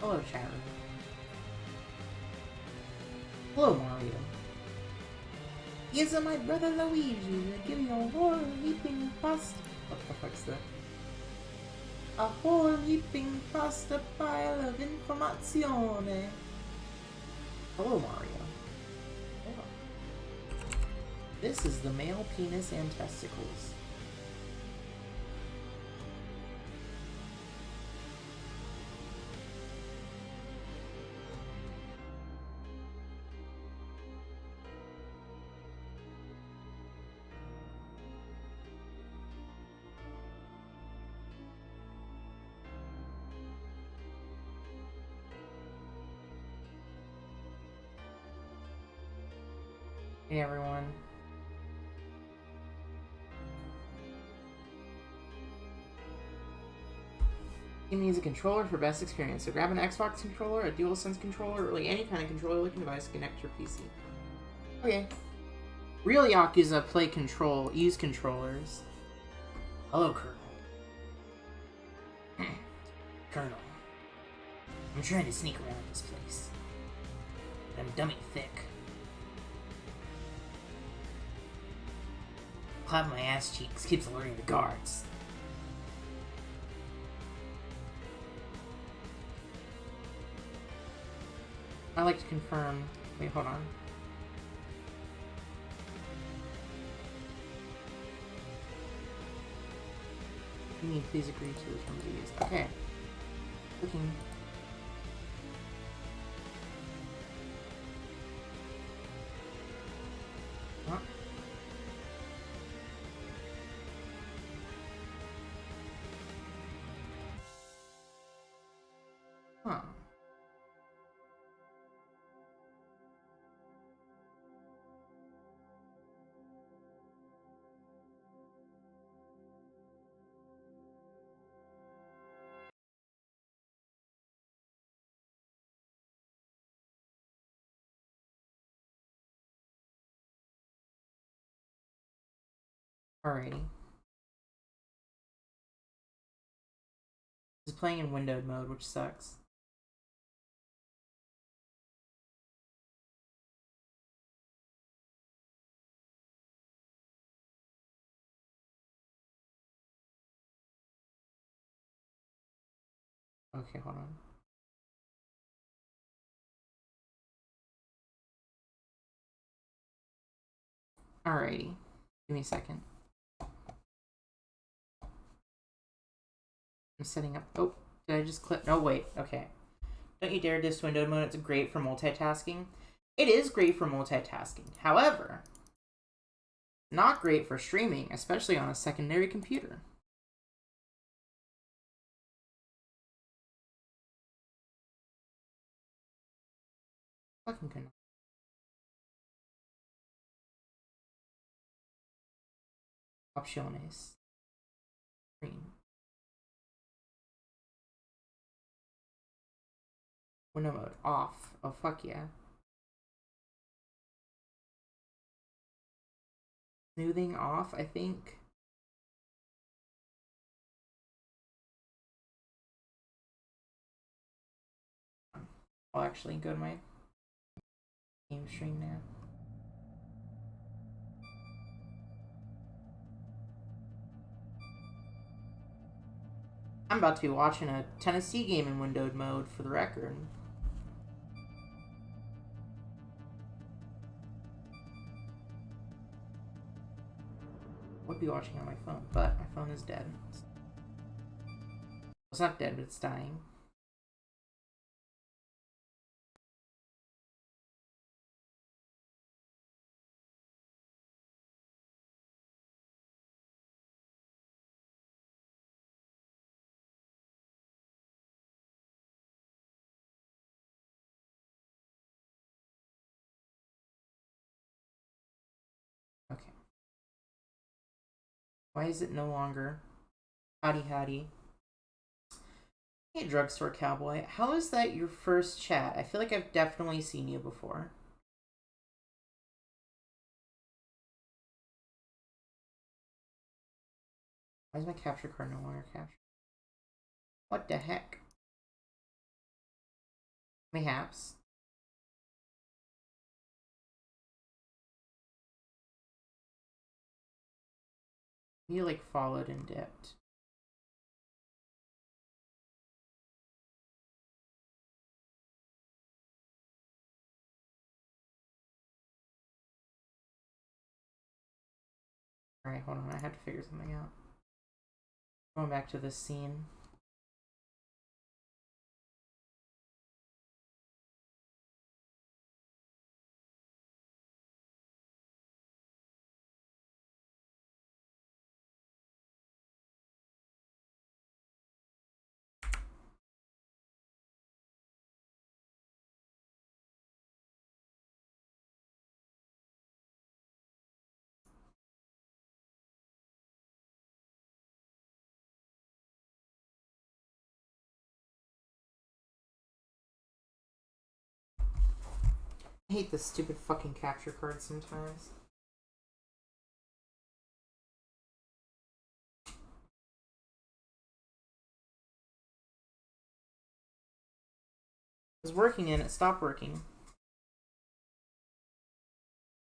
Hello, Sharon. Hello, Mario. Here's my brother Luigi to give you a whole heaping pasta. What the fuck's that? A whole heaping pasta pile of informazione. Hello, Mario. Oh. This is the male penis and testicles. Hey, everyone. It needs a controller for best experience. So grab an Xbox controller, a DualSense controller, or really any kind of controller-looking device to connect to your PC. Okay. Real Yakuza use controllers. Hello, Colonel. Colonel. I'm trying to sneak around this place. But I'm dummy thick. Clap my ass cheeks keeps alerting the guards. I like to confirm. Wait, hold on. You mean please agree to the terms of use. Okay. Looking. Huh? Huh. Alrighty. This is playing in windowed mode, which sucks. Okay, hold on. Alrighty. Give me a second. I'm setting up. Oh, did I just click? No, wait. Okay. Don't you dare diss windowed mode. It's great for multitasking. It is great for multitasking. However, not great for streaming, especially on a secondary computer. Fucking good. Opciones. Screen. Window mode. Off. Oh, fuck yeah. Smoothing off, I think. I'll actually go to my game stream now. I'm about to be watching a Tennessee game in windowed mode for the record. Would be watching on my phone, but my phone is dead. It's not dead, but it's dying. Okay. Why is it no longer? Howdy howdy. Hey, drugstore cowboy. How is that your first chat? I feel like I've definitely seen you before. Why is my capture card no longer captured? What the heck? Mayhaps. You like followed and dipped. Alright, hold on. I have to figure something out. Going back to this scene. I hate this stupid fucking capture card sometimes. It was working and it stopped working.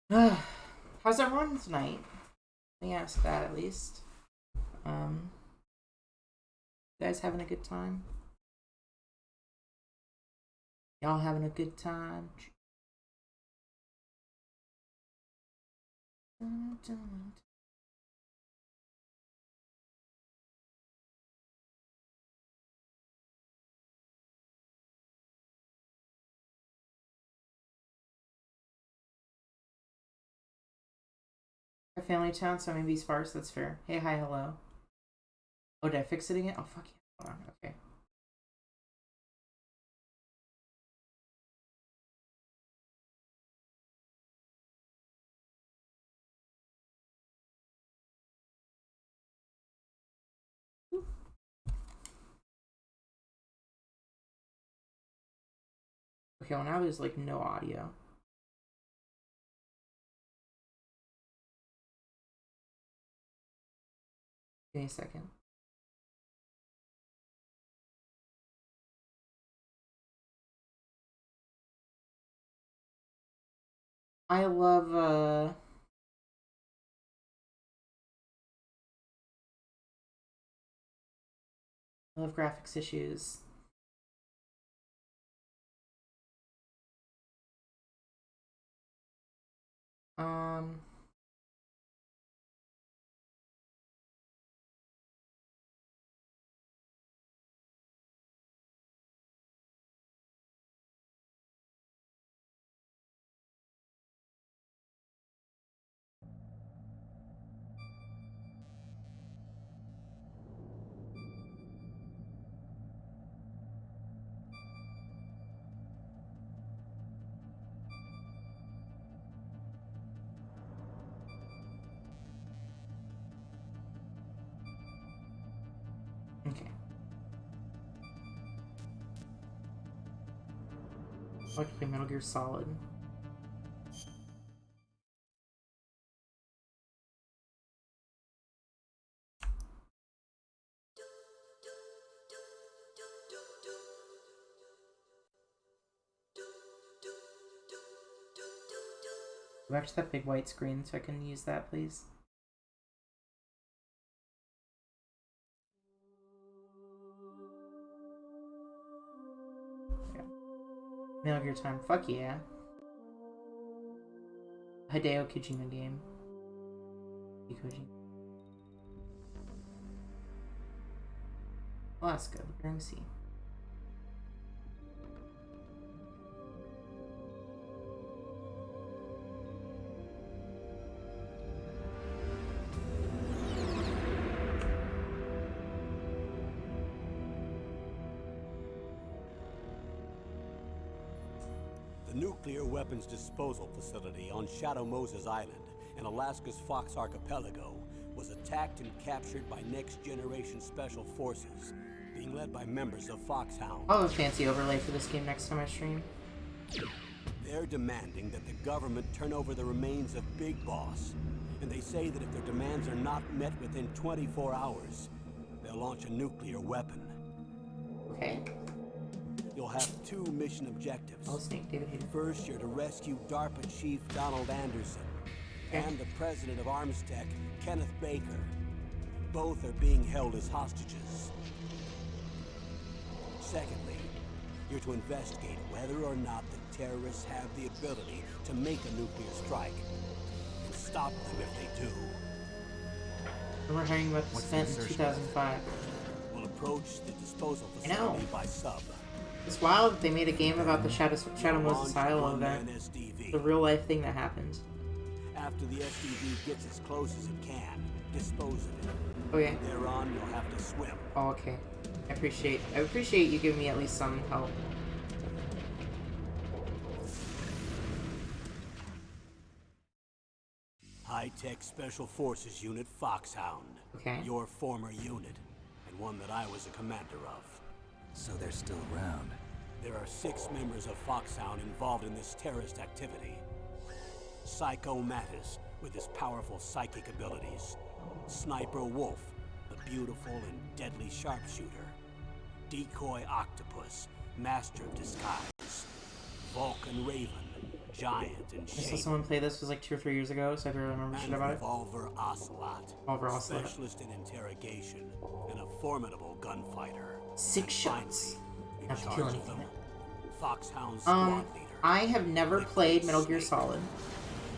How's everyone tonight? Let me ask that at least. You guys having a good time? Y'all having a good time? A family town, so maybe sparse, that's fair. Hey, hi, hello. Oh, did I fix it again? Oh, fuck yeah. Hold on, okay. Okay, well now there's like no audio. Give me a second. I love graphics issues. Um okay. I like to play Metal Gear Solid. Go back to that big white screen so I can use that, please. Yeah. Metal Gear time. Fuck yeah. Hideo Kojima game. Kojima. Alaska, the Bering Sea. The nuclear weapons disposal facility on Shadow Moses Island in Alaska's Fox Archipelago was attacked and captured by next-generation special forces, being led by members of Foxhound. I'll have a fancy overlay for this game next time I stream. They're demanding that the government turn over the remains of Big Boss, and they say that if their demands are not met within 24 hours, they'll launch a nuclear weapon. Okay. You'll have two mission objectives. Oh, Snake, David Hayter. First, you're to rescue DARPA Chief Donald Anderson and the president of Armstech, Kenneth Baker. Both are being held as hostages. Secondly, you're to investigate whether or not the terrorists have the ability to make a nuclear strike and stop them if they do. Remember hearing about this event in 2005. We'll approach the disposal facility by sub. It's wild that they made a game about the Shadow Moses Isle event. The real life thing that happened. After the SDV gets as close as it can, dispose of it. Okay. Thereon, you'll have to swim. Oh, okay. I appreciate you giving me at least some help. High-tech Special Forces Unit Foxhound. Okay. Your former unit, and one that I was a commander of. So they're still around. There are 6 members of Foxhound involved in this terrorist activity. Psycho Mattis, with his powerful psychic abilities. Sniper Wolf, the beautiful and deadly sharpshooter. Decoy Octopus, master of disguise. Vulcan Raven, giant and I saw shape. someone play this was like 2 or 3 years ago, so I don't remember shit about it. Revolver Ocelot, specialist in interrogation, and a formidable gunfighter. 6 shots. In Not to charge kill of anything. them, Foxhound squad leader. I have never played Metal Gear Solid.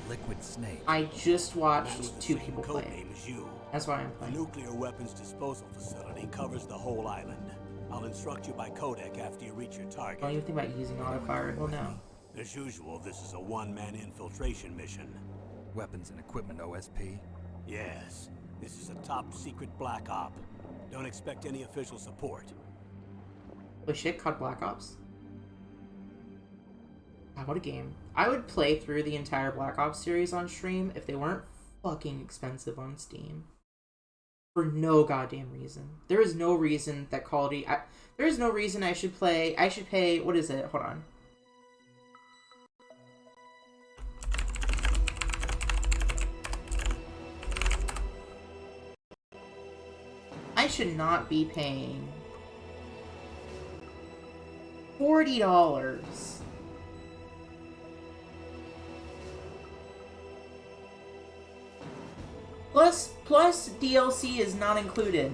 Liquid Snake. I just Man watched with the 2 same people code play it. name as you. That's why I'm The playing. nuclear weapons disposal facility covers the whole island. I'll instruct you by codec after you reach your target. Don't even think about using auto fire. Well, no. As usual, this is a one-man infiltration mission. Weapons and equipment OSP. Yes, this is a top-secret black op. Don't expect any official support. Holy shit, COD Black Ops? God, what a game. I would play through the entire Black Ops series on stream if they weren't fucking expensive on Steam. For no goddamn reason. There is no reason that quality... there is no reason I should play... I should pay... What is it? Hold on. I should not be paying $40 plus DLC is not included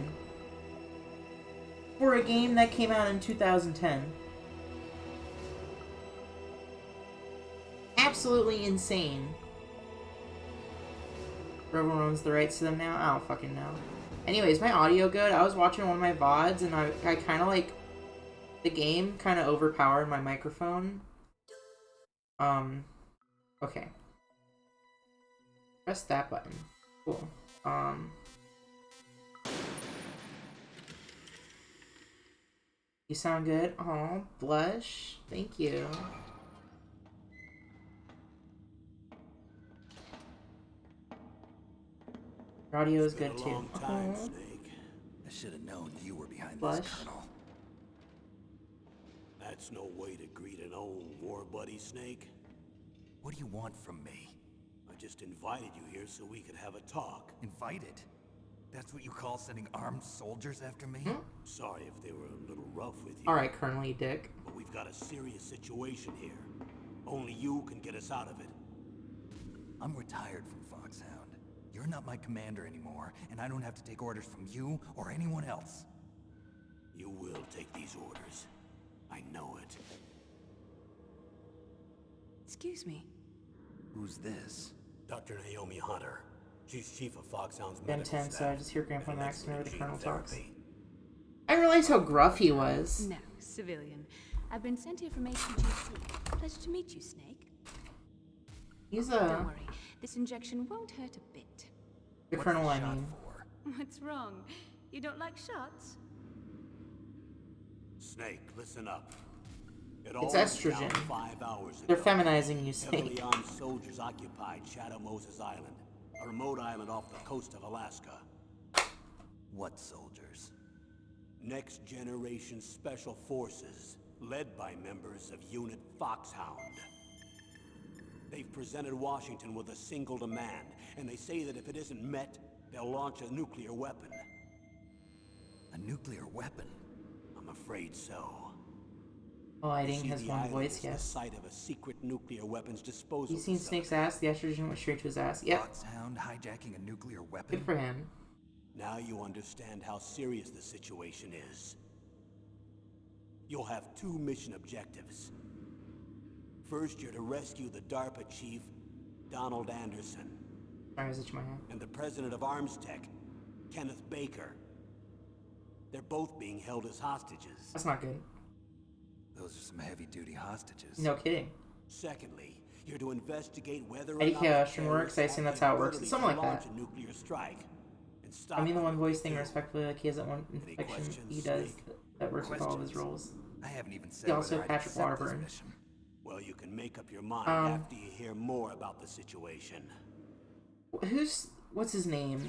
for a game that came out in 2010. Absolutely insane. Everyone owns the rights to them now? I don't fucking know. Anyways, my audio good. I was watching one of my VODs and I kind of like... The game kind of overpowered my microphone. Okay. Press that button. Cool. You sound good. Oh, blush. Thank you. Your audio is good Been a too. long time, Oh. Snake. I should have known you were behind Blush. this, Colonel. That's no way to greet an old war buddy, Snake. What do you want from me? I just invited you here so we could have a talk. Invited? That's what you call sending armed soldiers after me? Sorry if they were a little rough with you. Alright, Colonel, you dick. But we've got a serious situation here. Only you can get us out of it. I'm retired from Foxhound. You're not my commander anymore, and I don't have to take orders from you or anyone else. You will take these orders. I know it. Excuse me. Who's this? Dr. Naomi Hunter. She's chief of Foxhound's Ben medical 10, so staff. I just hear Grandpa and Max whenever the gene Colonel talks. therapy. I didn't realize how gruff he was. No, civilian. I've been sent here from ATGC. Pleasure to meet you, Snake. He's Don't a... worry. This injection won't hurt a bit. The What's Colonel, the I shot mean. for? What's wrong? You don't like shots? Snake, listen up. It It's all went estrogen. down 5 hours ago. They're feminizing you, Heavily Snake. armed soldiers occupied Shadow Moses Island, a remote island off the coast of Alaska. What soldiers? Next Generation Special Forces, led by members of Unit Foxhound. They've presented Washington with a single demand, and they say that if it isn't met, they'll launch a nuclear weapon. A nuclear weapon? I'm afraid so. Lighting See, has the one island voice, is the yes. site of a secret nuclear weapons disposal You seen facility. Snake's ass? The estrogen went straight to his ass. Yep. Foxhound hijacking a nuclear weapon? Good for him. Now you understand how serious the situation is. You'll have 2 mission objectives. First, you're to rescue the DARPA chief, Donald Anderson, Sorry, I was itching my hand. and the president of Arms Tech, Kenneth Baker. They're both being held as hostages. That's not good. Those are some heavy-duty hostages. No kidding. Secondly, you're to investigate whether or Eddie not Chaos the works. I terrorists assume have that's the how it works. ability Something to like launch that. a nuclear strike and stop I mean the them one if voice they thing do. respectfully, like he has that one inflection he does that works with all of his roles. I haven't even said He also whether I'd Patrick accept this Warburton. mission. Well, you can make up your mind after you hear more about the situation. What's his name?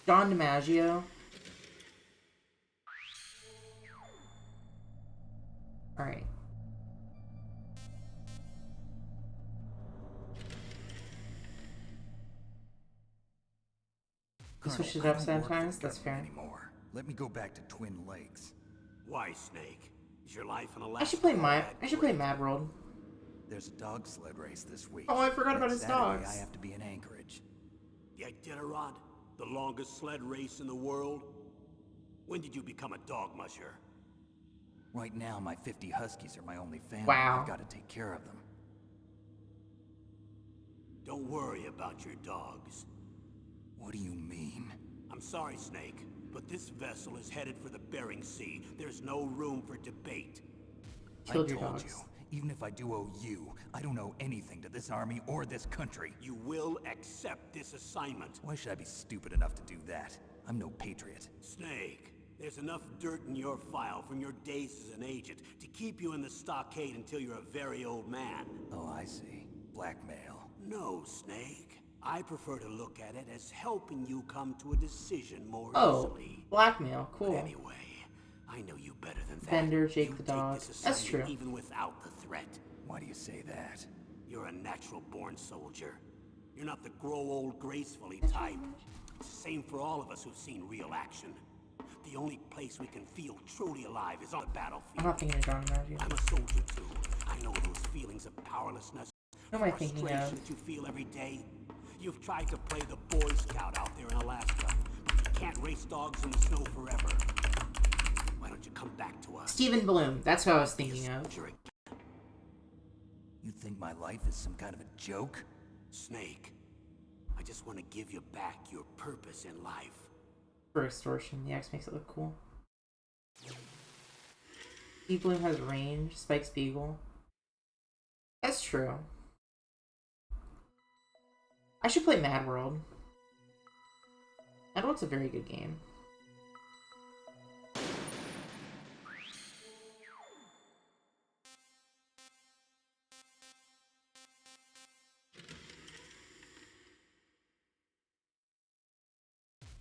John DiMaggio? Alright. You switched it Colonel, up I don't work for sometimes? the That's government fair. Anymore. Let me go back to Twin Lakes. Why, Snake? Is your life in Alaska? I should play bad? Mad World. There's a dog sled race this week. Oh, I forgot about Next his Saturday, dogs. I have to be in Anchorage. The Iditarod? The longest sled race in the world? When did you become a dog musher? Right now, my 50 huskies are my only family. Wow. I've got to take care of them. Don't worry about your dogs. What do you mean? I'm sorry, Snake, but this vessel is headed for the Bering Sea. There's no room for debate. Killed I your told dogs. you, even if I do owe you, I don't owe anything to this army or this country. You will accept this assignment. Why should I be stupid enough to do that? I'm no patriot. Snake, there's enough dirt in your file from your days as an agent to keep you in the stockade until you're a very old man. Oh, I see. Blackmail. No, Snake. I prefer to look at it as helping you come to a decision more Oh, easily. blackmail. Cool. Anyway, I know you better than that. Bender, Jake You the take dog. this That's assignment true. Even without the threat. Why do you say that? You're a natural-born soldier. You're not the grow old gracefully type. It's the same for all of us who've seen real action. The only place we can feel truly alive is on the battlefield. I'm not thinking of John DiMaggio. I'm a soldier too. I know those feelings of powerlessness, Who am I thinking frustration of? that you feel every day. You've tried to play the Boy Scout out there in Alaska, but you can't race dogs in the snow forever. Why don't you come back to us? Stephen Bloom. That's who I was thinking of. Soldier You think my life is some kind of a joke? Snake, I just want to give you back your purpose in life. For extortion, the axe makes it look cool. Steve Bloom has range. Spike Spiegel. That's true. I should play Mad World. Mad World's a very good game.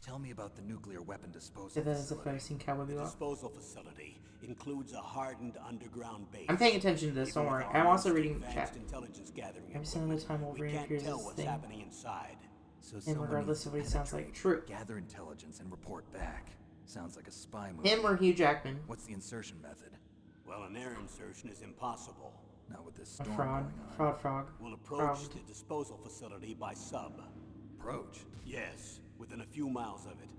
Tell me about the nuclear weapon So disposal that is if facility. I've seen Cowboy The Bebop. disposal facility includes a hardened underground base. I'm paying attention to this, Even don't with worry. our I'm also most reading the advanced chat. intelligence gathering Every single equipment, time we Wolverine can't appears tell as what's thing. happening inside. So And someone regardless needs of what he to sounds like, penetrate, true. gather intelligence and report back. Sounds like a spy movie. Him or Hugh Jackman. What's the insertion method? Well, an air insertion is impossible. Not with this A storm fraud. going on. Fraud frog. We'll approach Fraud. the disposal facility by sub. Approach. Yes, within a few miles of it.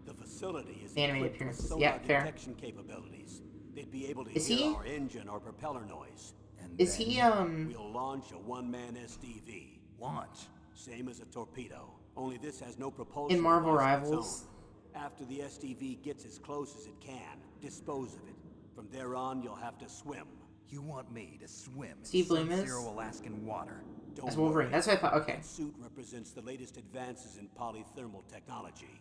The facility is Animated equipped with appearances. sonar Yeah, fair. detection capabilities. They'd be able to Is hear he- our engine or propeller noise. And Is then he, We'll launch a one-man SDV. launch? Same as a torpedo, only this has no propulsion In Marvel device of its Rivals? own. After the SDV gets as close as it can, dispose of it. From there on, you'll have to swim. You want me to swim in Steve Bloom is? sub-zero Alaskan water? Don't As Wolverine. worry. That's what I thought. Okay. That suit represents the latest advances in polythermal technology.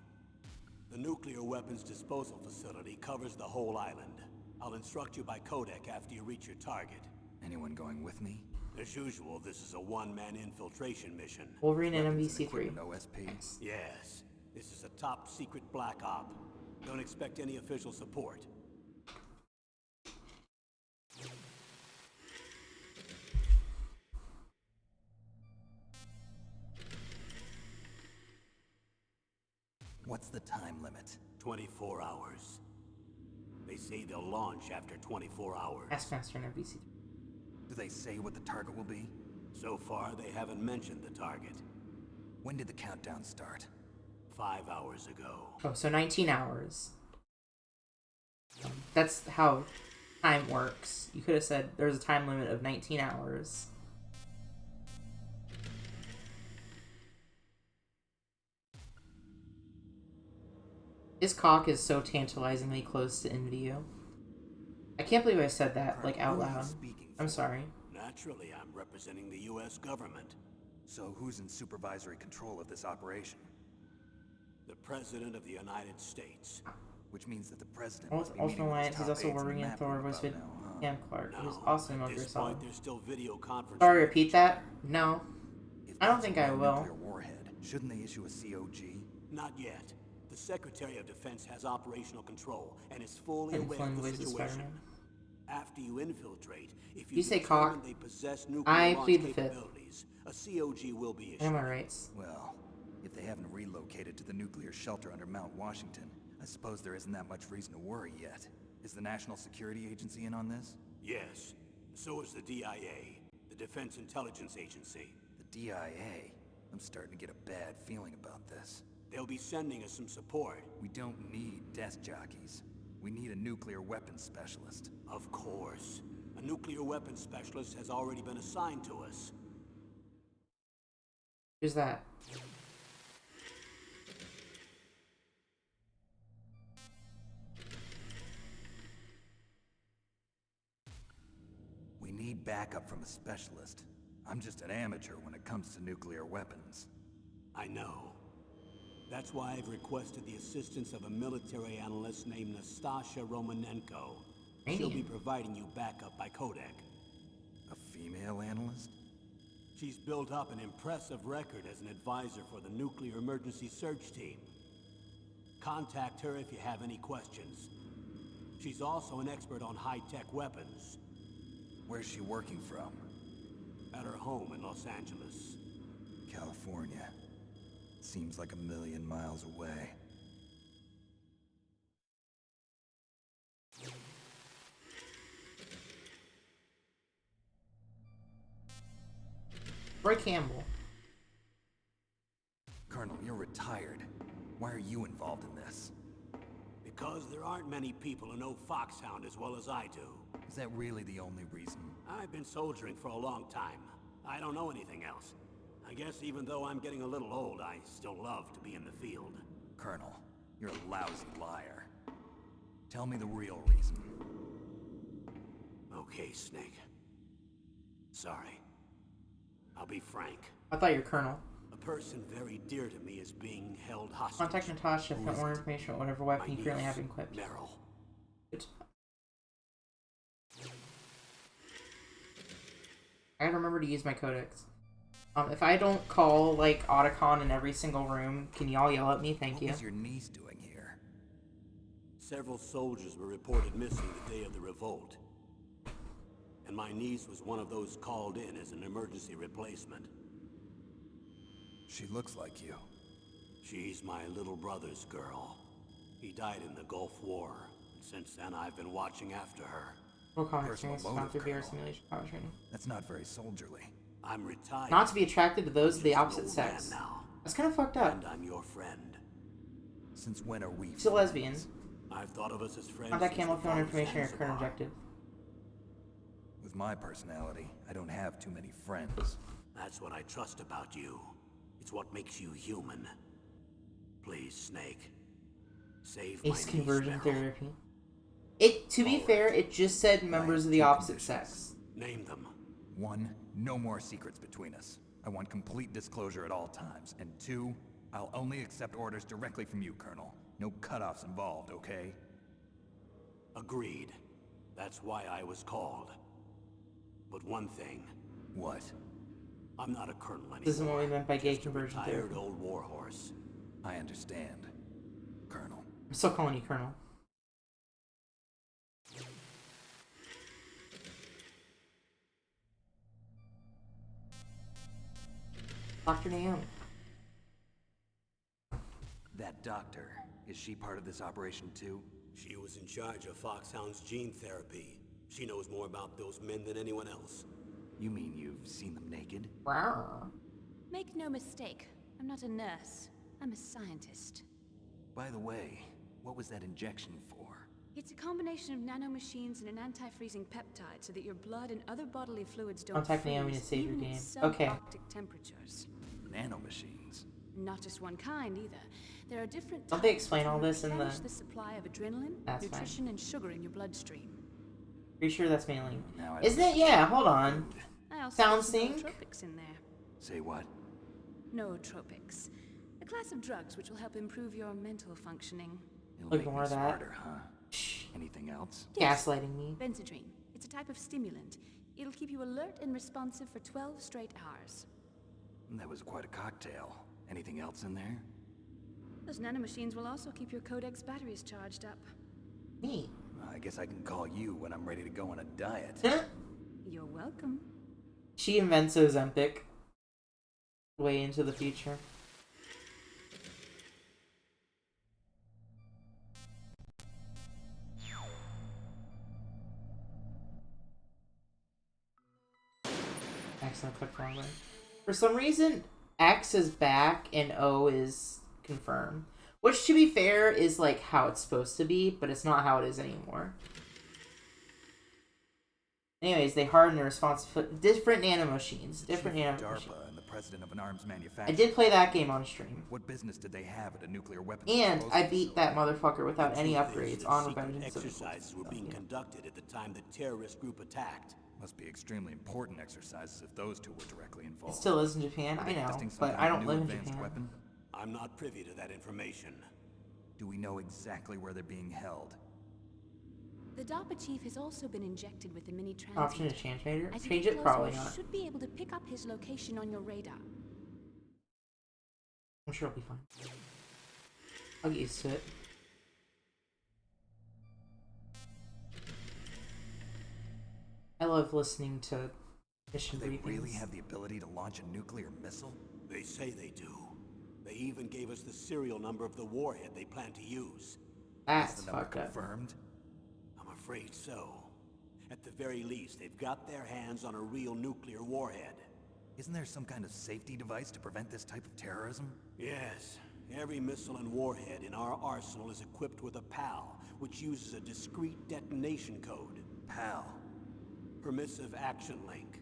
The nuclear weapons disposal facility covers the whole island. I'll instruct you by codec after you reach your target. Anyone going with me? As usual, this is a one-man infiltration mission. Wolverine and Weapons MVC3. equipment OSP? Yes, this is a top-secret black op. Don't expect any official support. What's the time limit? 24 hours. They say they'll launch after 24 hours. Taskmaster and MVC3. Do they say what the target will be? So far, they haven't mentioned the target. When did the countdown start? 5 hours ago. Oh, so 19 hours. That's how time works. You could have said there's a time limit of 19 hours. His cock is so tantalizingly close to in view. I can't believe I said that, like, out loud. I'm sorry. Naturally, I'm representing the U.S. government. So who's in supervisory control of this operation? The President of the United States. Which means that the president Also, must be meeting with Alliance, his he's top also aides and working in mapping Thor about voice with now, huh? Cam Clark, who's No, also at Metal Gear this Solid. point, there's still video conferencing. Sorry, with repeat each that? other. No. If I don't that's think a I real will. nuclear warhead, shouldn't they issue a COG? Not yet. The Secretary of Defense has operational control and is fully Couldn't aware fling of the voices situation. Spider-Man. After you infiltrate, if You say determine cock, they possess nuclear I launch plead the fifth. capabilities, a COG will be I know issued. my rights. Well, if they haven't relocated to the nuclear shelter under Mount Washington, I suppose there isn't that much reason to worry yet. Is the National Security Agency in on this? Yes. So is the DIA, the Defense Intelligence Agency. The DIA? I'm starting to get a bad feeling about this. They'll be sending us some support. We don't need desk jockeys. We need a nuclear weapons specialist. Of course. A nuclear weapons specialist has already been assigned to us. Who's that? We need backup from a specialist. I'm just an amateur when it comes to nuclear weapons. I know. That's why I've requested the assistance of a military analyst named Nastasha Romanenko. She'll be providing you backup by Kodak. A female analyst? She's built up an impressive record as an advisor for the Nuclear Emergency Search Team. Contact her if you have any questions. She's also an expert on high-tech weapons. Where's she working from? At her home in Los Angeles. California. Seems like 1,000,000 miles away. Roy Campbell. Colonel, you're retired. Why are you involved in this? Because there aren't many people who know Foxhound as well as I do. Is that really the only reason? I've been soldiering for a long time. I don't know anything else. I guess even though I'm getting a little old, I still love to be in the field. Colonel, you're a lousy liar. Tell me the real reason. Okay, Snake. Sorry. I'll be frank. I thought you were Colonel. A person very dear to me is being held hostage. Contact Natasha for more information on whatever weapon you currently have equipped. Meryl. Good. I gotta remember to use my codex. If I don't call, like, Otacon in every single room, can y'all yell at me? Thank you. What was your niece doing here? Several soldiers were reported missing the day of the revolt. And my niece was one of those called in as an emergency replacement. She looks like you. She's my little brother's girl. He died in the Gulf War. And since then, I've been watching after her. Full combat Personal experience, motive, not through VR Colonel. simulation power training. That's not very soldierly. I'm retired. Not to be attracted to those of the Just an opposite old man sex. now. That's kind of fucked up. And I'm your friend. Since when are we Still friends? lesbians. I've thought of us as friends. Contact since Camel the for more fall of information on your current Zanzibar. objective. With my personality, I don't have too many friends. That's what I trust about you. It's what makes you human. Please, Snake. Save my Ace niece, conversion Meryl. therapy. To be fair, it just said members of the two opposite conditions. sex. Name them. 1, no more secrets between us. I want complete disclosure at all times. And 2, I'll only accept orders directly from you, Colonel. No cutoffs involved, okay? Agreed. That's why I was called. But one thing, What? I'm not a colonel anymore. This isn't what we meant by gay Just a conversion retired therapy. old warhorse. I understand, Colonel. I'm still calling you Colonel. Dr. Naomi. That doctor, is she part of this operation too? She was in charge of Foxhound's gene therapy. She knows more about those men than anyone else. You mean you've seen them naked? Wow. Make no mistake, I'm not a nurse. I'm a scientist. By the way, what was that injection for? It's a combination of nanomachines and an anti-freezing peptide so that your blood and other bodily fluids don't Contact Naomi to freeze, save your even game. at Okay. subarctic temperatures. Nanomachines. Not just one kind either. There are different Don't they types explain that all this in the- replenish the supply of adrenaline, That's fine. nutrition, and sugar in your bloodstream. Pretty sure that's mainly. Now I Isn't don't it? Yeah, hold on. I also Sound have some sync? nootropics in there. Say what? Nootropics. A class of drugs which will help improve your mental functioning. It'll Look, make me more of that. smarter, huh? Shh. Anything else? Gaslighting me. Benzodrine. It's a type of stimulant. It'll keep you alert and responsive for 12 straight hours. That was quite a cocktail. Anything else in there? Those nanomachines will also keep your Codex batteries charged up. Me. I guess I can call you when I'm ready to go on a diet. You're welcome. She invents Ozempic. Way into the future. Excellent click wrong way. For some reason, X is back and O is confirmed. Which, to be fair, is like how it's supposed to be, but it's not how it is anymore. Anyways, they harden the response to different nanomachines. Different nanomachines. DARPA and the president of an arms I manufacturer. did play that game on stream. What business did they have at a nuclear weapons And disposal I beat that facility? motherfucker without any Truth is upgrades that on secret Revenge of the exercises were being conducted at the time the terrorist group attacked. Must be extremely important exercises if those two were directly It involved. still is in Japan, Are I they know, testing some but kind I of don't new live in advanced Japan. weapon? I'm not privy to that information. Do we know exactly where they're being held? The DARPA chief has also been injected with a mini Option to transmitter. change major? As you Change get it? closer, Probably you not. should be able to pick up his location on your radar. I'm sure it'll be fine. I'll get used to it. I love listening to mission Do they briefings. really have the ability to launch a nuclear missile? They say they do. They even gave us the serial number of the warhead they plan to use. That's Is the number fucked up. confirmed? I'm afraid so. At the very least, they've got their hands on a real nuclear warhead. Isn't there some kind of safety device to prevent this type of terrorism? Yes. Every missile and warhead in our arsenal is equipped with a PAL, which uses a discrete detonation code. PAL. Permissive Action Link.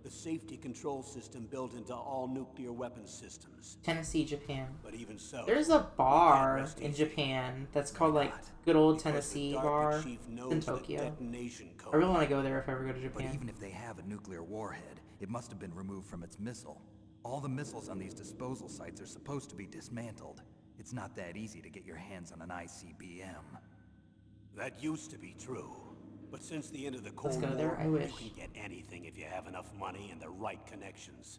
The safety control system built into all nuclear weapons systems. Tennessee, Japan. But even so, There's a bar rest in easy. Japan that's called like not? good old because the Tennessee DARPA bar. chief It's in knows the Tokyo. detonation code. I really want to go there if I ever go to But Japan. even if they have a nuclear warhead, it must have been removed from its missile. All the missiles on these disposal sites are supposed to be dismantled. It's not that easy to get your hands on an ICBM. That used to be true. But since the end of the Cold go War, there, I wish. you can get anything if you have enough money and the right connections.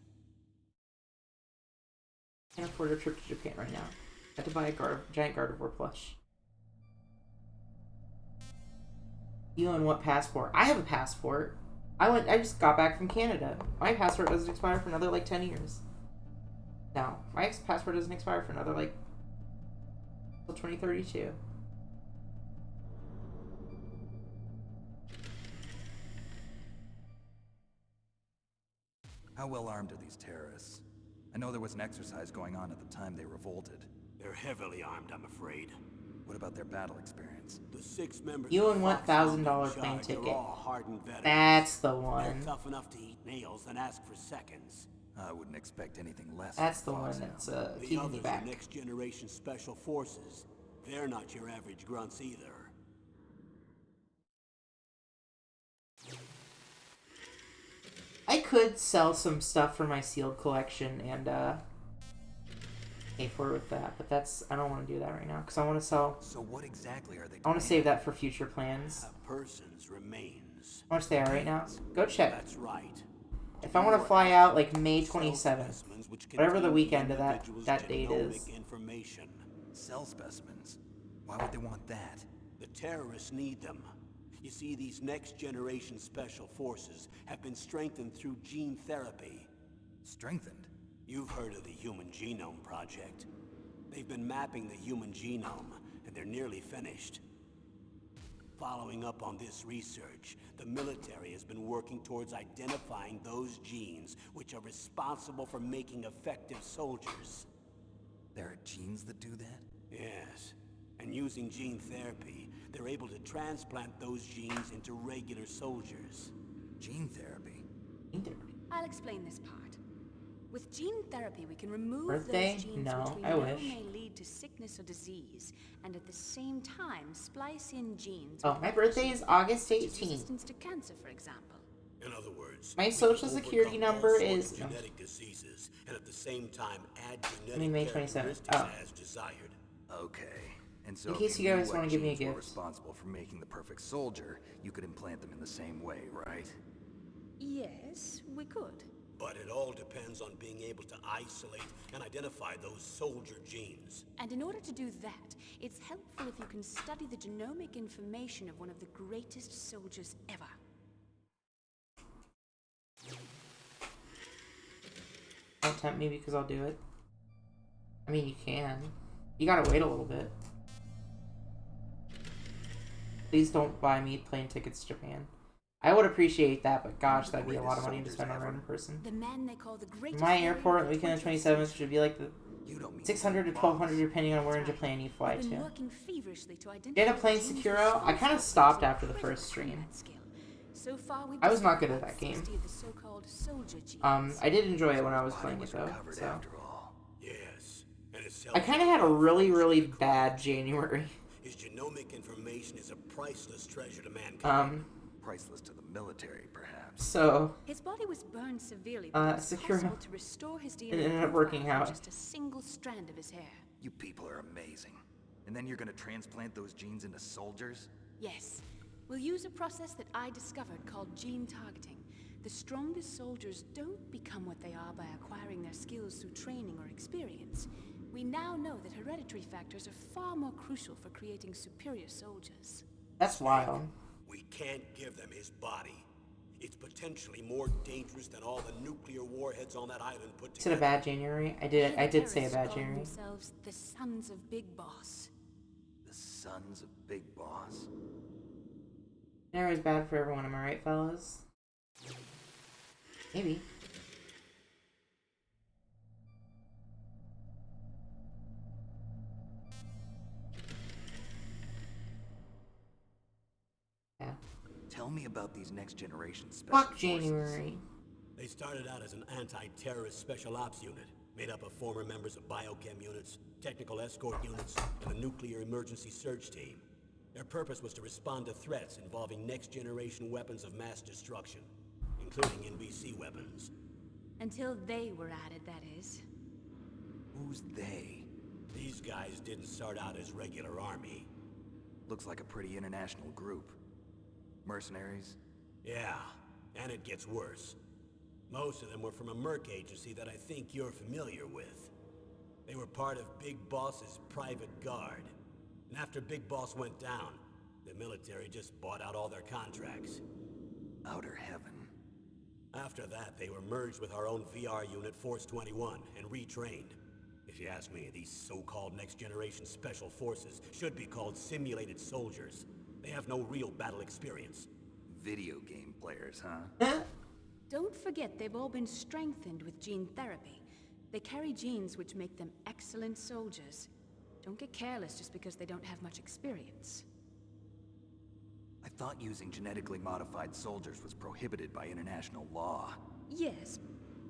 Can't afford a trip to Japan right now. I have to buy a giant Gardevoir plush. You own what passport? I have a passport. I just got back from Canada. My passport doesn't expire for another like 10 years. No, my passport doesn't expire for another like till 2032. How well armed are these terrorists? I know there was an exercise going on at the time they revolted. They're heavily armed, I'm afraid. What about their battle experience? The 6 members You of own Fox $1,000 Army in plane charge are ticket. all hardened veterans. That's the They're one. tough enough to eat nails and ask for seconds. I wouldn't expect anything less. That's from the one Fox that's now. The keeping me others are back. next generation special forces. They're not your average grunts either. I could sell some stuff for my sealed collection and pay for it with that, but I don't want to do that right now because I want to sell. So what exactly are they? I want to save that for future plans. A person's remains. How much they are right now? Go check. That's right. If I want to fly out like May 27th, Specimens which whatever the contain weekend of individual's that date is. genomic information. Cell specimens. Why would they want that? The terrorists need them. You see, these next generation special forces have been strengthened through gene therapy. Strengthened. You've heard of the Human Genome Project. They've been mapping the human genome, and they're nearly finished. Following up on this research, the military has been working towards identifying those genes which are responsible for making effective soldiers. There are genes that do that? Yes. And using gene therapy, they're able to transplant those genes into regular soldiers. Gene therapy? I'll explain this part. With gene therapy, we can remove Birthday? those genes No, which we I know wish. may lead to sickness or disease, and at the same time splice in genes. Oh, my birthday is August such as 18th. resistance to cancer, for example. In other words, My we social can security overcome number all sorts is- of no. genetic diseases, and at the same time add I mean, May genetic 27th. characteristics Oh. as desired. Okay. And so In if case you you knew guys what wanna give me a genes were gift. responsible for making the perfect soldier, you could implant them in the same way, right? Yes, we could. But it all depends on being able to isolate and identify those soldier genes. And in order to do that, it's helpful if you can study the genomic information of one of the greatest soldiers ever. Don't tempt me because I'll do it. I mean, you can. You gotta wait a little bit. Please don't buy me plane tickets to Japan. I would appreciate that, but gosh, that'd be a lot of money to spend on a random person. The man they call the greatest My warrior airport of the weekend of 20th 27th century. should be like the You don't mean 600 to Big 1200 Boss. depending on where in Japan you fly We've been to. working feverishly to identify Data playing genes Sekiro? I kinda responsible stopped for after the critical first stream. combat skill. So far, we've I was not good discovered at that game. 60 of the so-called soldier genes. I did enjoy it when I was Body playing it was though. recovered So after all. Yes, and his I kind of had a really bad January. His genomic information is a priceless treasure to mankind. Priceless to the military, perhaps. So His body was burned severely, but it's Sekiro. possible to restore his DNA It ended up profile working from out. just a single strand of his hair. You people are amazing. And then you're gonna transplant those genes into soldiers? Yes. We'll use a process that I discovered called gene targeting. The strongest soldiers don't become what they are by acquiring their skills through training or experience. We now know that hereditary factors are far more crucial for creating superior soldiers. that's wild. We can't give them his body. It's potentially more dangerous than all the nuclear warheads on that island put Is it a together. bad January? I did say a Terrorists bad call January. themselves the Sons of Big Boss. The sons of Big Boss? January's bad for everyone, am I right, fellas? Maybe. Yeah. Tell me about these next generation special Fuck forces. January. They started out as an anti-terrorist special ops unit, made up of former members of biochem units, technical escort units, and the nuclear emergency surge team. Their purpose was to respond to threats involving next-generation weapons of mass destruction, including NBC weapons. Until they were added, that is. Who's they? These guys didn't start out as regular army. Looks like a pretty international group. Mercenaries? Yeah, and it gets worse. Most of them were from a merc agency that I think you're familiar with. They were part of Big Boss's private guard. And after Big Boss went down, the military just bought out all their contracts. Outer heaven. After that, they were merged with our own VR unit, Force 21, and retrained. If you ask me, these so-called next-generation special forces should be called simulated soldiers. They have no real battle experience. Video game players, huh? Don't forget they've all been strengthened with gene therapy. They carry genes which make them excellent soldiers. Don't get careless just because they don't have much experience. I thought using genetically modified soldiers was prohibited by international law. Yes,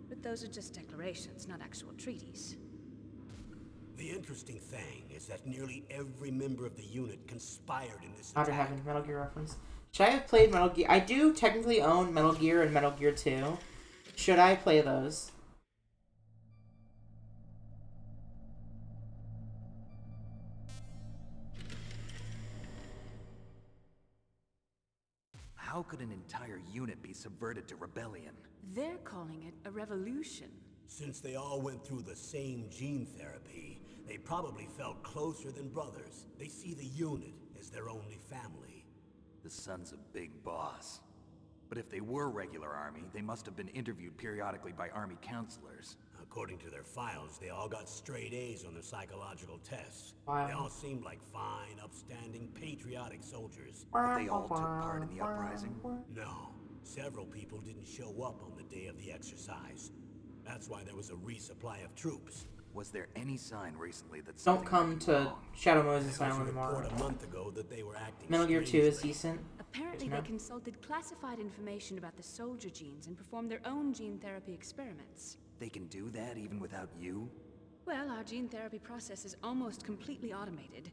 but those are just declarations, not actual treaties. The interesting thing is that nearly every member of the unit conspired in this Outer attack. Heaven, Metal Gear reference. Should I have played Metal Gear? I do technically own Metal Gear and Metal Gear 2. Should I play those? How could an entire unit be subverted to rebellion? They're calling it a revolution. Since they all went through the same gene therapy, they probably felt closer than brothers. They see the unit as their only family. The sons of Big Boss. But if they were regular army, they must have been interviewed periodically by army counselors. A According to their files, they all got straight A's on their psychological tests. Wow. They all seemed like fine, upstanding, patriotic soldiers. But they all took part in the uprising? No, several people didn't show up on the day of the exercise. That's why there was a resupply of troops. Was there any sign recently that Don't come to Shadow Moses There was a Island tomorrow. report a month ago that they were acting Metal Gear 2 is strangely. decent. Apparently, they consulted classified information about the soldier genes and performed their own gene therapy experiments. They can do that even without you? Well, our gene therapy process is almost completely automated.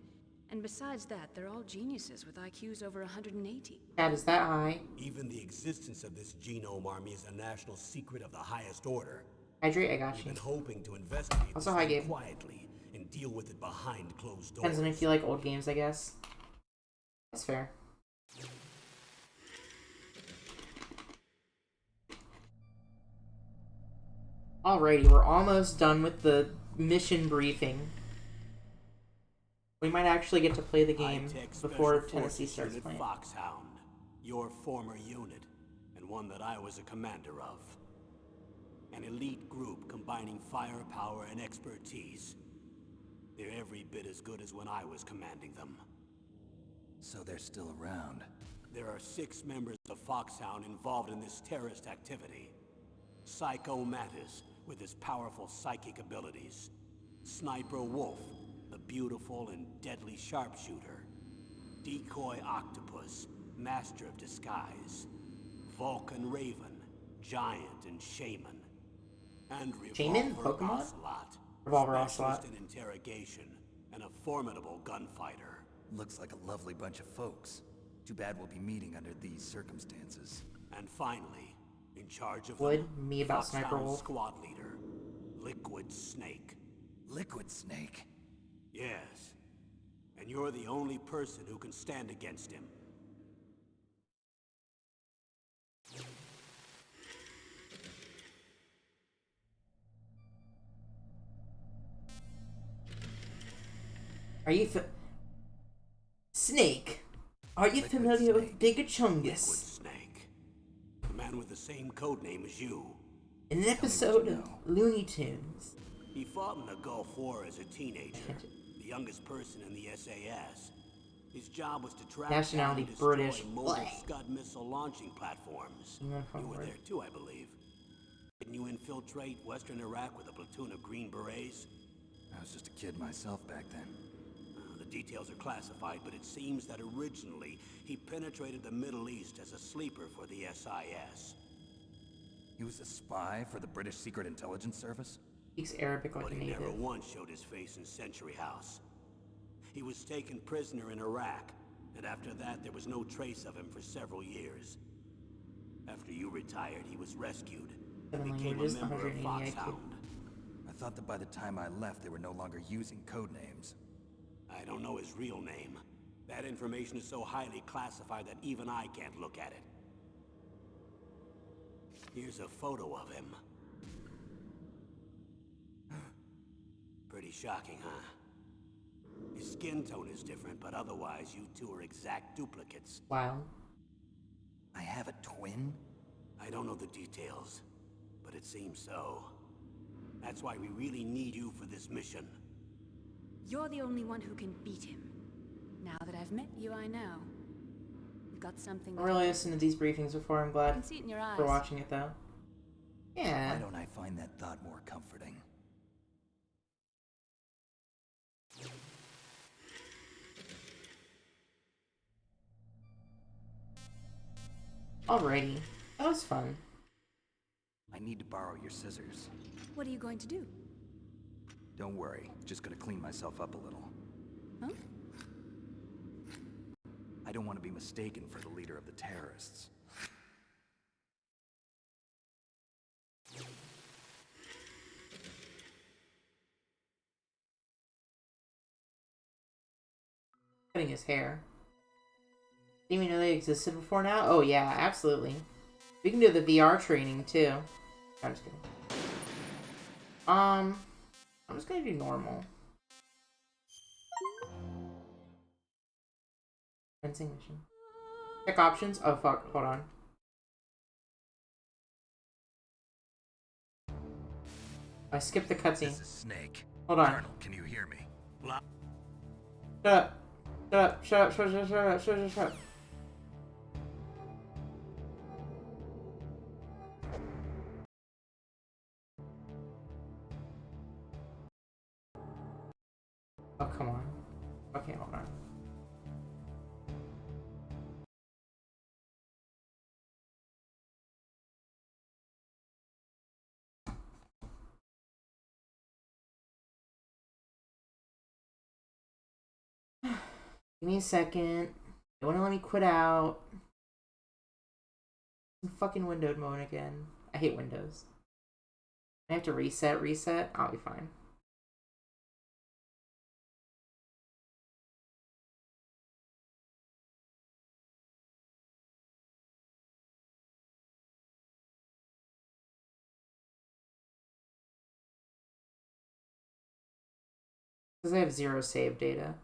And besides that, they're all geniuses with IQs over 180. Cat, is that high? Even the existence of this genome army is a national secret of the highest order. Hydrate, I got We've you. been hoping to investigate Also, this hi, thing Gabe. quietly and deal with it behind closed doors. Depends on if you like old games, I guess. That's fair. Alrighty, we're almost done with the mission briefing. We might actually get to play the game High-tech before Special Tennessee Forces starts unit playing. Foxhound, your former unit, and one that I was a commander of. An elite group combining firepower and expertise. They're every bit as good as when I was commanding them. So they're still around. There are 6 members of Foxhound involved in this terrorist activity. Psycho Mantis, with his powerful psychic abilities. Sniper Wolf, the beautiful and deadly sharpshooter. Decoy Octopus, master of disguise. Vulcan Raven, giant and shaman. And Shaman? Revolver Pokemon? Ocelot, Revolver specialist Ocelot. in interrogation, and a formidable gunfighter. Looks like a lovely bunch of folks. Too bad we'll be meeting under these circumstances. And finally, in charge of Would them, me about Sniper Foxhound Wolf? squad leader, Liquid Snake. Liquid Snake? Yes. And you're the only person who can stand against him. Are you Snake? Are you familiar with Big Liquid Chungus? Snake. The man with the same codename as you. In an episode of Looney Tunes. He fought in the Gulf War as a teenager, the youngest person in the SAS. His job was to track Nationality down and destroy British. mobile Bleh. Scud missile launching platforms. Yeah, You were forward. there too, I believe. Didn't you infiltrate Western Iraq with a platoon of Green Berets? I was just a kid myself back then. The details are classified, but it seems that originally he penetrated the Middle East as a sleeper for the SIS. He was a spy for the British Secret Intelligence Service? Speaks Arabic like But a he never native. once showed his face in Century House. He was taken prisoner in Iraq, and after that there was no trace of him for several years. After you retired, he was rescued and 7 became a languages, member of 180 IQ. Foxhound. I thought that by the time I left, they were no longer using code names. I don't know his real name. That information is so highly classified that even I can't look at it. Here's a photo of him. Pretty shocking, huh? His skin tone is different, but otherwise you two are exact duplicates. Wow. I have a twin? I don't know the details, but it seems so. That's why we really need you for this mission. You're the only one who can beat him. Now that I've met you, I know. You've got something I don't really listen to these briefings before. I'm I glad can see it in your eyes. for watching it though. Yeah. Why don't I find that thought more comforting? Alrighty. That was fun. I need to borrow your scissors. What are you going to do? Don't worry, just gonna clean myself up a little. Huh? I don't want to be mistaken for the leader of the terrorists. Cutting his hair. Didn't even know they existed before now? Oh yeah, absolutely. We can do the VR training too. I'm just kidding. I'm just gonna do normal. Fencing mission. Check options. Oh fuck, hold on. I skipped the cutscene. This is Snake. Hold on. Colonel, can you hear me? Shut up. Shut up. Shut up. Shut up. Shut up. Shut up. Shut up. Shut up. Oh, come on. Okay, hold on. Give me a second. They want to let me quit out. I'm fucking windowed mode again. I hate Windows. I have to reset. I'll be fine. Because I have 0 save data.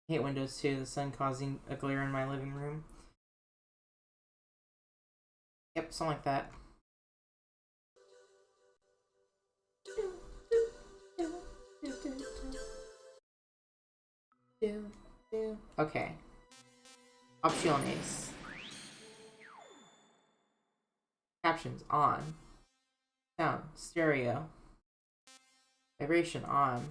I hate Windows 2, the sun causing a glare in my living room. Yep, something like that. Okay. Opciones. Captions on. Sound stereo. Vibration on.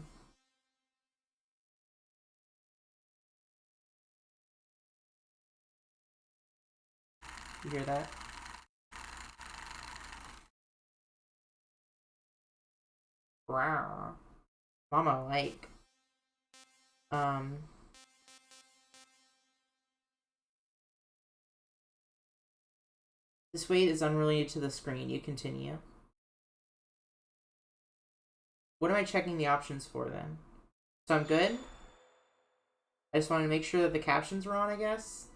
You hear that? Wow. Mama like. This weight is unrelated to the screen. You continue. What am I checking the options for then? So I'm good? I just wanted to make sure that the captions were on, I guess.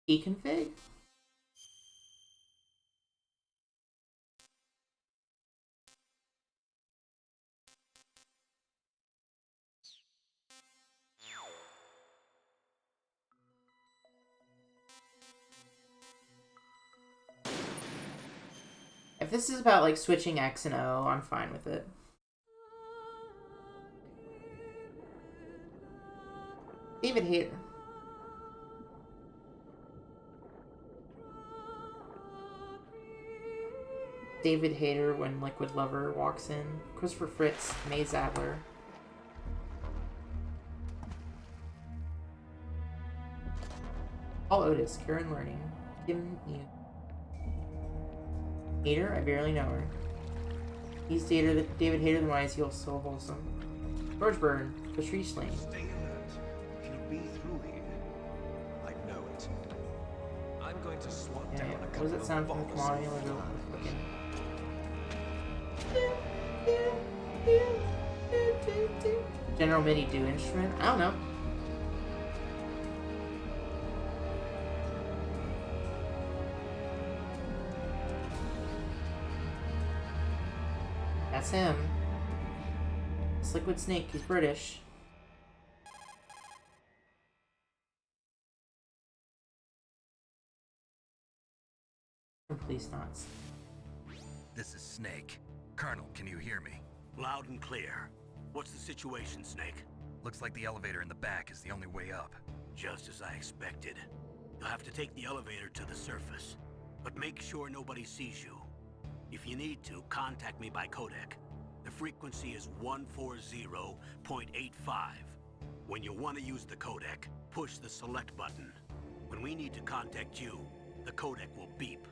Deconfig? If this is about like switching X and O, I'm fine with it. David Hayter. David Hayter when Liquid Lover walks in. Christopher Fritz, May Zadler. Paul Otis, Karen Learning. Kim Yu. Hayter? I barely know her. He's David Hayter, the wise, he's so wholesome. George Byrne, Patrice Lane. Stay alert. It'll be through here. I know it. I'm going to swat down a What couple does that sound from the of commodity? General MIDI do instrument? I don't know. That's him. It's Liquid Snake, he's British. Police knots. This is Snake. Colonel, can you hear me? Loud and clear. What's the situation, Snake? Looks like the elevator in the back is the only way up. Just as I expected. You'll have to take the elevator to the surface. But make sure nobody sees you. If you need to, contact me by codec. The frequency is 140.85. When you want to use the codec, push the select button. When we need to contact you, the codec will beep.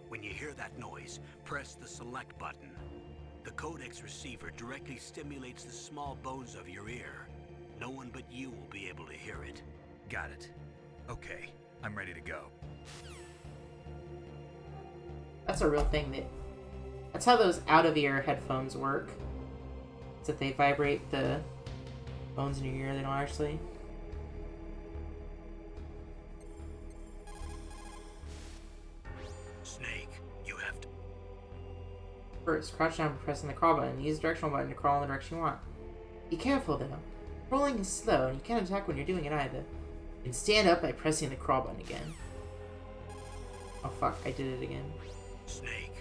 When you hear that noise, press the select button. The codec's receiver directly stimulates the small bones of your ear. No one but you will be able to hear it. Got it. Okay, I'm ready to go. That's a real thing. That's how those out-of-ear headphones work. It's that they vibrate the bones in your ear. They don't actually. Snake, you have to... First, crouch down by pressing the crawl button. Use the directional button to crawl in the direction you want. Be careful though. Crawling is slow and you can't attack when you're doing it either. You can stand up by pressing the crawl button again. Oh fuck, I did it again. Snake.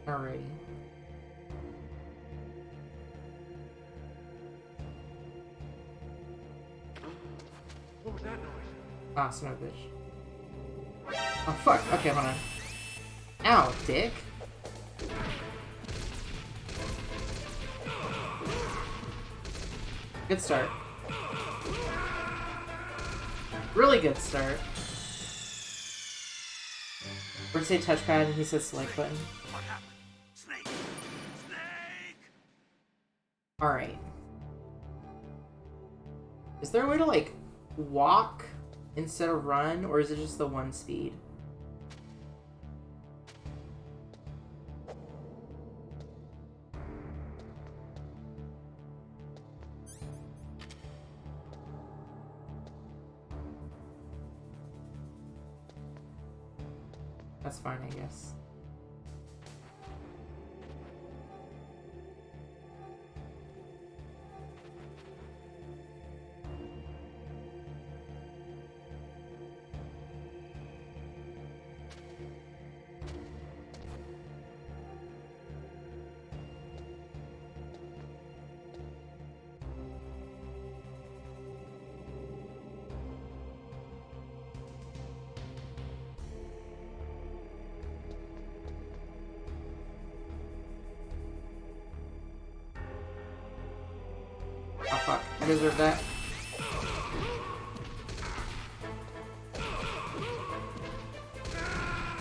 Alrighty. What was that noise? Ah, son of a bitch. Oh fuck, okay, hold on. Ow, dick. Good start. Really good start. We're to say touchpad and he says select button. What happened? Snake! Snake! Alright. Is there a way to, like, walk instead of run, or is it just the one speed? That's fine, I guess. Oh fuck, I deserve that.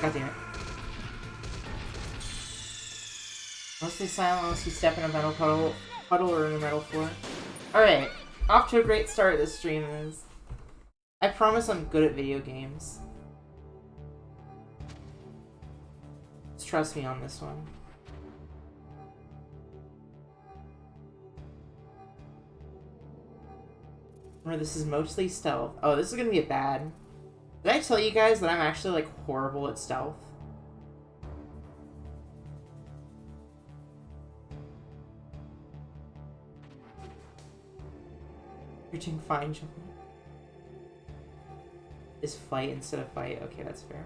God damn it. Mostly silent unless you step in a metal puddle or in a metal floor. Alright, off to a great start this stream is. I promise I'm good at video games. Just trust me on this one. Remember, this is mostly stealth. Oh, this is gonna be a bad. Did I tell you guys that I'm actually, like, horrible at stealth? You're doing fine, Jolene. Is fight instead of fight? Okay, that's fair.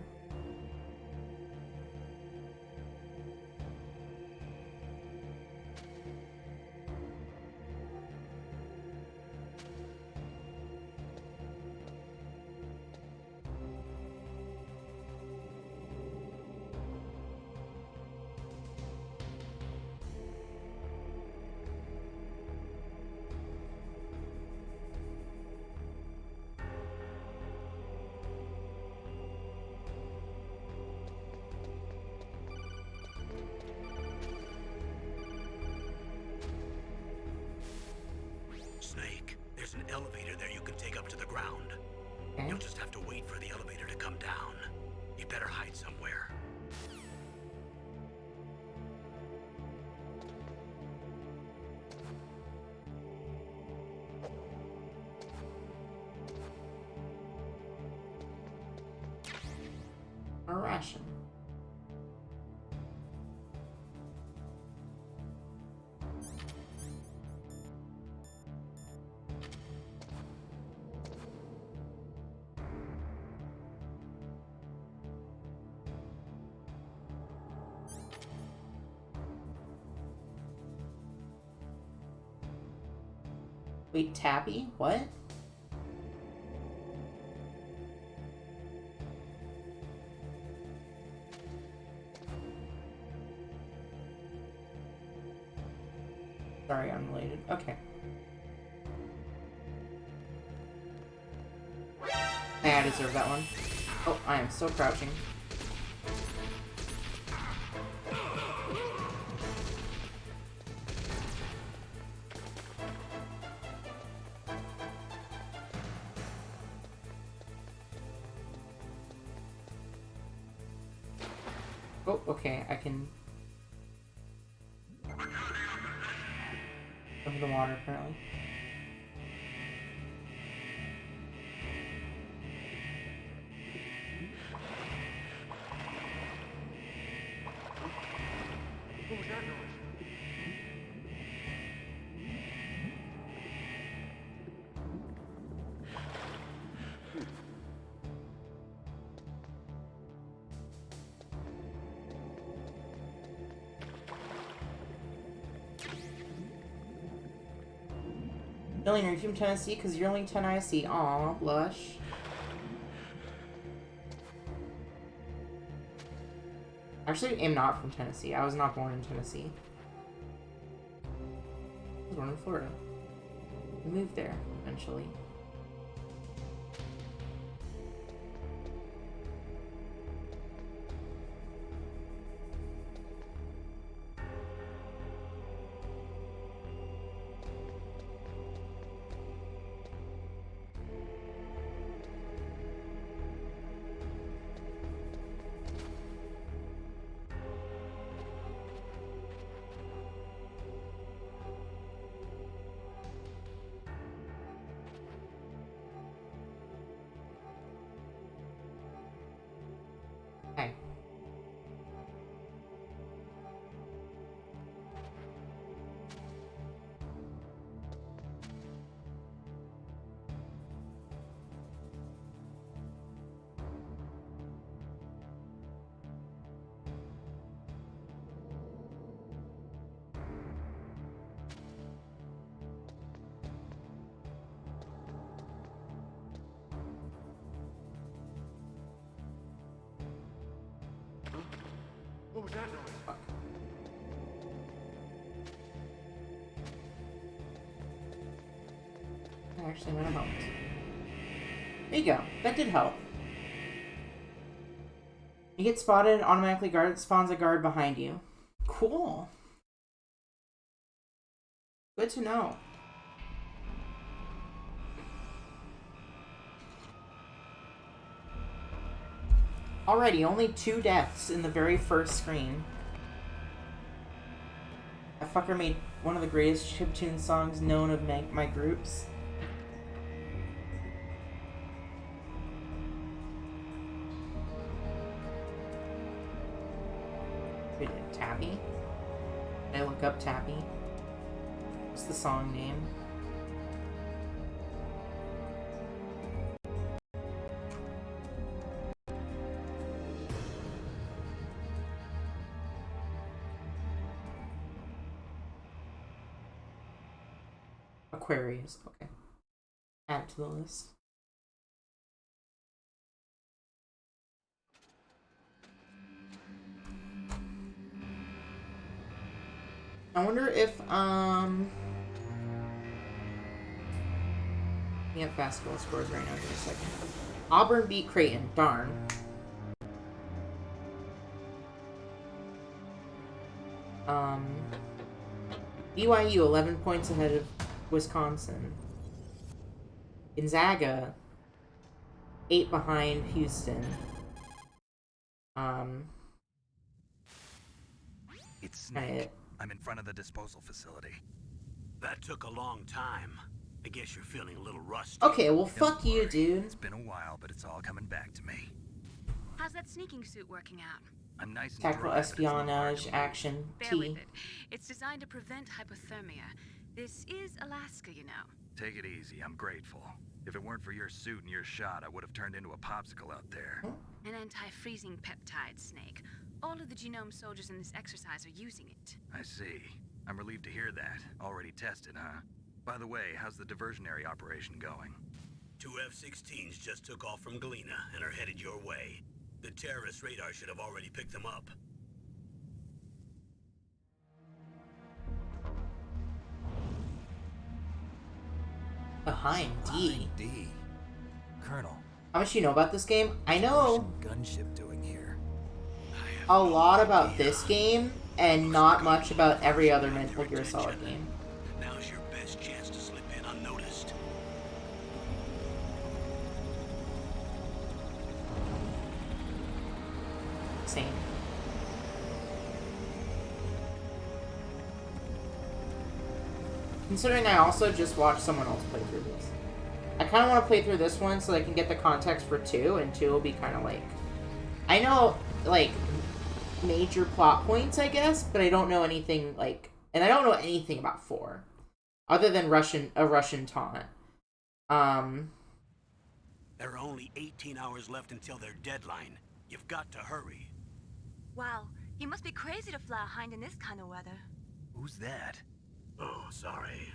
Snake, there's an elevator there you can take up to the ground. Okay. You'll just have to wait for the elevator to come down. You better hide somewhere. A ration. Wait, Tappy? What? Sorry, unrelated. Okay. I deserve that one. Oh, I am so crouching. Oh, okay, I can... Over the water, apparently. What was that noise? Jolene, are you from Tennessee? Because you're only 10 IC. Aw, blush. Actually, I'm not from Tennessee. I was not born in Tennessee. I was born in Florida. I moved there, eventually. Hey. What was that noise? Fuck. That actually might have helped. There you go. That did help. You get spotted, automatically spawns a guard behind you. Cool. Good to know. Already, only 2 deaths in the very first screen. That fucker made one of the greatest chiptune songs known of my groups. Wait, Tappy? Did I look up Tappy? What's the song name? Aquarius, okay. Add it to the list. I wonder if, we have basketball scores right now, give me a second. Auburn beat Creighton, darn. BYU 11 points ahead of Wisconsin. Gonzaga 8 behind Houston. It's Snake. Right. I'm in front of the disposal facility. That took a long time. I guess you're feeling a little rusty. Okay, well, Don't fuck you, worry. dude. It's been a while, but it's all coming back to me. How's that sneaking suit working out? I'm nice and Tactical dry, but it's a little hard espionage, to move. action, Bear T. with it. It's designed to prevent hypothermia. This is Alaska, you know. Take it easy, I'm grateful. If it weren't for your suit and your shot, I would have turned into a popsicle out there. An anti-freezing peptide, Snake. All of the genome soldiers in this exercise are using it. I see. I'm relieved to hear that. Already tested, huh? By the way, how's the diversionary operation going? 2 F-16s just took off from Galena and are headed your way. The terrorist radar should have already picked them up. Behind D. D. Colonel. How much do you know about this game? I know Gunship doing here. a lot about this game and not much about every other Metal Gear Solid game. Now's your best chance to slip in unnoticed. Same. Considering I also just watched someone else play through this. I kind of want to play through this one so I can get the context for 2, and 2 will be kind of like... I know, like, major plot points, I guess, but I don't know anything, like... And I don't know anything about 4. Other than a Russian taunt. There are only 18 hours left until their deadline. You've got to hurry. Wow, you must be crazy to fly a hind in this kind of weather. Who's that? Oh, sorry.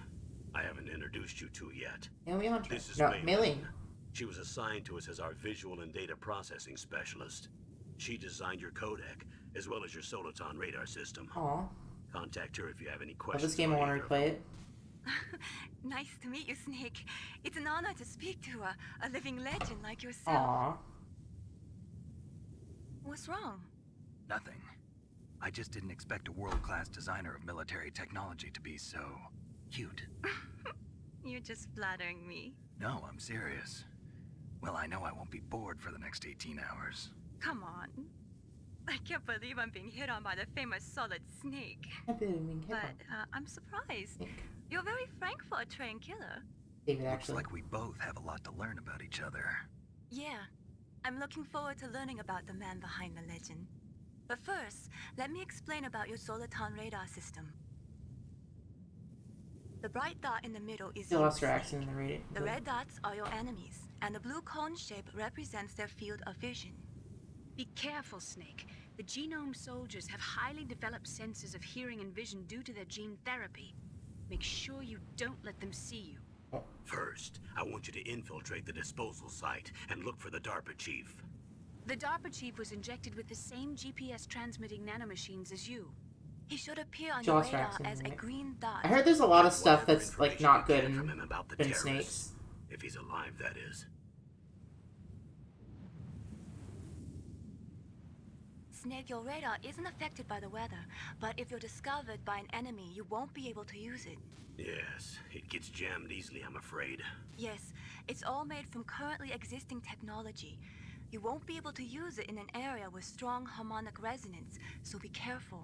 I haven't introduced you to yet. Naomi Hunter. This is No, Mei Mei Ling. She was assigned to us as our visual and data processing specialist. She designed your codec, as well as your Soliton radar system. Aw. Contact her if you have any Love questions. this game, I want to replay it. Nice to meet you, Snake. It's an honor to speak to a living legend like yourself. Aw. What's wrong? Nothing. I just didn't expect a world-class designer of military technology to be so... cute. You're just flattering me. No, I'm serious. Well, I know I won't be bored for the next 18 hours. Come on. I can't believe I'm being hit on by the famous Solid Snake. Happy to meet But him. I'm surprised. Snake. You're very frank for a trained killer. David, Looks actually. like we both have a lot to learn about each other. Yeah, I'm looking forward to learning about the man behind the legend. But first, let me explain about your Soliton radar system. The bright dot in the middle is You your lost your snake. accent in the rating. The red dots are your enemies, and the blue cone shape represents their field of vision. Be careful, Snake. The genome soldiers have highly developed senses of hearing and vision due to their gene therapy. Make sure you don't let them see you. First, I want you to infiltrate the disposal site and look for the DARPA chief. The DARPA chief was injected with the same GPS transmitting nanomachines as you. He should appear on She your lost her radar accent, as a right? green dot. I heard there's a lot of Get stuff whatever that's, like, information not you good can from in him about the Snakes. terrorists. If he's alive, that is. Snake, your radar isn't affected by the weather, but if you're discovered by an enemy, you won't be able to use it. Yes, it gets jammed easily, I'm afraid. Yes, it's all made from currently existing technology. You won't be able to use it in an area with strong harmonic resonance, so be careful.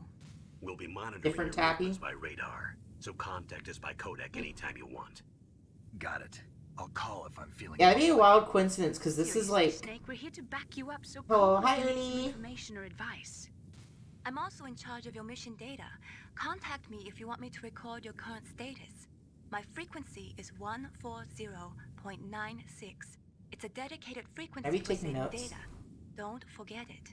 We'll be monitoring Different your tappy? movements by radar, so contact us by codec anytime you want. Got it. I'll call if I'm feeling... Yeah, it'd be a wild coincidence, because this is Seriously, like... Snake, we're here to back you up, so Oh, call hi, if you need some Ernie. information or advice. I'm also in charge of your mission data. Contact me if you want me to record your current status. My frequency is 140.96. It's a dedicated frequency Have you for taken saving notes? data. Don't forget it.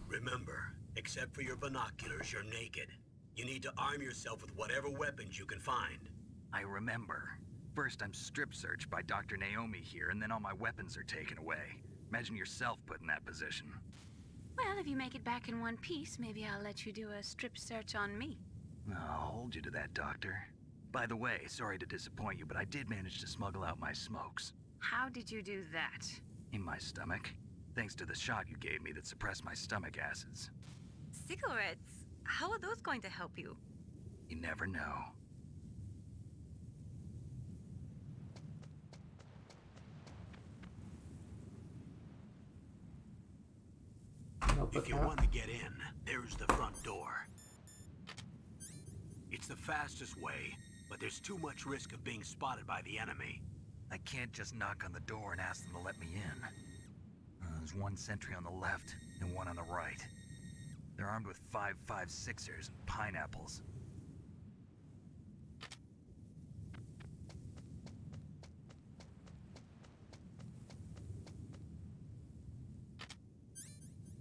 Remember, except for your binoculars, you're naked. You need to arm yourself with whatever weapons you can find. I remember. First, I'm strip searched by Dr. Naomi here, and then all my weapons are taken away. Imagine yourself put in that position. Well, if you make it back in one piece, maybe I'll let you do a strip search on me. I'll hold you to that, Doctor. By the way, sorry to disappoint you, but I did manage to smuggle out my smokes. How did you do that? In my stomach. Thanks to the shot you gave me that suppressed my stomach acids. Cigarettes? How are those going to help you? You never know. Notebook If you out. want to get in, there's the front door. It's the fastest way, but there's too much risk of being spotted by the enemy. I can't just knock on the door and ask them to let me in. There's one sentry on the left and one on the right. They're armed with 5.56ers and pineapples.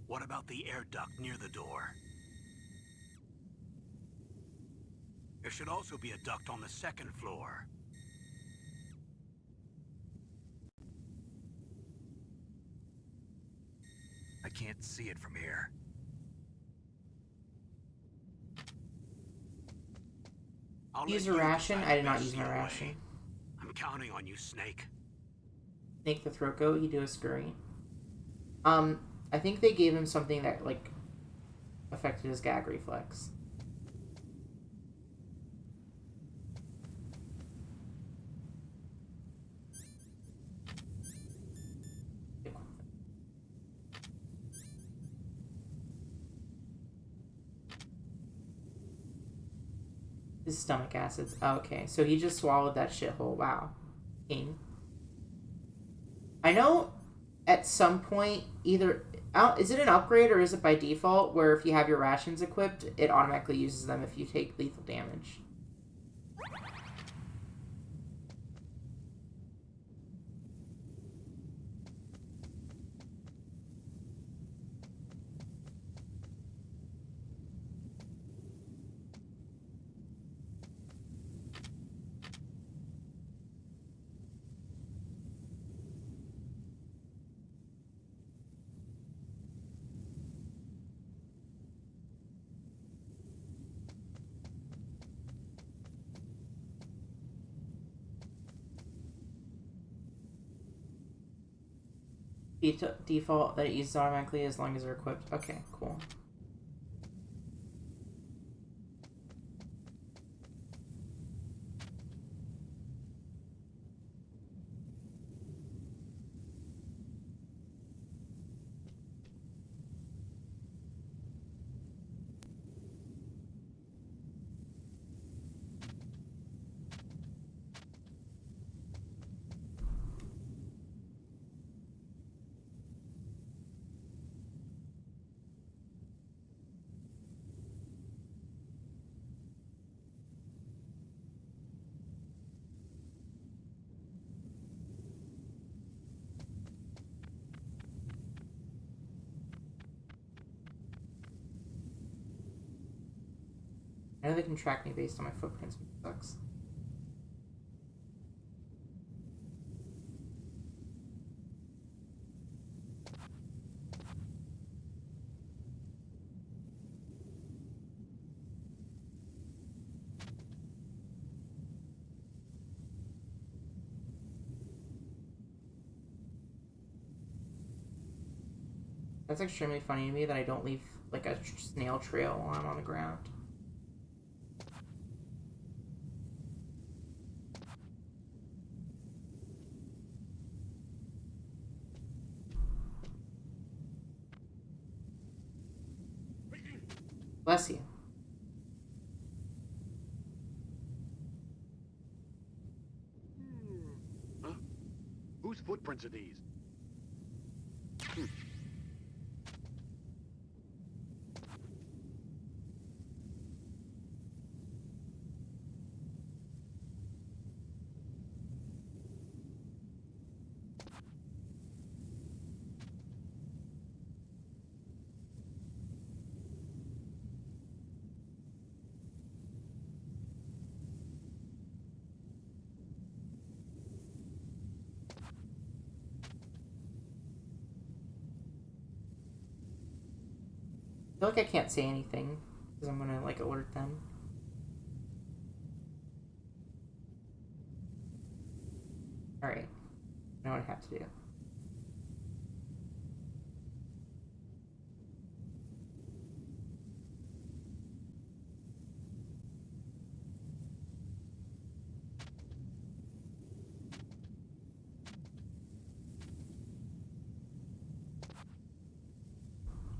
What about the air duct near the door? There should also be a duct on the second floor. I can't see it from here. I'll Use let a you ration? decide I did the not best use my way. ration. I'm counting on you, Snake. Snake the throat goat, he do a scurry. I think they gave him something that, like, affected his gag reflex. His stomach acids. Oh, okay, so he just swallowed that shithole. Wow. King. I know at some point, either... is it an upgrade or is it by default where if you have your rations equipped, it automatically uses them if you take lethal damage? Default that it uses automatically as long as they're equipped. Okay, cool. I know they can track me based on my footprints, which sucks. That's extremely funny to me that I don't leave, like, a snail trail while I'm on the ground. Bless you. Huh? Whose footprints are these? I feel like I can't say anything because I'm gonna, like, alert them. Alright. I know what I have to do.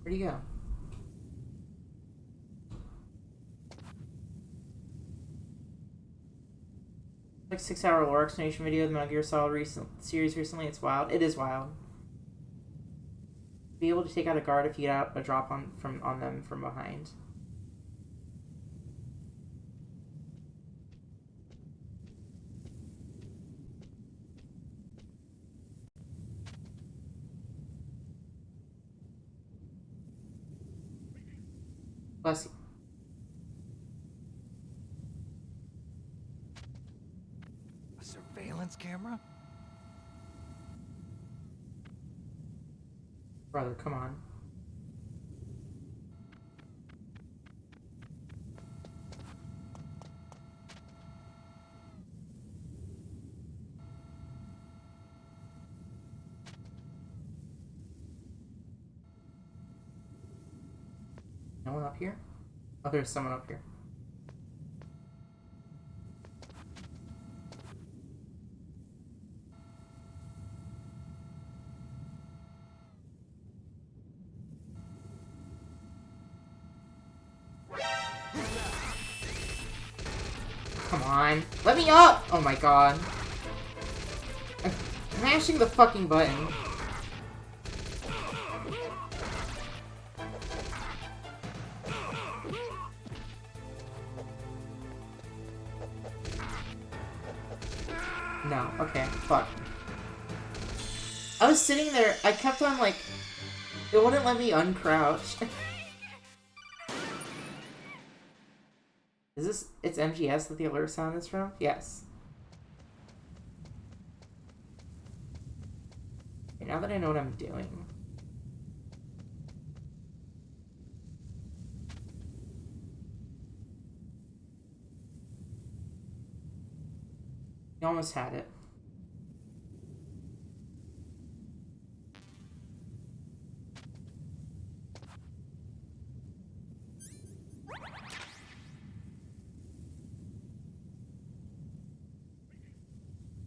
Where'd he go? Like 6-hour lore explanation video of the Metal Gear Solid series recently. It's wild. It is wild. Be able to take out a guard if you get out a drop on them from behind. Bless you. A surveillance camera? Brother, come on. No one up here? Oh, there's someone up here. Come on. Let me up! Oh my god. I'm mashing the fucking button. No, okay, fuck. I was sitting there, I kept on like, it wouldn't let me uncrouch. Is this, it's MGS that the alert sound is from? Yes. Okay, now that I know what I'm doing. You almost had it.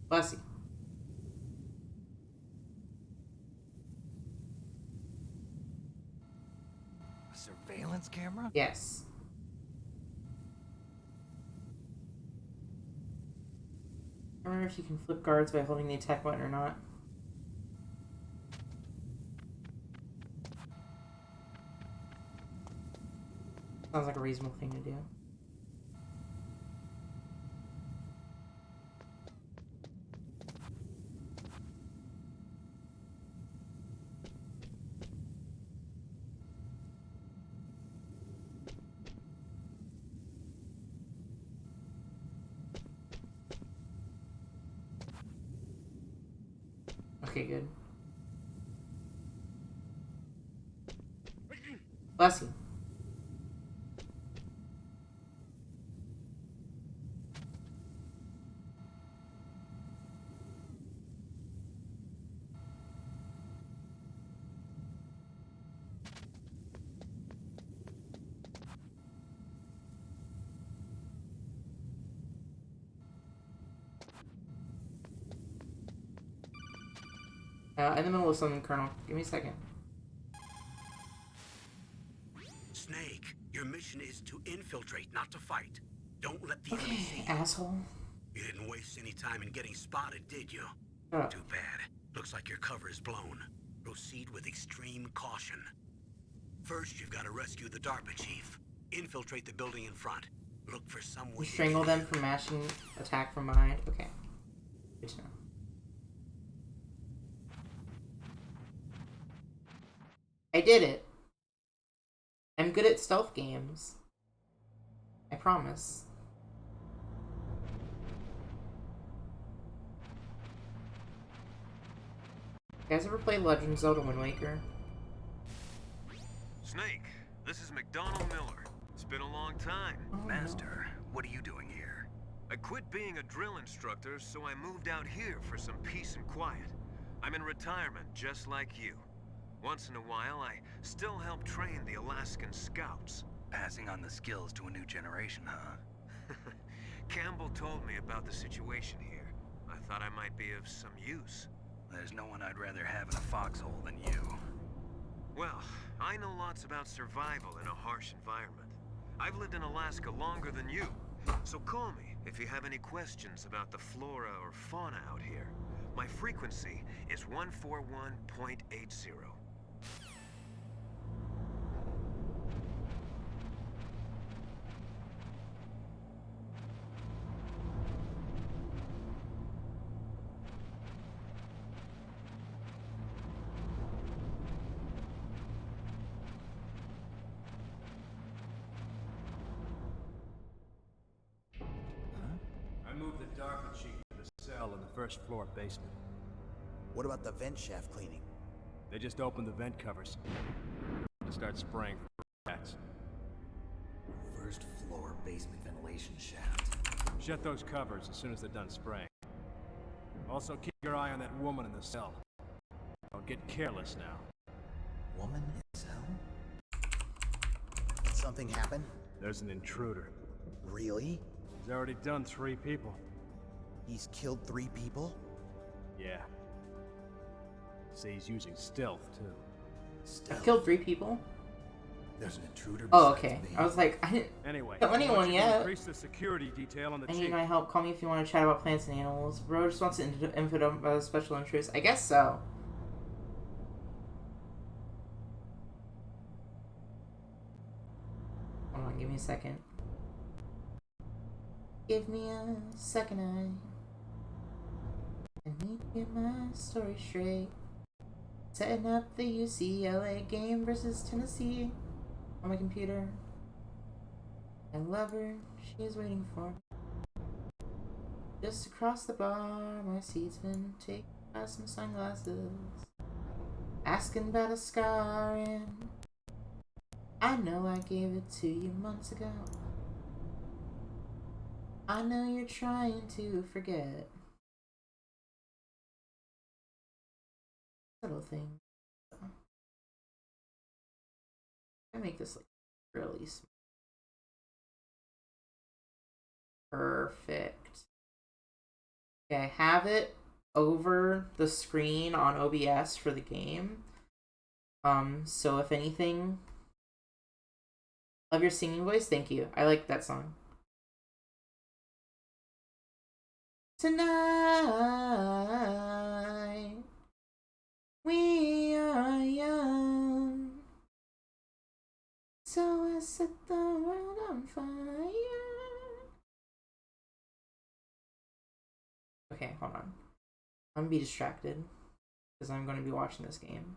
Bless you. A surveillance camera? Yes. I wonder if you can flip guards by holding the attack button or not. Sounds like a reasonable thing to do. Okay, good. Bless you. In the middle of something, Colonel. Give me a second. Snake, your mission is to infiltrate, not to fight. Don't let the enemy see you. Asshole. You didn't waste any time in getting spotted, did you? Oh. Too bad. Looks like your cover is blown. Proceed with extreme caution. First, you've got to rescue the DARPA chief. Infiltrate the building in front. Look for some way. You strangle them from mashing attack from behind? Okay. Good to know. I did it. I'm good at stealth games. I promise. You guys ever play Legend of Zelda Wind Waker? Snake, this is McDonald Miller. It's been a long time. Oh, Master, what are you doing here? I quit being a drill instructor, so I moved out here for some peace and quiet. I'm in retirement, just like you. Once in a while, I still help train the Alaskan Scouts. Passing on the skills to a new generation, huh? Campbell told me about the situation here. I thought I might be of some use. There's no one I'd rather have in a foxhole than you. Well, I know lots about survival in a harsh environment. I've lived in Alaska longer than you, so call me if you have any questions about the flora or fauna out here. My frequency is 141.80. I moved the DARPA chief to the cell in the first floor basement. What about the vent shaft cleaning? They just opened the vent covers to start spraying for rats. First floor basement ventilation shaft. Shut those covers as soon as they're done spraying. Also keep your eye on that woman in the cell. Don't get careless now. Woman in cell? Let's something happen? There's an intruder. Really? He's already done 3 people. He's killed 3 people? Yeah. Say he's using stealth, too. Stealth. Killed 3 people? There's an intruder Oh, besides okay. me. I was like, I didn't Anyway, kill I want anyone you to yet. increase the security detail on the I need chief. my help. Call me if you want to chat about plants and animals. Bro just wants input about special interest. I guess so. Hold on, give me a second. Give me a second, I need to get my story straight. Setting up the UCLA game versus Tennessee on my computer. I love her, she is waiting for me. Just across the bar, my seat's been taken by some sunglasses. Asking about a scar, and I know I gave it to you months ago. I know you're trying to forget. Little thing. I make this like really small. Perfect. Okay, I have it over the screen on OBS for the game. So if anything, love your singing voice. Thank you. I like that song. Tonight we are young, so I set the world on fire. Okay, hold on. I'm gonna be distracted because I'm gonna be watching this game.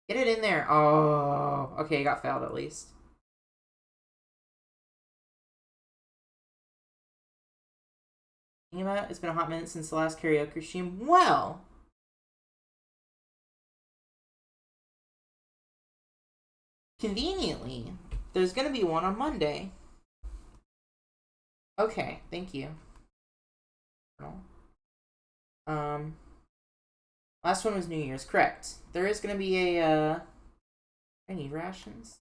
Get it in there. Oh, okay, it got failed at least. Thinking about it, it's been a hot minute since the last karaoke stream. Well, conveniently, there's gonna be one on Monday. Okay, thank you. Last one was New Year's, correct. There is gonna be a, I need rations.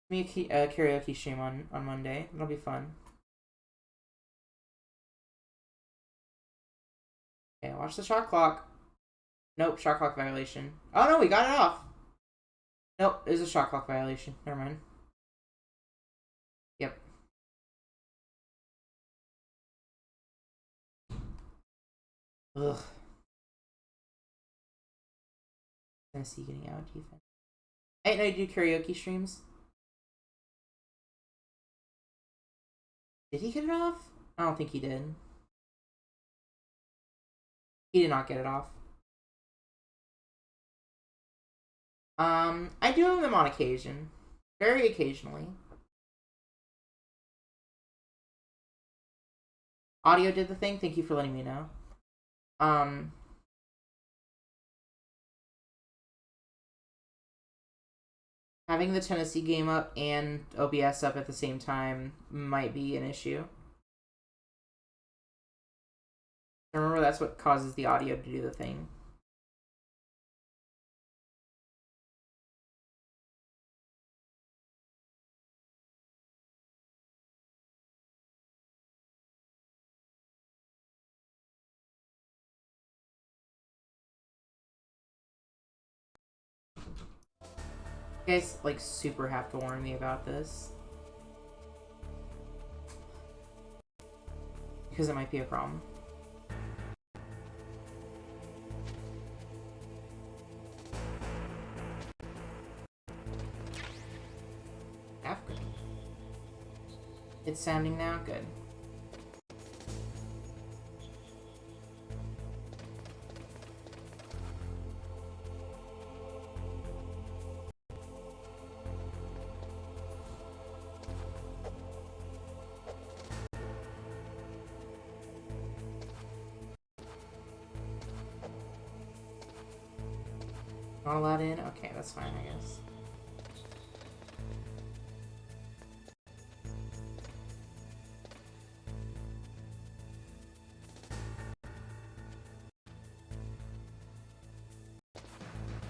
Me a karaoke stream on Monday. It'll be fun. Okay, watch the shot clock. Nope, shot clock violation. Oh no, we got it off. Nope, there's a shot clock violation. Never mind. Yep. Ugh. Tennessee getting out defense. I didn't know you do karaoke streams. Did he get it off? I don't think he did. He did not get it off. I do them on occasion. Very occasionally. Audio did the thing. Thank you for letting me know. Having the Tennessee game up and OBS up at the same time might be an issue. Remember, that's what causes the audio to do the thing. You guys, like, super have to warn me about this. Because it might be a problem. Afghan. It's sounding now? Good. Not allowed in? Okay, that's fine, I guess.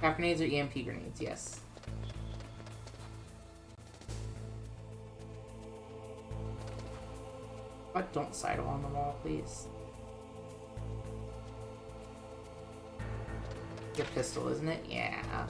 Tap grenades or EMP grenades, yes. But don't sidle on the wall, please. Your pistol, isn't it? Yeah.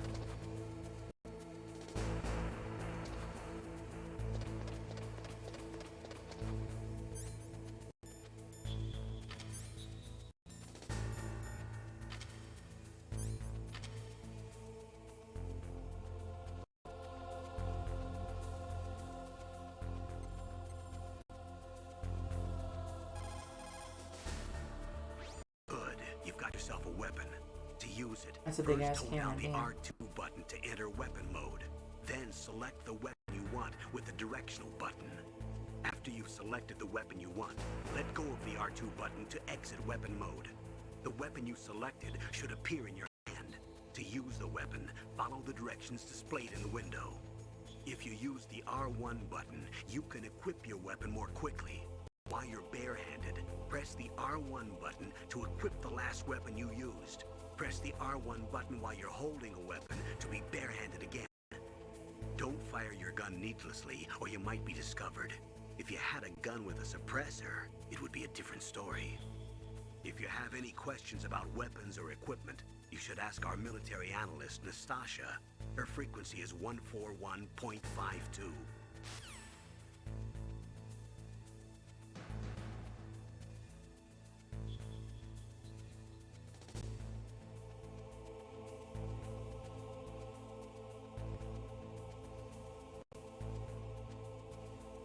Good. You've got yourself a weapon. To use it, That's a big ass first hold down cannon, the damn. R2 button to enter weapon mode. Then select the weapon you want with the directional button. After you've selected the weapon you want, let go of the R2 button to exit weapon mode. The weapon you selected should appear in your hand. To use the weapon, follow the directions displayed in the window. If you use the R1 button, you can equip your weapon more quickly. While you're barehanded, press the R1 button to equip the last weapon you used. Press the R1 button while you're holding a weapon to be barehanded again. Don't fire your gun needlessly, or you might be discovered. If you had a gun with a suppressor, it would be a different story. If you have any questions about weapons or equipment, you should ask our military analyst, Nastasha. Her frequency is 141.52.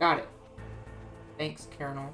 Got it. Thanks, Colonel.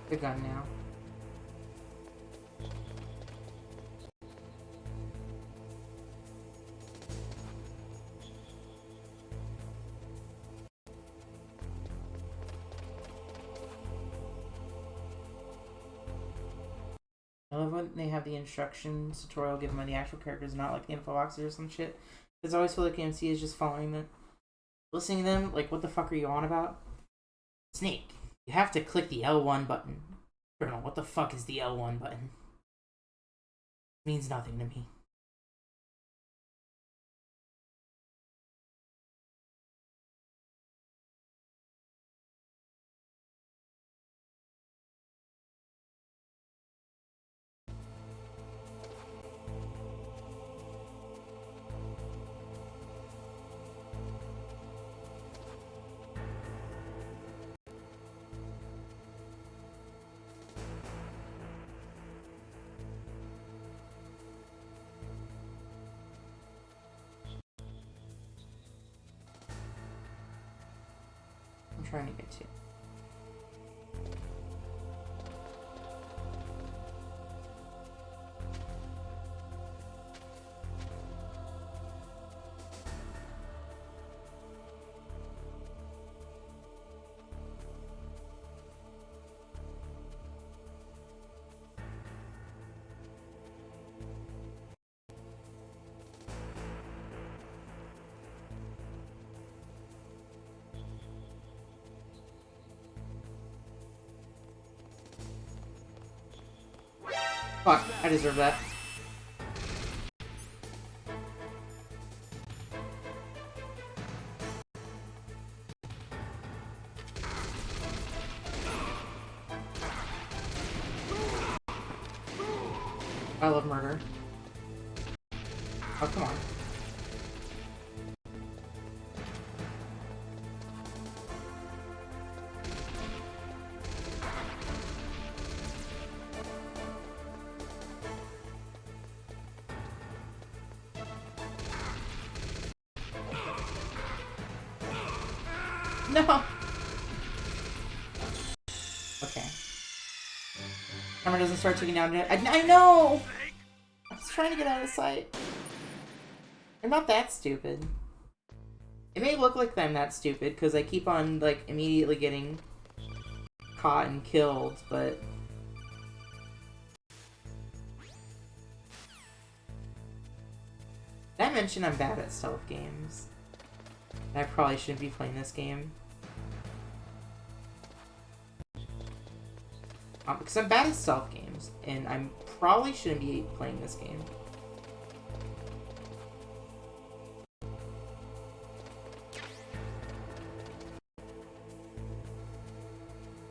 The gun now. I love when they have the instructions tutorial given by the actual characters, not like the info boxes or some shit. Because I always feel like AMC is just following them. Listening to them, like, what the fuck are you on about? Snake, you have to click the L1 button. Colonel, what the fuck is the L1 button? It means nothing to me. I'm trying to get to. Fuck, I deserve that. I love murder. Oh, come on. No! Timer doesn't start ticking down yet. I know! I was trying to get out of sight. I'm not that stupid. It may look like I'm that stupid, because I keep on, like, immediately getting caught and killed, but... Did I mention I'm bad at stealth games? I probably shouldn't be playing this game. Because I'm bad at stealth games, and I probably shouldn't be playing this game.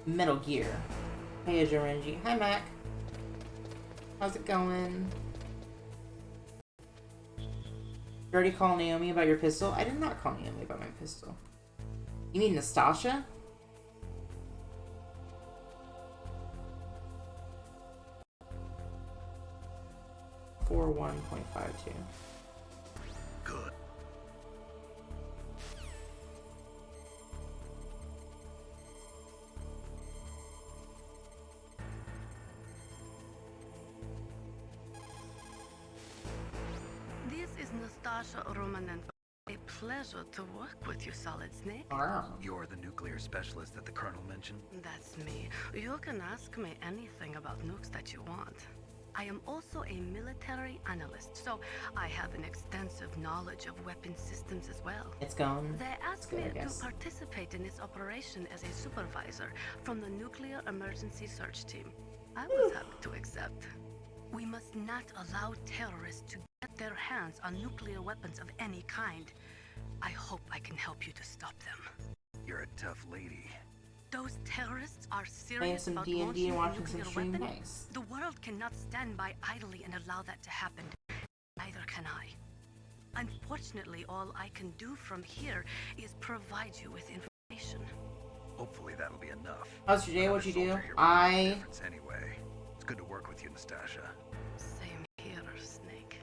Metal Gear. Hey, Jolene Orenji. Hi, Mac. How's it going? You already called Naomi about your pistol? I did not call Naomi about my pistol. You mean Nastasha? For 1.52. Good. This is Nastasha Romanenko. A pleasure to work with you, Solid Snake. Wow. You're the nuclear specialist that the Colonel mentioned? That's me. You can ask me anything about nukes that you want. I am also a military analyst, so I have an extensive knowledge of weapon systems as well. It's gone. They asked me to participate in this operation as a supervisor from the Nuclear Emergency Search Team. I was happy to accept. We must not allow terrorists to get their hands on nuclear weapons of any kind. I hope I can help you to stop them. You're a tough lady. Those terrorists are Playing serious some about D&D launching and a watching some nuclear stream. weapon. Nice. The world cannot stand by idly and allow that to happen. Neither can I. Unfortunately, all I can do from here is provide you with information. Hopefully that'll be enough. How's your day? What'd you do? Anyway, it's good to work with you, Nastasha. Same here, Snake.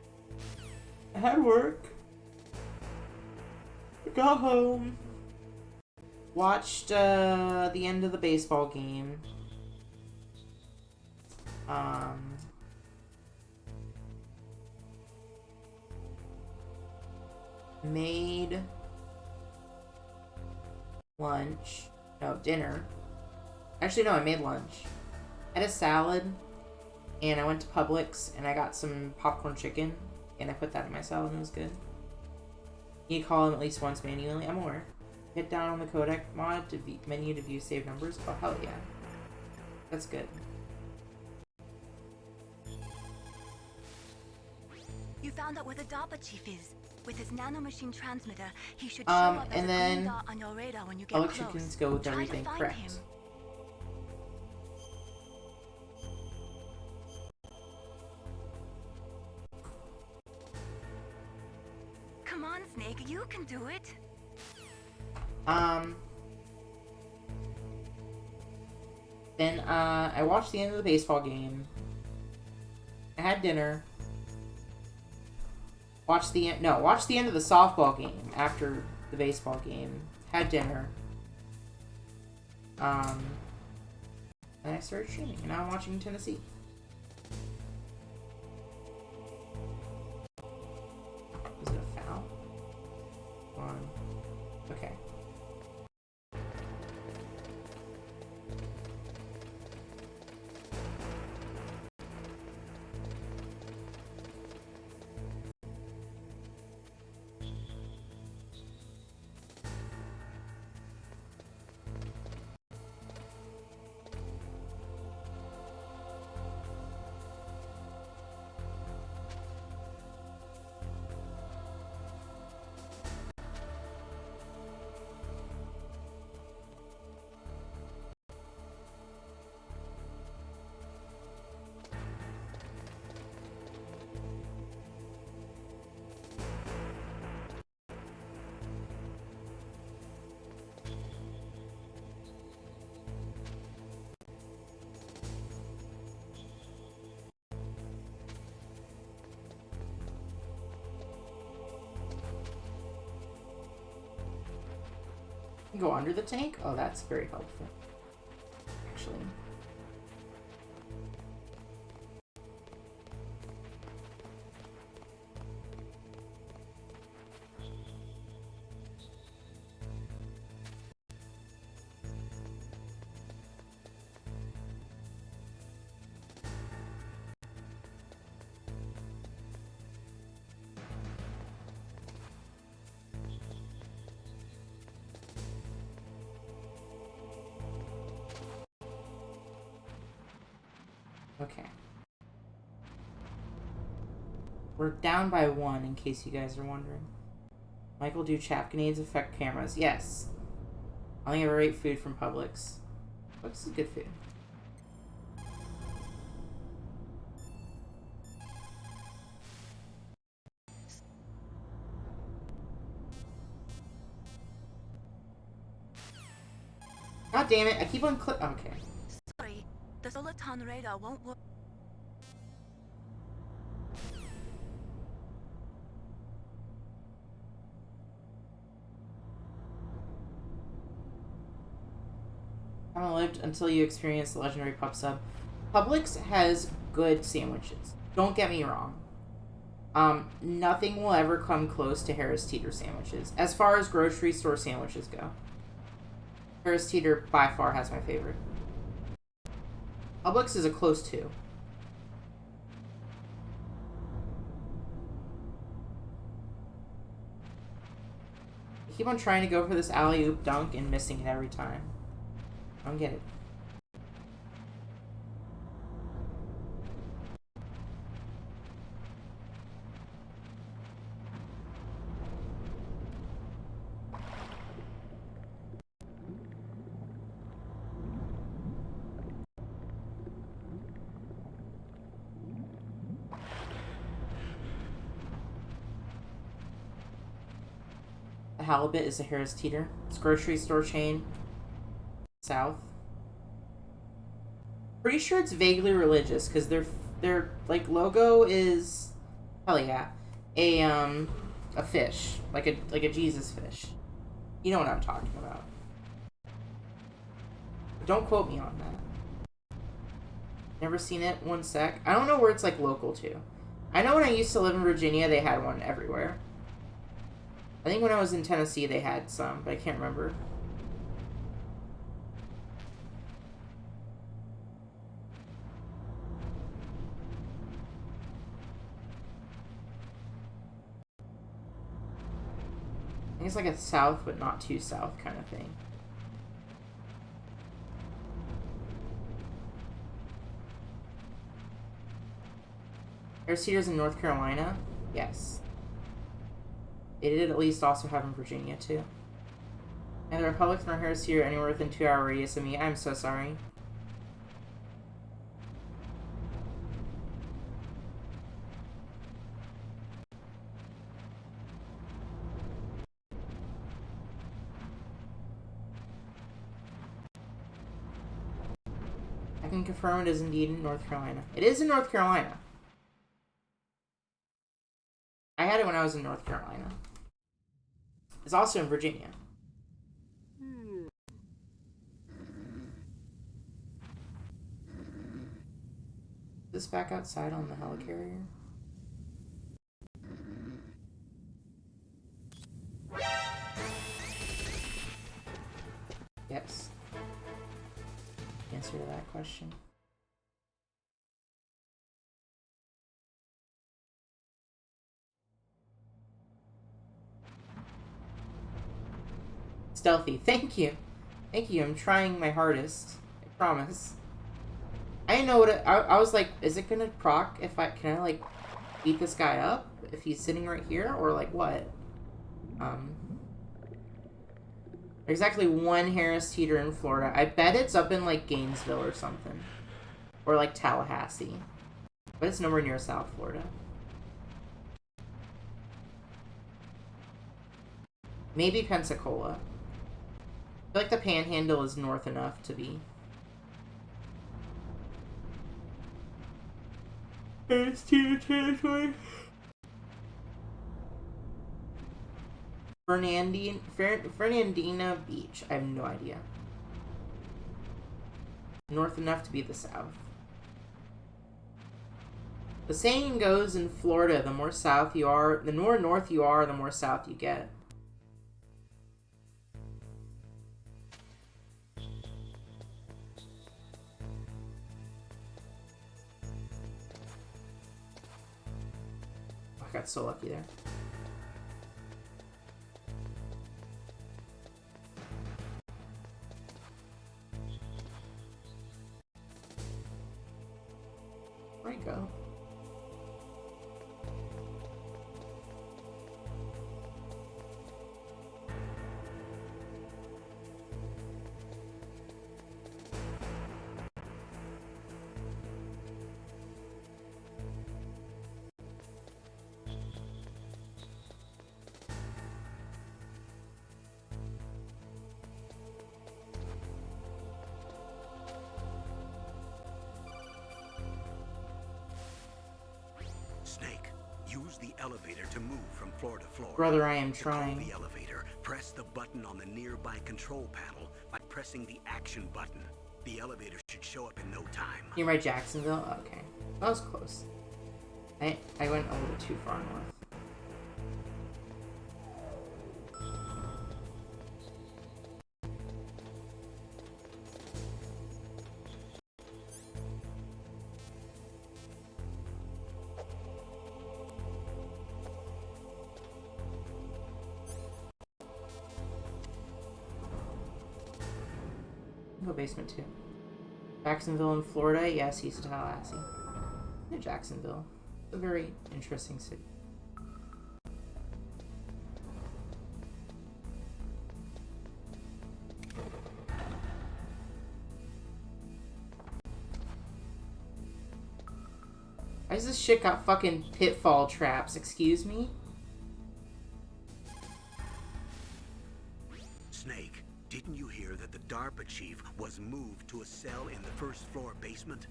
I had work. I got home. Watched the end of the baseball game. Made lunch. No, dinner. Actually, no, I made lunch. I had a salad, and I went to Publix, and I got some popcorn chicken, and I put that in my salad, and it was good. You call them at least once manually. I'm aware. Hit down on the codec mod to menu to view saved numbers. Oh, hell yeah. That's good. You found out where the DARPA chief is. With his nanomachine transmitter, he should show up as a green dot on your radar when you get close. Electricians go with everything correct. Him. Come on, Snake, you can do it. Then, I watched the end of the baseball game. I had dinner. Watched the end of the softball game after the baseball game. Had dinner. And I started streaming, and now I'm watching Tennessee. Was it a foul? One. Okay. Go under the tank? Oh, that's very helpful. Actually. Okay. We're down by 1, in case you guys are wondering. Michael, do chaff grenades affect cameras? Yes. I only ever ate food from Publix. Publix is good food. God damn it, I keep on okay. Sorry, the Soliton radar won't work. I haven't lived until you experience the legendary pub sub. Publix has good sandwiches. Don't get me wrong. Nothing will ever come close to Harris Teeter sandwiches. As far as grocery store sandwiches go. Harris Teeter by far has my favorite. Publix is a close 2. I keep on trying to go for this alley-oop dunk and missing it every time. I don't get it. The Halibut is a Harris Teeter. It's a grocery store chain. South. Pretty sure it's vaguely religious because their like logo is, hell yeah, a fish, like a Jesus fish. You know what I'm talking about. Don't quote me on that. Never seen it. 1 sec. I don't know where it's like local to. I know when I used to live in Virginia, they had one everywhere. I think when I was in Tennessee, they had some, but I can't remember. I think it's like a south, but not too south kind of thing. Harris Teeter's in North Carolina? Yes. They did at least also have in Virginia, too. And the Republic nor Harris Teeter anywhere within 2-hour radius of me. I'm so sorry. I can confirm it is indeed in North Carolina. It is in North Carolina. I had it when I was in North Carolina. It's also in Virginia. Is this back outside on the helicarrier? Yes. Answer to that question. Stealthy. Thank you. Thank you. I'm trying my hardest. I promise. I didn't know what it, I was like, is it gonna proc if can I like beat this guy up if he's sitting right here or like what? There's actually 1 Harris Teeter in Florida. I bet it's up in like Gainesville or something. Or like Tallahassee. But it's nowhere near South Florida. Maybe Pensacola. I feel like the Panhandle is north enough to be. Harris Teeter territory. Fernandina Beach. I have no idea. North enough to be the south. The saying goes in Florida, the more south you are, the more north you are, the more south you get. I got so lucky there. Where'd he go? Snake, use the elevator to move from floor to floor. Brother, I am To call trying. the elevator, press the button on the nearby control panel by pressing the action button. The elevator should show up in no time. You right, Jacksonville? Okay. That was close. I went a little too far north. Go basement 2. Jacksonville in Florida? Yes, he's Tallahassee. Yeah, Jacksonville. It's a very interesting city. Why does this shit got fucking pitfall traps? Excuse me? Snake, didn't you hear that the DARPA chief was moved to a cell in the first floor basement?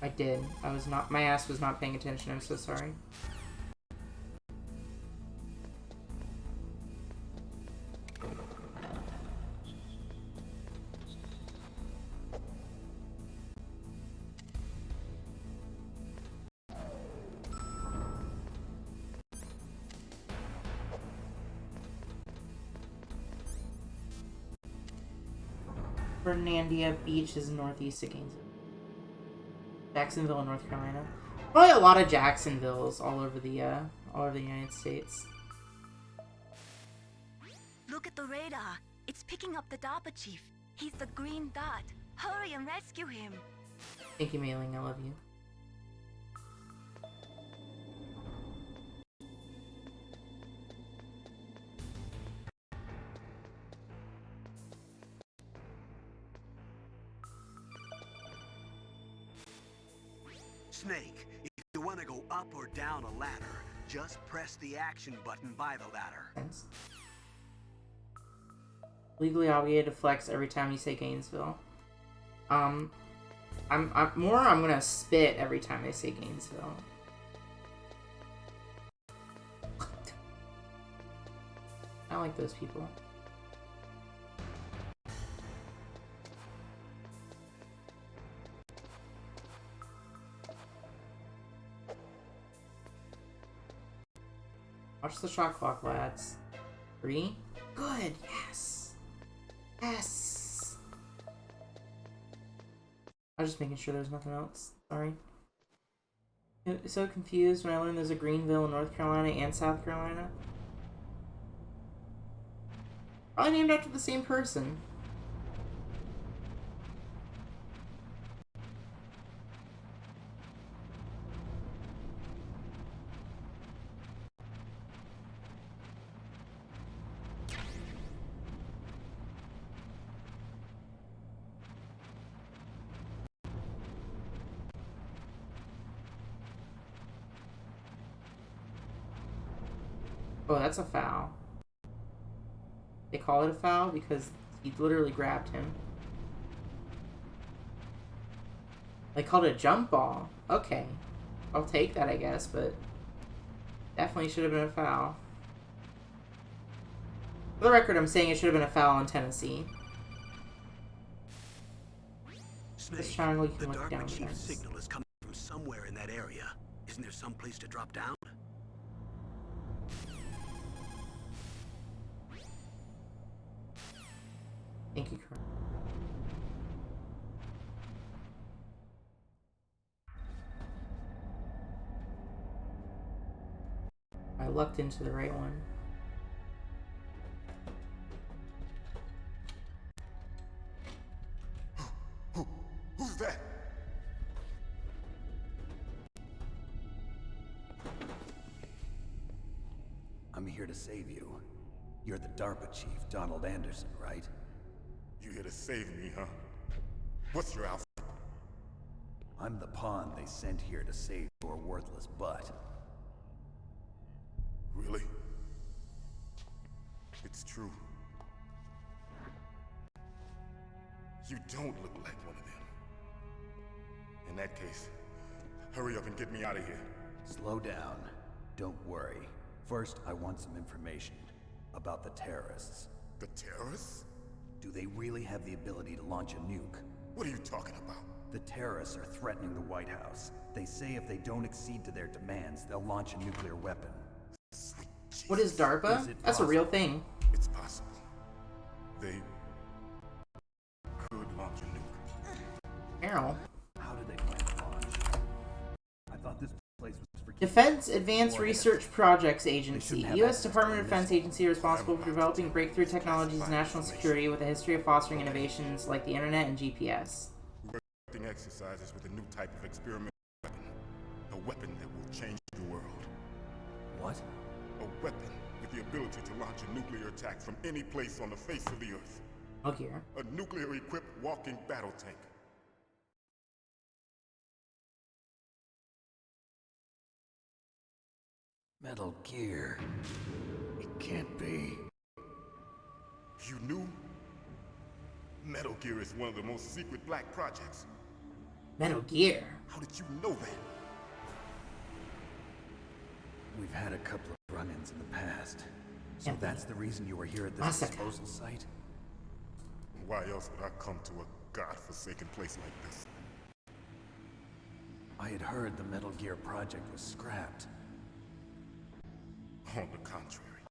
I did. I was not. My ass was not paying attention. I'm so sorry. Fernandina Beach is northeast of Gainesville. Jacksonville, North Carolina. Probably a lot of Jacksonvilles all over the United States. Look at the radar. It's picking up the DARPA chief. He's the green dot. Hurry and rescue him. Thank you, Mailing. I love you. Snake, if you want to go up or down a ladder, just press the action button by the ladder. Thanks. Legally obligated to flex every time you say Gainesville. I'm gonna spit every time I say Gainesville. I don't like those people. Watch the shot clock, lads. 3. Good. Yes. Yes. I was just making sure there's nothing else. Sorry. I'm so confused when I learned there's a Greenville in North Carolina and South Carolina. Probably named after the same person. Oh, that's a foul. They call it a foul because he literally grabbed him. They called it a jump ball. Okay. I'll take that, I guess, but definitely should have been a foul. For the record, I'm saying it should have been a foul in Tennessee. Snake, This triangle, you the can look down DARPA chief's there. signal is coming from somewhere in that area. Isn't there some place to drop down? Thank you, Kurt. I lucked into the right one. Who's that? here to save you. You're the DARPA chief, Donald Anderson, right? You here to save me, huh? What's your outfit? I'm the pawn they sent here to save your worthless butt. Really? It's true. You don't look like one of them. In that case, hurry up and get me out of here. Slow down. Don't worry. First, I want some information about the terrorists. The terrorists? Do they really have the ability to launch a nuke? What are you talking about? The terrorists are threatening the White House. They say if they don't accede to their demands, they'll launch a nuclear weapon. Sweet Jesus. What is DARPA? That's a real thing. It's possible. They could launch a nuke. Errol. How do they plan to launch? I thought this place was for Defense Advanced Research Projects Agency. U.S. Department of Defense agency responsible for developing breakthrough technologies and national security with a history of fostering innovations like the internet and GPS. We're conducting exercises with a new type of experimental weapon. A weapon that will change the world. What? A weapon with the ability to launch a nuclear attack from any place on the face of the Earth. Okay. A nuclear-equipped walking battle tank. Metal Gear. It can't be. You knew? Metal Gear is one of the most secret black projects. Metal Gear? How did you know that? We've had a couple of run-ins in the past. So that's the reason you were here at this disposal site? Why else would I come to a godforsaken place like this? I had heard the Metal Gear project was scrapped. On the contrary,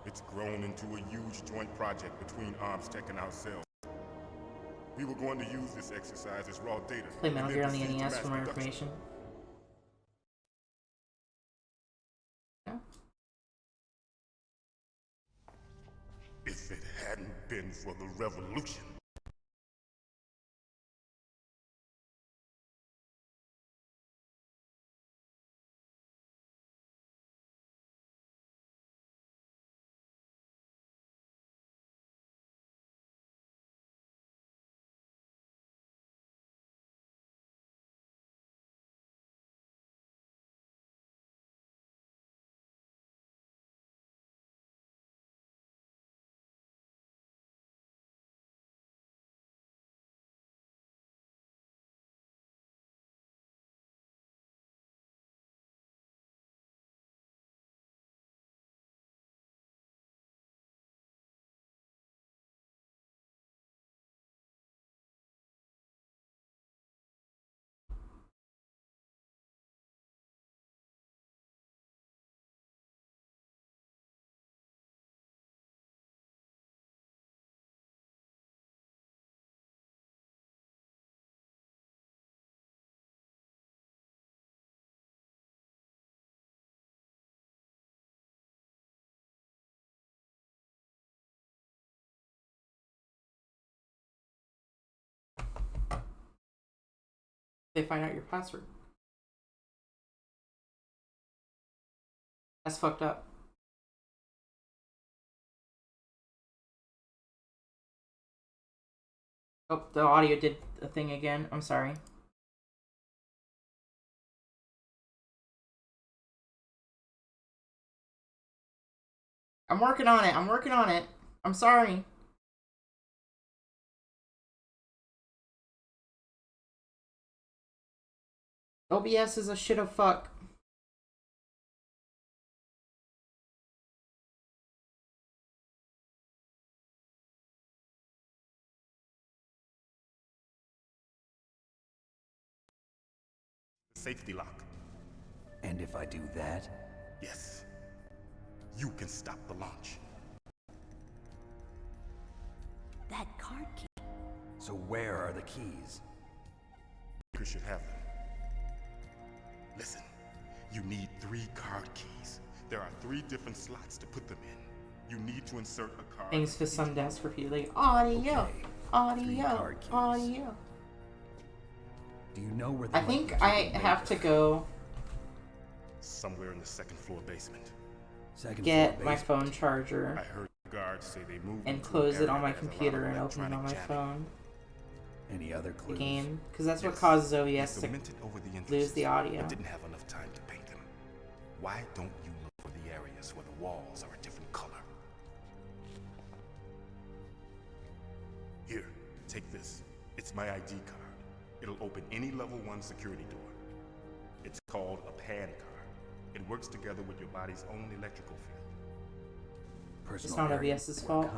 it's grown into a huge joint project between Arms Tech and ourselves. We were going to use this exercise as raw data. Play Metal Gear on the NES for more information. If it hadn't been for the revolution. They find out your password. That's fucked up. Oh, the audio did the thing again. I'm sorry. I'm working on it. I'm working on it. I'm sorry. OBS is a shit of fuck. Safety lock. And if I do that? Yes. You can stop the launch. That card key. So where are the keys? You should have them. Listen, you need 3 card keys. There are 3 different slots to put them in. You need to insert a card. Thanks for some desk repeatedly. Audio. Okay. Audio. Audio. Do you know where the I think I have to go somewhere in the 2nd floor basement. get my phone charger I heard guards say they moved and into close an it on area my that has a lot of computer and open it on my electronic phone. Any other The clues? game, because that's what Yes. causes They OBS to cemented over the lose entrances, the audio. but didn't have enough time to paint them. Why don't you look for the areas where the walls are a different color? Here, take this. It's my ID card. It'll open any level 1 security door. It's called a PAN card. It works together with your body's own electrical field. It's not OBS's fault.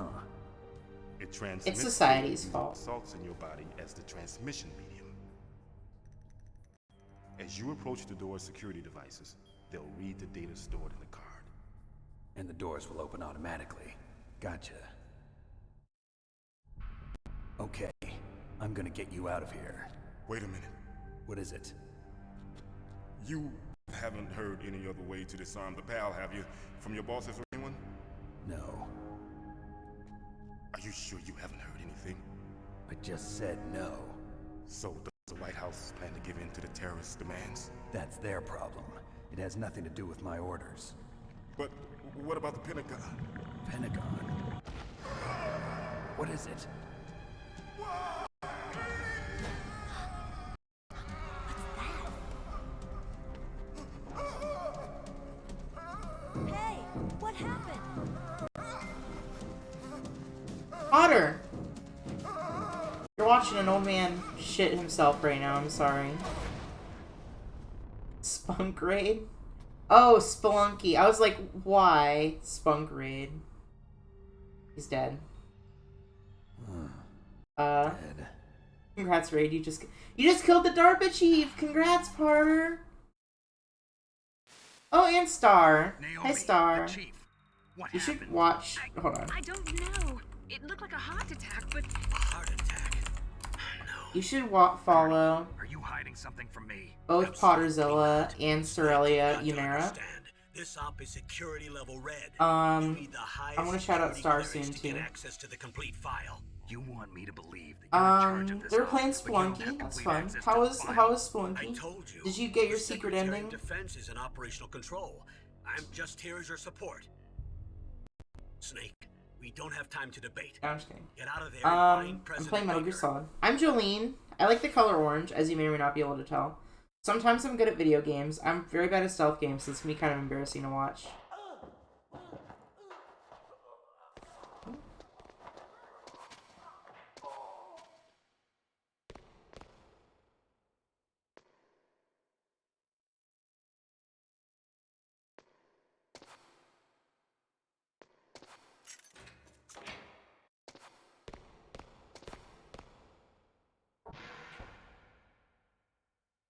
It transmits It's society's using fault. salts in your body as the transmission medium. As you approach the door's security devices, they'll read the data stored in the card. And the doors will open automatically. Gotcha. Okay, I'm gonna get you out of here. Wait a minute. What is it? You haven't heard any other way to disarm the PAL, have you? From your bosses or anyone? No. Are you sure you haven't heard anything? I just said no. So does the White House plan to give in to the terrorists' demands? That's their problem. It has nothing to do with my orders. But what about the Pentagon? Pentagon? What is it? Hey, what happened? Potter! You're watching an old man shit himself right now, I'm sorry. Spunk Raid? Oh, Spelunky. I was like, why? Spunk Raid. He's dead. Dead. Congrats, Raid. You just killed the DARPA chief! Congrats, Potter! Oh, and Star. Hi, Star. You should watch... Hold on. I don't know. It looked like a heart attack, but... Heart attack? You should follow Are you hiding something from me? both Potterzilla and Sorelia Umera. This op is security level red. I want to shout out Star soon too. Access to the complete file. You want me to believe that you're in charge of this? They're playing but you don't have Spelunky. That's complete fun. access How to was the file. Spelunky? I told you. Did you get your The secret Secretary ending? of Defense is in operational control. I'm just here as your support. Snake, we don't have time to debate. No, I'm just kidding. Get out of there. And find I'm President playing Metal Gear Baker. Solid. I'm Jolene. I like the color orange, as you may or may not be able to tell. Sometimes I'm good at video games. I'm very bad at stealth games, so it's gonna be kind of embarrassing to watch.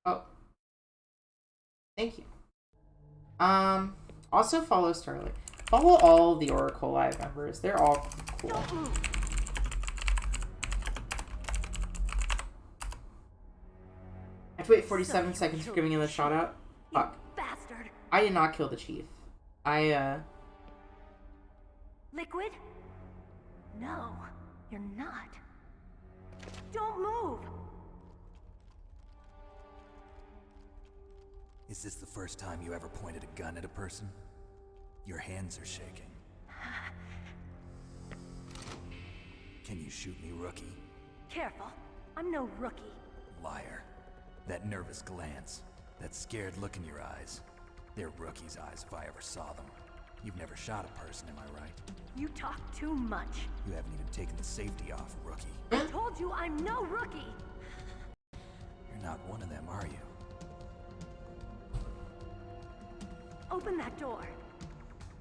Oh. Thank you. Also follow Starlight. Follow all the Oracle Live members. They're all cool. I have to wait 47 seconds for giving him the shout out. Fuck. Bastard. I did not kill the chief. Liquid? No, you're not. Don't move. Is this the first time you ever pointed a gun at a person? Your hands are shaking. Can you shoot me, rookie? Careful. I'm no rookie. Liar. That nervous glance, that scared look in your eyes. They're rookie's eyes if I ever saw them. You've never shot a person, am I right? You talk too much. You haven't even taken the safety off, rookie. I told you I'm no rookie. You're not one of them, are you? Open that door.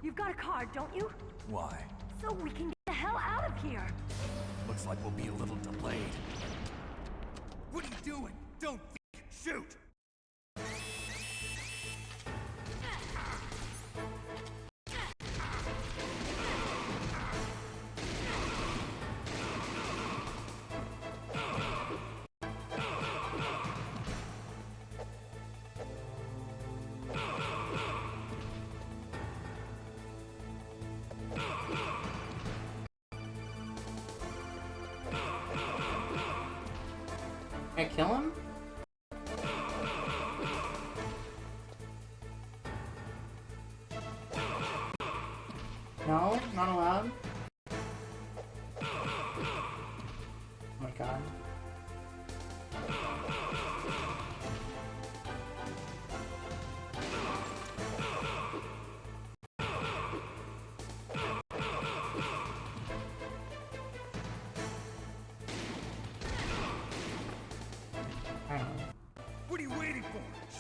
You've got a card, don't you? Why? So we can get the hell out of here. Looks like we'll be a little delayed. What are you doing? Don't shoot! Can I kill him?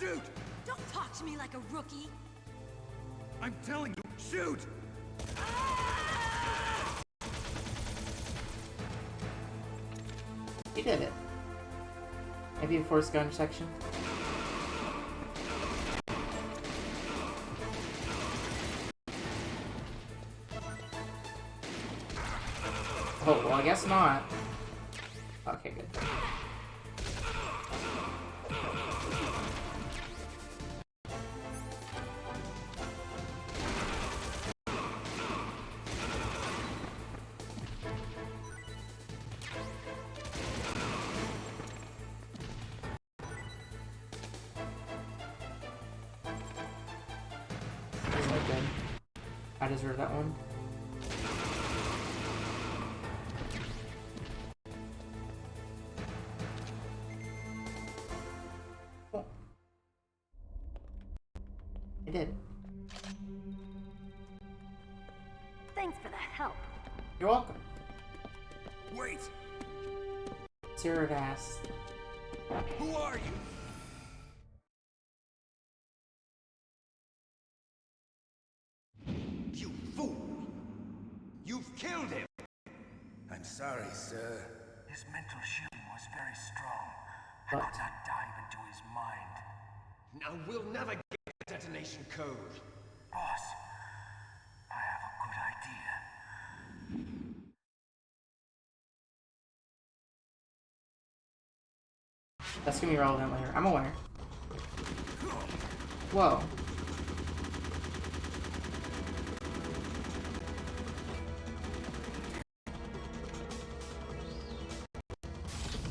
Shoot! Don't talk to me like a rookie. I'm telling you, shoot! You did it. Maybe a force gun section. Oh, well, I guess not. Okay, good. I deserve that one. Cool. I did. Thanks for the help. You're welcome. Wait! Sarah asked. Who are you? You fool! You've killed him! I'm sorry, sir. His mental shielding was very strong. I What? could not dive into his mind. Now we'll never get the detonation code. Boss, I have a good idea. That's gonna be relevant later. I'm aware. Whoa.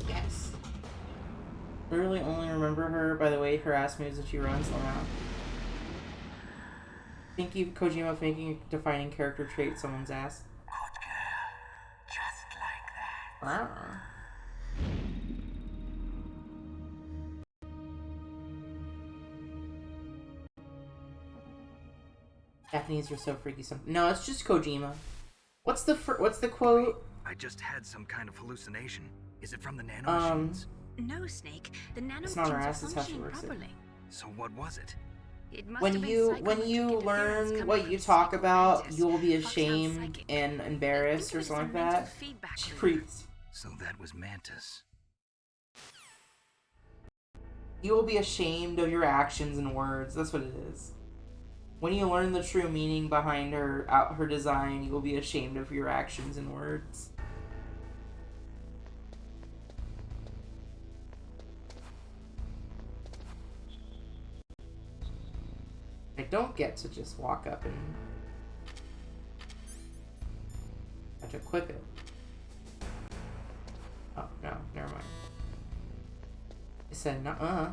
Yes. Literally only remember her by the way her ass moves as she runs around. Think you Kojima for making a defining character trait someone's ass? Good girl. Just like that. Wow. Japanese are so freaky. No, it's just Kojima. What's the quote? I just had some kind of hallucination. Is it from the nanomachines? No, Snake. The It's not her nanomachines are ass, it's how she functioning works it. properly. So what was it? It must When have been you psychometric learn interference what coming you from talk about, psychomantis. you will be Fox sounds ashamed psychic. and embarrassed Think or of it as something a like mental that. feedback She loop. freaks. So that was Mantis. You will be ashamed of your actions and words. That's what it is. When you learn the true meaning behind her design, you will be ashamed of your actions and words. I don't get to just walk up and I have to equip it. Oh no, never mind. It said nuh-uh.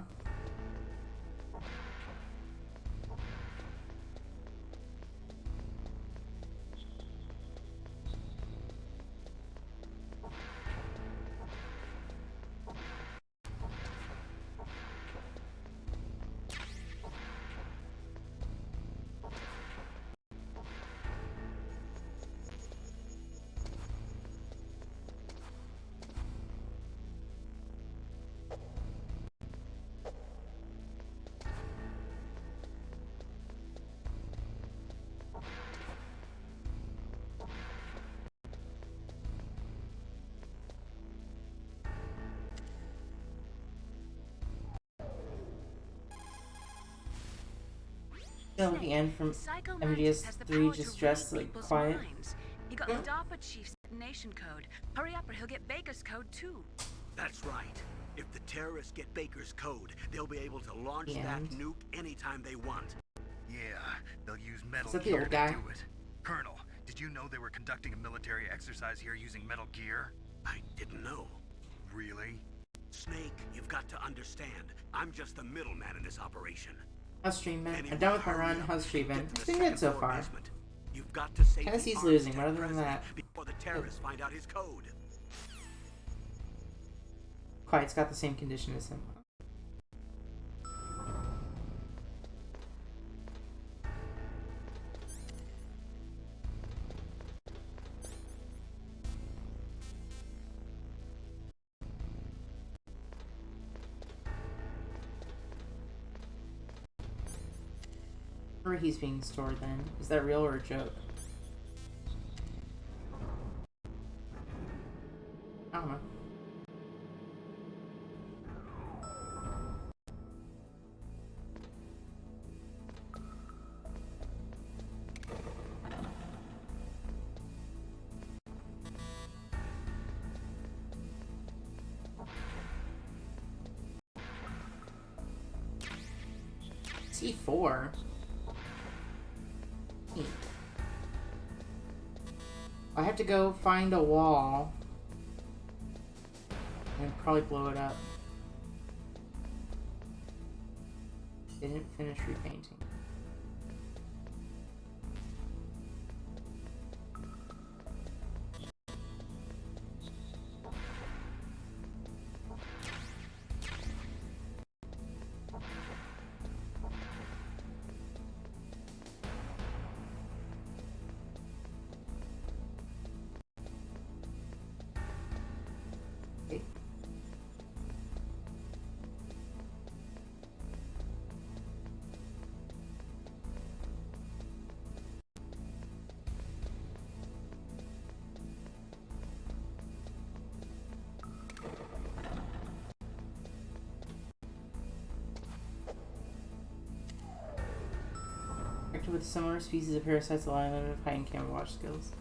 Still at the end from Psychomantis has the MGS3 power just to dressed read like people's quiet. minds. He got the DARPA chief's detonation code. Hurry up or he'll get Baker's code too. That's right. If the terrorists get Baker's code, they'll be able to launch that And? nuke anytime they want. Yeah, they'll use metal Is that the gear old to guy? do it. Colonel, did you know they were conducting a military exercise here using metal gear? I didn't know. Really? Snake, you've got to understand. I'm just the middleman in this operation. How's stream been? Anyway, I'm done with my hurry run. up. How's stream been? Get to It's the been good so second floor far. basement. You've got to save Tennessee's the losing, but arms other than president that, before the terrorists find out his code. Quiet's got the same condition as him. Where he's being stored then? Is that real or a joke? I don't know. C4? I have to go find a wall and probably blow it up. Didn't finish repainting. With similar species of parasites allowing them to hide in camouflage skills.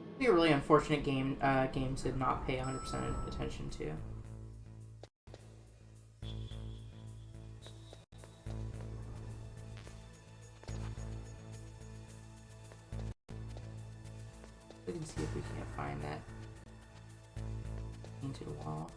It'd be a really unfortunate game to not pay 100% attention to. We can see if we can't find that into the wall.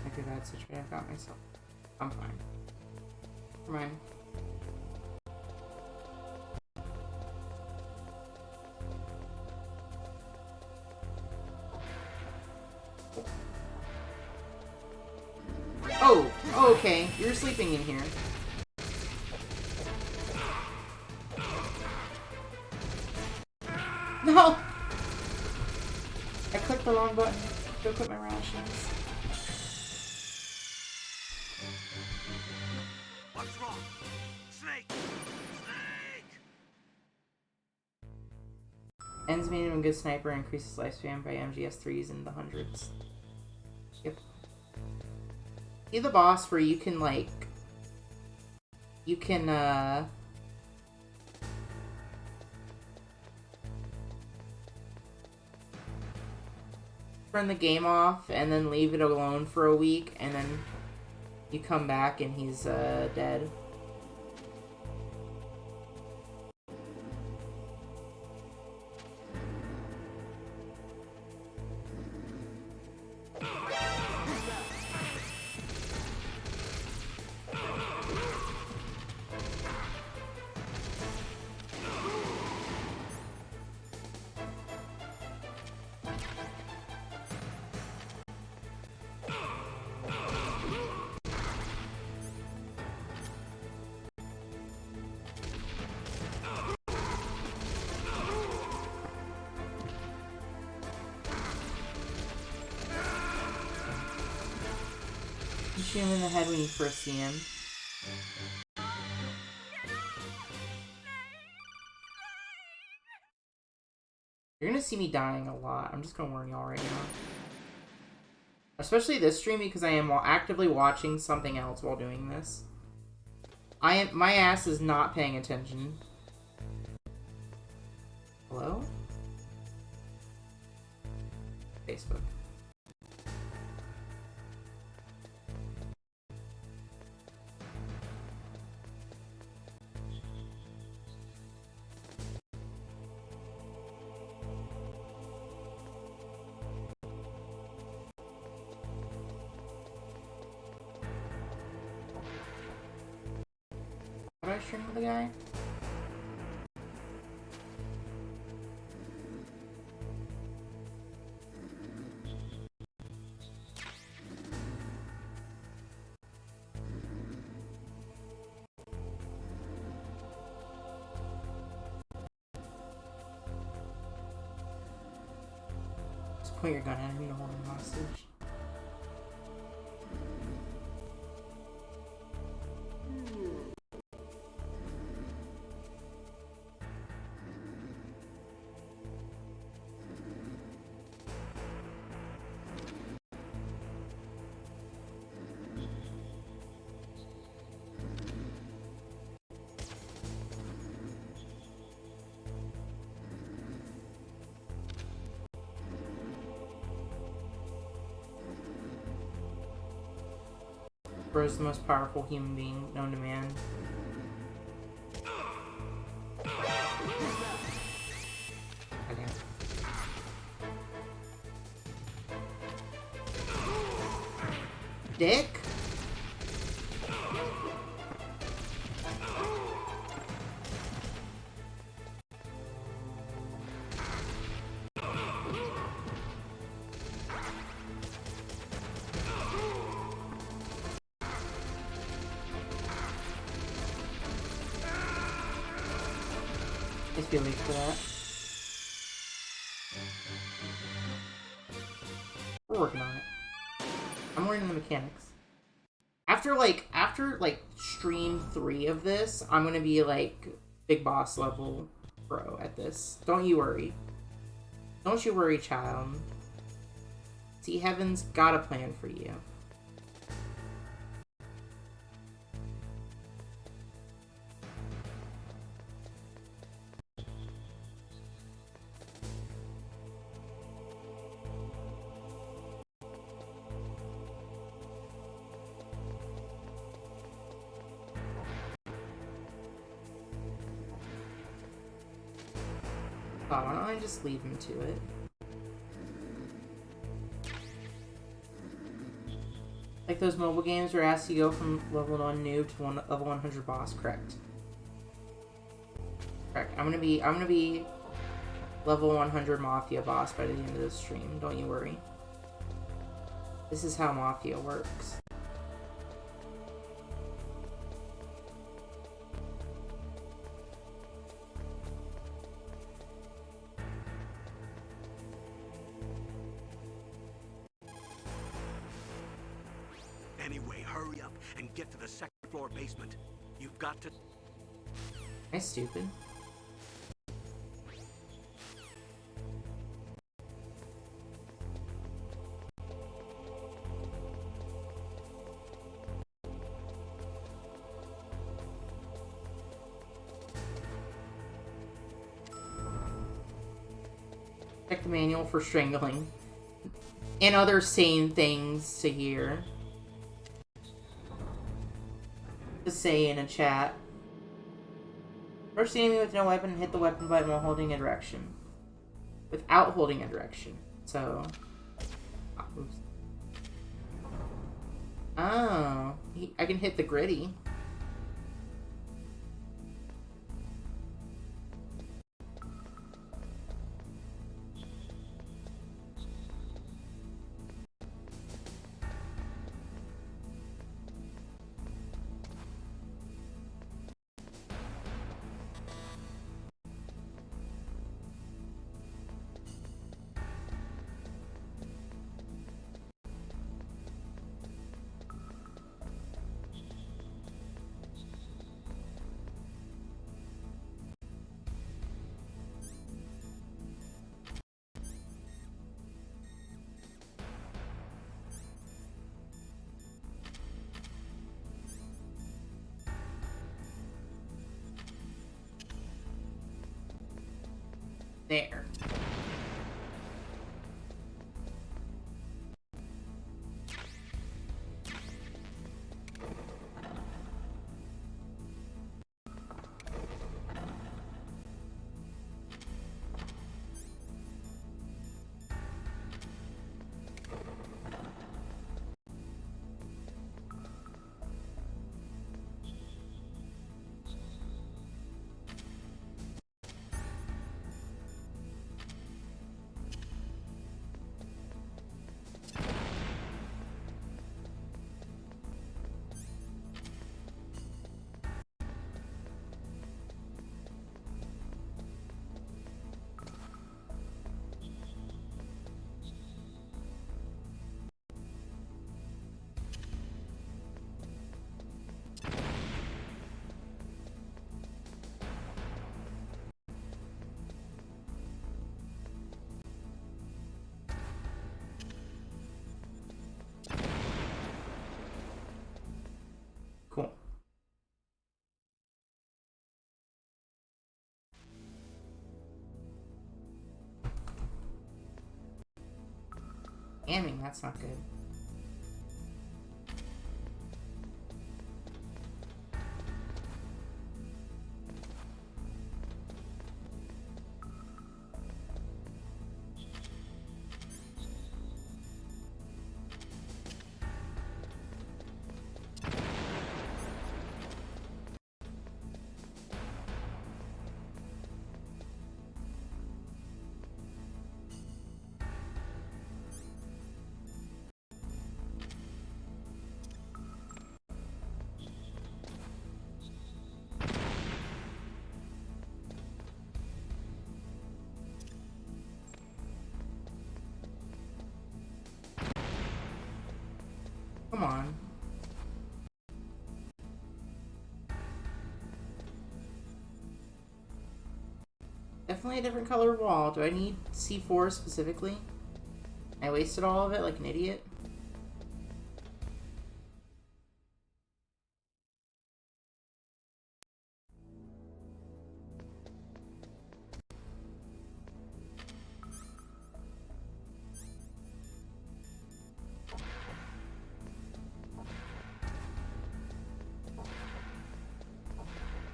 Maybe that's such I got myself. I'm fine. Never mind. Oh, okay. You're sleeping in here. No! I clicked the wrong button. Go put my rations. What's wrong? Snake! Snake! Ends made him a good sniper and increases lifespan by MGS3s in the hundreds. Yep. See the boss where you can, like... You can, turn the game off and then leave it alone for a week and then you come back and he's, dead. You shoot him in the head when you first see him. You're gonna see me dying a lot. I'm just gonna warn y'all right now. Especially this stream because I am actively watching something else while doing this. My ass is not paying attention. Hello? Facebook. live stream with the guy? Just point your gun at him to hold him hostage. Bro is the most powerful human being known to man. Goddamn. Dick? Be late for that. We're working on it. I'm learning the mechanics. After stream 3 of this, I'm gonna be like big boss level pro at this. Don't you worry. Don't you worry, child. See, Heaven's got a plan for you. Oh, why don't I just leave him to it? Like those mobile games where it asks you to go from level 1 noob to level 100 boss, correct? Correct. I'm gonna be level 100 Mafia boss by the end of this stream, don't you worry. This is how Mafia works. Anyway, hurry up and get to the second floor basement. You've got to... Am I stupid? Check the manual for strangling. And other sane things to hear. To say in a chat. Approach the enemy with no weapon and hit the weapon button while holding a direction. Without holding a direction. So... oops. Oh. I can hit the gritty. There. Aiming, that's not good. Come on. Definitely a different color wall. Do I need C4 specifically? I wasted all of it like an idiot.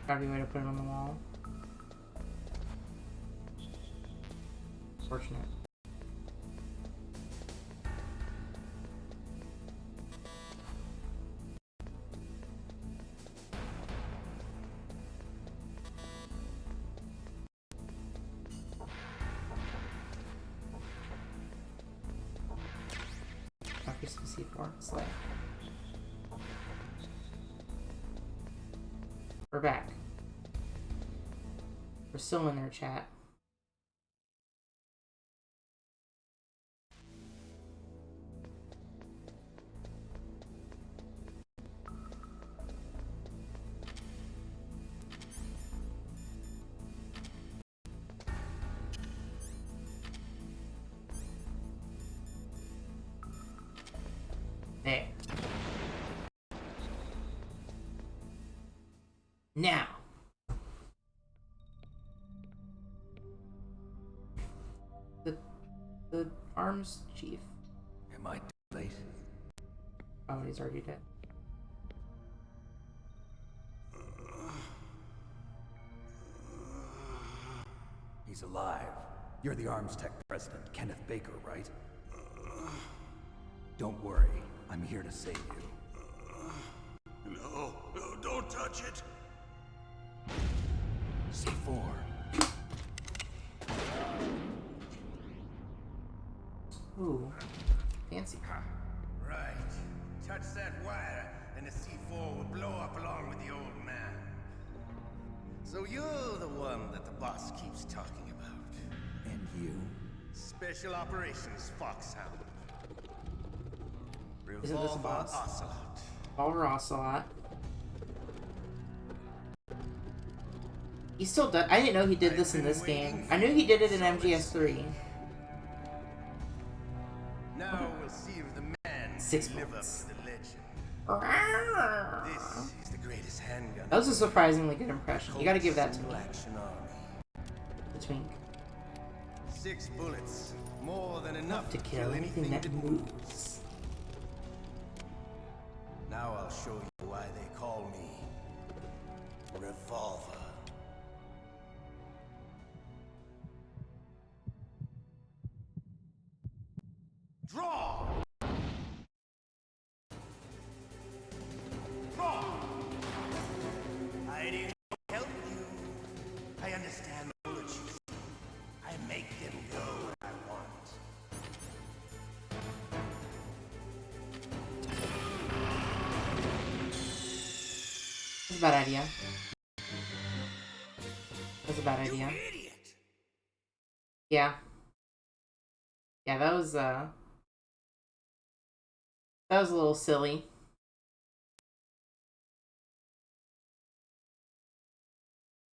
Probably way to put it on the wall. Fortunate. Okay, so C4. Slay. We're back. We're still in there, chat. There. Now. The arms chief. Am I too late? Oh, he's already dead. He's alive. You're the Arms Tech president, Kenneth Baker, right? Don't worry. I'm here to save you. No, don't touch it. C4. Ooh. Fancy. Right. Touch that wire, and the C4 will blow up along with the old man. So you're the one that the boss keeps talking about. And you? Special Operations Foxhound. Isn't this a Revolver boss? Ocelot. Revolver Ocelot. He still does. I didn't know he did this in this game. I knew he did it in MGS3. Now we'll see if the man 6 can live up points. to the legend. This is the greatest handgun. That was a surprisingly good impression. You gotta give that to me. Action Army. The twink. 6 bullets, more than enough To kill anything that moves. Now I'll show you why they call me Revolver. Draw! Draw! I didn't help you. I understand the bullets you see. I make them go where I want. That's a bad idea. That's a bad idea. You idiot! Yeah. Yeah, that was a little silly.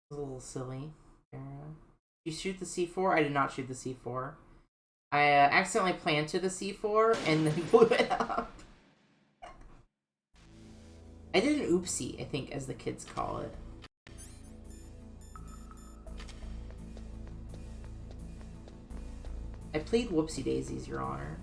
It was a little silly. Did you shoot the C4? I did not shoot the C4. I accidentally planted the C4 and then blew it up. I did an oopsie, I think, as the kids call it. I played whoopsie daisies, Your Honor.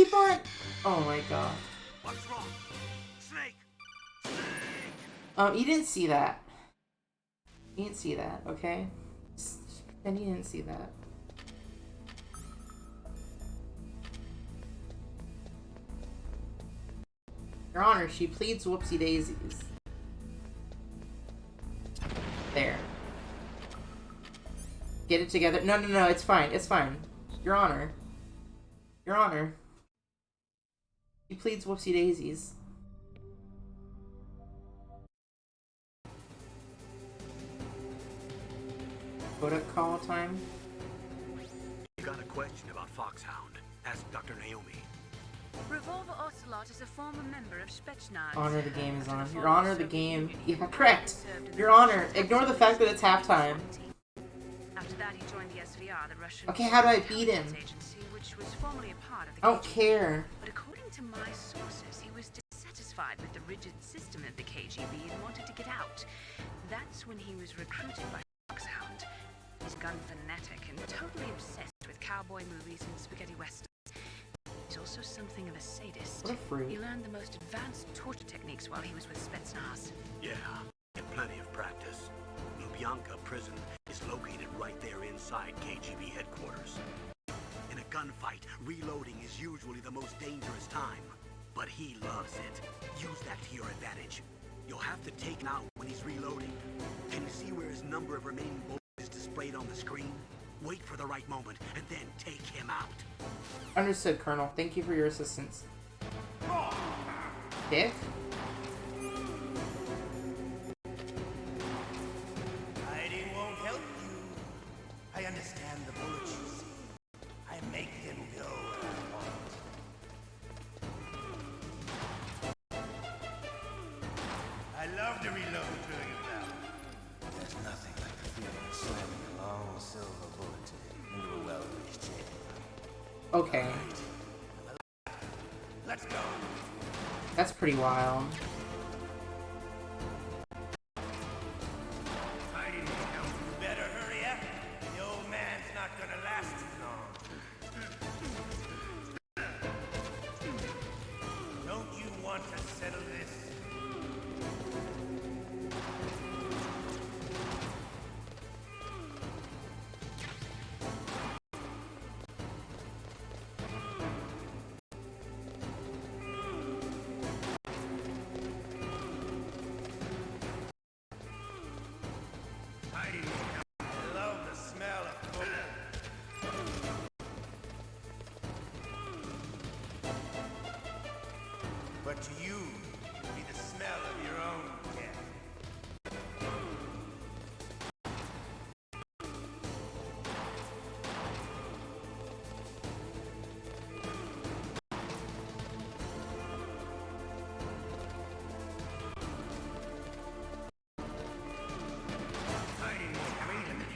keep on. Oh my god. What's wrong? Snake! You didn't see that. You didn't see that, okay? And you didn't see that. Your Honor, she pleads whoopsie daisies. There. Get it together. No, no, no, it's fine. It's fine. Your Honor. Your Honor. She pleads whoopsie daisies. Call time. You got a question about Foxhound? Ask Dr. Naomi. Revolver Ocelot is a former member of Spetsnaz. Honor, the game is on. Your Honor, the game. Yeah, correct. Your Honor, ignore the fact that it's halftime. After that, he joined the SVR, the Russian. Okay, how do I beat him? Agency, which was formerly a part of the I don't care. But according to my sources, he was dissatisfied with the rigid system of the KGB and wanted to get out. That's when he was recruited by Foxhound. He's gun fanatic and totally obsessed with cowboy movies and spaghetti westerns. He's also something of a sadist. What a freak. He learned the most advanced torture techniques while he was with Spetsnaz. Yeah, and plenty of practice. Lubyanka prison is located right there inside KGB headquarters. In a gunfight, reloading is usually the most dangerous time. But he loves it. Use that to your advantage. You'll have to take him out when he's reloading. Can you see where his number of remaining bullets is displayed on the screen? Wait for the right moment, and then take him out. Understood, Colonel. Thank you for your assistance. Dick? Hiding won't help you. I understand the bullets you see. I make them go where I want. I love to reload during a battle. There's nothing like the feeling of slamming a long silver bullet into a well-greased chain. Okay. Let's go. That's pretty wild. Hiding won't help you. Better hurry up. The old man's not gonna last too long. Don't you want to settle this? Hiding won't help. I love the smell of coke. But to you, it'll be the smell of your own death. Hiding won't help. Wait a minute.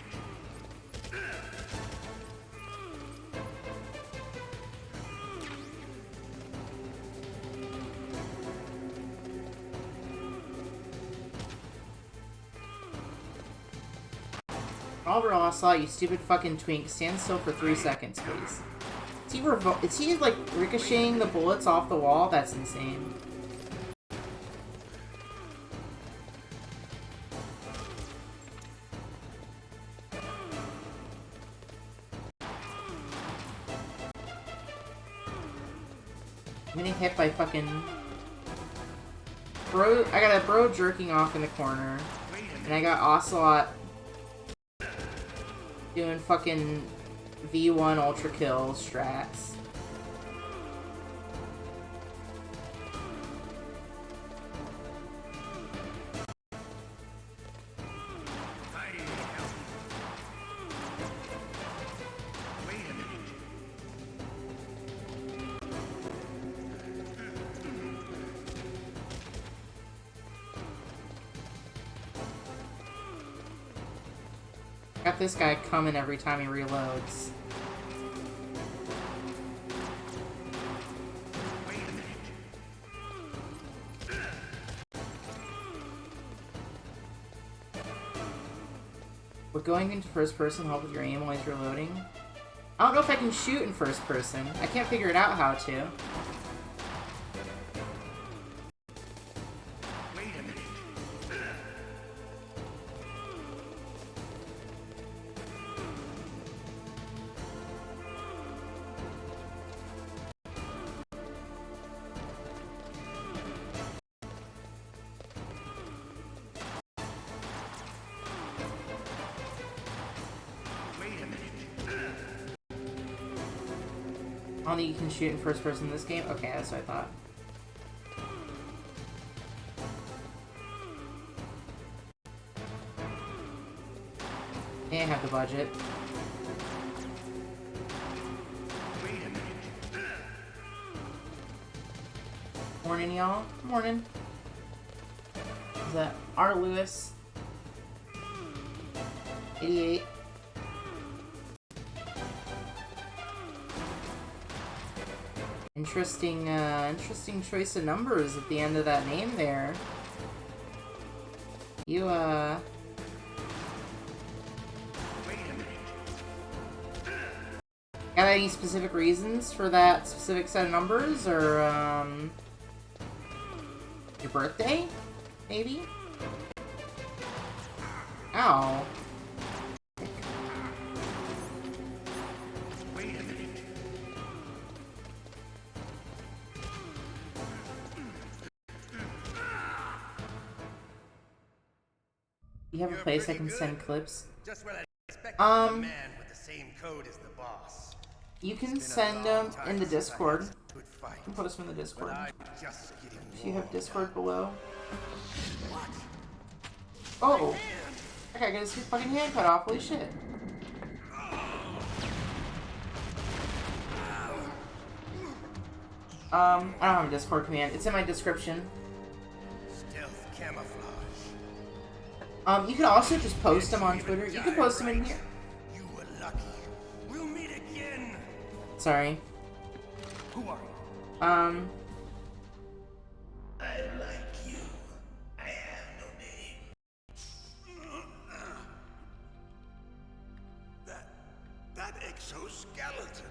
Oliver Ocelot, you stupid fucking twink. Stand still for 3 seconds, please. Is he like ricocheting the bullets off the wall? That's insane. I'm getting hit by fucking... Bro, I got a bro jerking off in the corner. And I got Ocelot doing fucking V1 ultra kill strats. Hiding won't help. Wait a minute. Got this guy coming every time he reloads. Wait a minute. Would going into first person help with your aim while he's reloading? I don't know if I can shoot in first person. I can't figure it out how to. Wait a minute. I don't think you can shoot in first person in this game? Okay, that's what I thought. Can't have the budget. Wait a minute. Morning, y'all. Morning. Is that R. Lewis? 88. Interesting choice of numbers at the end of that name there. You, got any specific reasons for that specific set of numbers, or, your birthday? Maybe? Ow. You have a place I can send clips? Just what I expect from a man with the same code as the boss. You can send them in the Discord. You can put us in the Discord. If you have Discord below. Oh! I gotta get his fucking hand cut off, holy shit. I don't have a Discord command. It's in my description. Stealth camouflage. You can also just post them on Twitter. You can post them in here. You were lucky. We'll meet again. Sorry. Who are you? I like you. I have no name. That exoskeleton.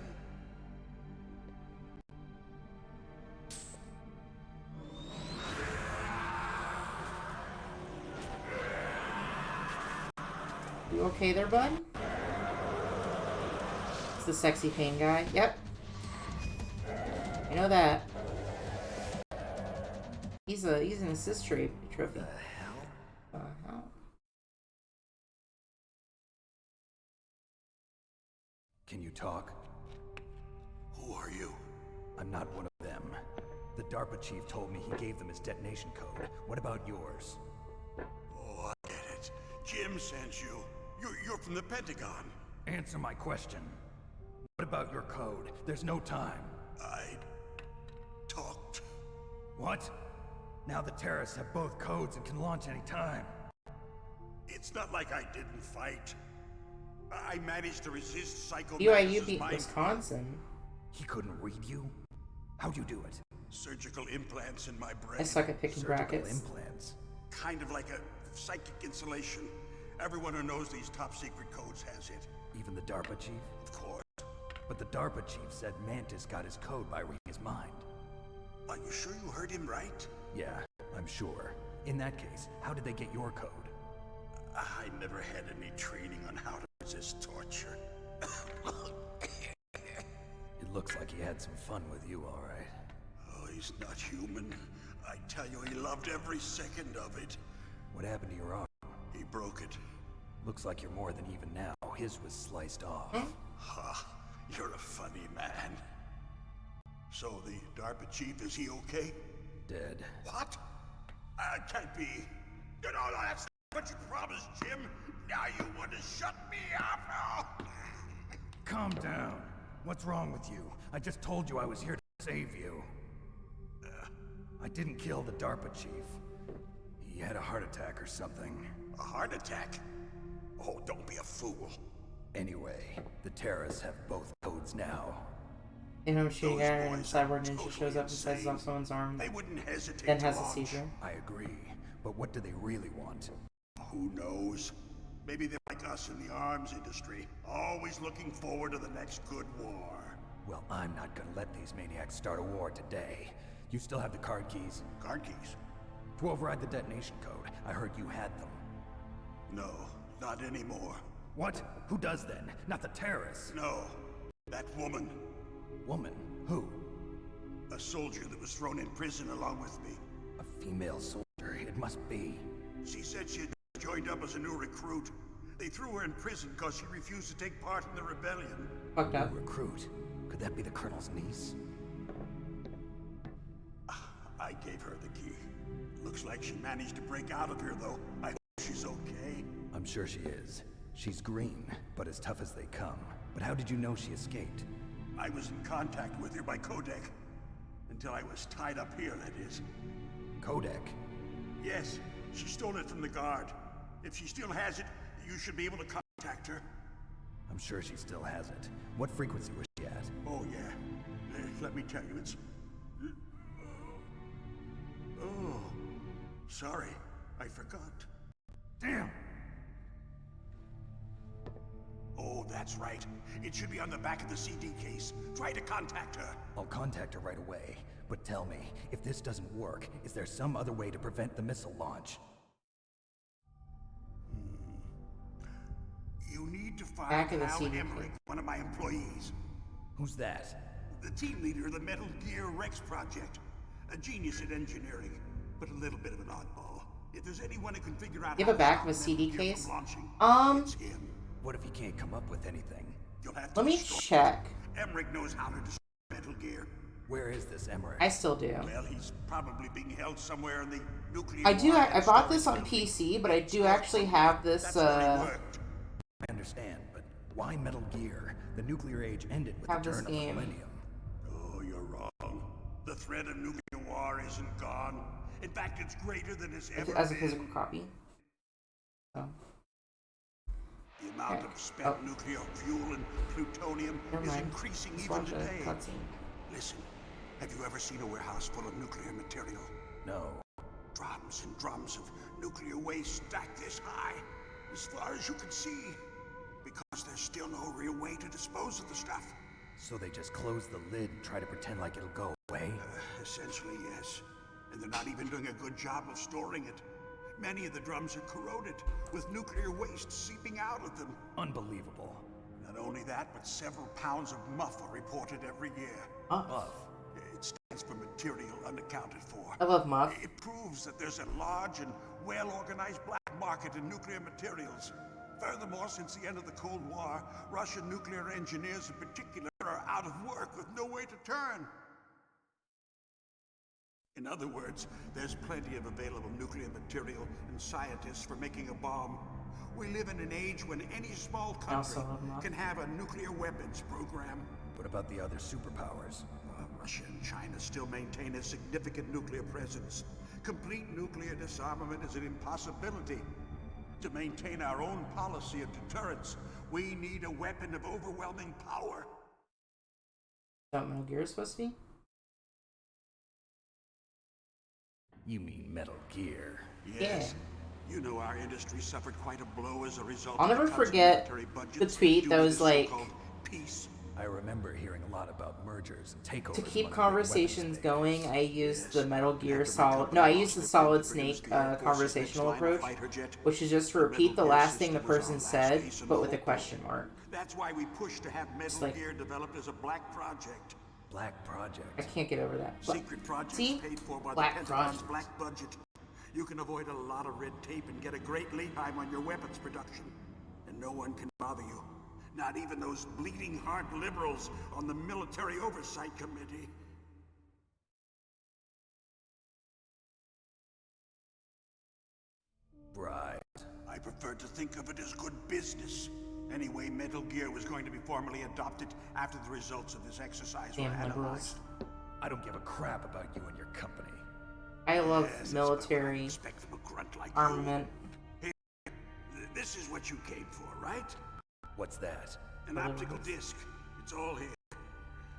You okay there, bud? It's the sexy pain guy. Yep. I know that. He's an assist trophy. The hell? hell? Can you talk? Who are you? I'm not one of them. The DARPA chief told me he gave them his detonation code. What about yours? Oh, I get it. Jim sent you. You're from the Pentagon. Answer my question. What about your code? There's no time. I talked. What? Now the terrorists have both codes and can launch any time. It's not like I didn't fight. I managed to resist Psycho BYU beat Wisconsin. He couldn't read you? How'd you do it? Surgical implants in my brain. I suck at picking brackets. Implants? Kind of like a psychic insulation. Everyone who knows these top secret codes has it. Even the DARPA chief? Of course. But the DARPA chief said Mantis got his code by reading his mind. Are you sure you heard him right? Yeah, I'm sure. In that case, how did they get your code? I never had any training on how to resist torture. It looks like he had some fun with you, all right. Oh, he's not human. I tell you, he loved every second of it. What happened to your arm? He broke it. Looks like you're more than even now. His was sliced off. Ha, you're a funny man. So the DARPA chief, is he okay? Dead. What? Can't be. You know, that's what you promised, Jim. Now you want to shut me up? Oh. Calm down. What's wrong with you? I just told you I was here to save you. I didn't kill the DARPA chief. He had a heart attack or something. A heart attack? Oh, don't be a fool. Anyway, the terrorists have both codes now. You know, shooting at and Cyborg Ninja shows up and slices off someone's arm, They wouldn't hesitate then to has a launch. seizure. I agree, but what do they really want? Who knows? Maybe they're like us in the arms industry, always looking forward to the next good war. Well, I'm not gonna let these maniacs start a war today. You still have the card keys? Card keys? To override the detonation code. I heard you had them. No, not anymore. What? Who does then? Not the terrorists? No, that woman. Woman? Who? A soldier that was thrown in prison along with me. A female soldier, it must be. She said she had joined up as a new recruit. They threw her in prison because she refused to take part in the rebellion. Fucked up. Recruit? Could that be the Colonel's niece? I gave her the key. Looks like she managed to break out of here, though. I hope she's okay. I'm sure she is. She's green, but as tough as they come. But how did you know she escaped? I was in contact with her by codec. Until I was tied up here, that is. Codec? Yes, she stole it from the guard. If she still has it, you should be able to contact her. I'm sure she still has it. What frequency was she at? Oh, yeah. Let me tell you, it's... Oh, sorry. I forgot. Damn! Oh, that's right. It should be on the back of the CD case. Try to contact her. I'll contact her right away. But tell me, if this doesn't work, is there some other way to prevent the missile launch? You need to find Back of the Al CD Emmerich, one of my employees. Who's that? The team leader of the Metal Gear Rex project. A genius at engineering, but a little bit of an oddball. If there's anyone who can figure out You have a back of a CD case? It's him. What if he can't come up with anything? You'll have to Let me check. Emmerich knows how to destroy Metal Gear. Where is this Emmerich? I still do. Well, he's probably being held somewhere in the nuclear... I bought this on PC, but I do actually have this, I understand, but why Metal Gear? The nuclear age ended with the turn of the millennium. Oh, you're wrong. The threat of nuclear war isn't gone. In fact, it's greater than it's ever as a been. physical copy. So. The amount of spent nuclear fuel and plutonium is increasing even today. Listen, have you ever seen a warehouse full of nuclear material? No. Drums and drums of nuclear waste stacked this high, as far as you can see, because there's still no real way to dispose of the stuff. So they just close the lid and try to pretend like it'll go away? Essentially, yes. And they're not even doing a good job of storing it. Many of the drums are corroded, with nuclear waste seeping out of them. Unbelievable. Not only that, but several pounds of muff are reported every year. Muff? It stands for material unaccounted for. I love muff. It proves that there's a large and well-organized black market in nuclear materials. Furthermore, since the end of the Cold War, Russian nuclear engineers in particular are out of work with no way to turn. In other words, there's plenty of available nuclear material and scientists for making a bomb. We live in an age when any small country can have a nuclear weapons program. What about the other superpowers? Russia and China still maintain a significant nuclear presence. Complete nuclear disarmament is an impossibility. To maintain our own policy of deterrence, we need a weapon of overwhelming power. Is that what Metal Gear is supposed to be? You mean Metal Gear? Yes. Yeah. You know our industry suffered quite a blow as a result I'll never forget the tweet that was like, peace. I remember hearing a lot about mergers and takeovers. To keep conversations going, I used the Metal Gear Solid... No, I used the Solid Snake conversational approach, which is just to repeat the last thing the person said, but with a question mark. That's why we pushed to have Metal Gear developed as a black project. Black project? I can't get over that. Secret projects paid for by the Pentagon's black budget. You can avoid a lot of red tape and get a great lead time on your weapons production. And no one can bother you. Not even those bleeding heart liberals on the Military Oversight Committee. Right. I prefer to think of it as good business. Anyway, Metal Gear was going to be formally adopted after the results of this exercise were analyzed. I don't give a crap about you and your company. I love military armament. Hey, this is what you came for, right? What's that? An optical disc. It's all here.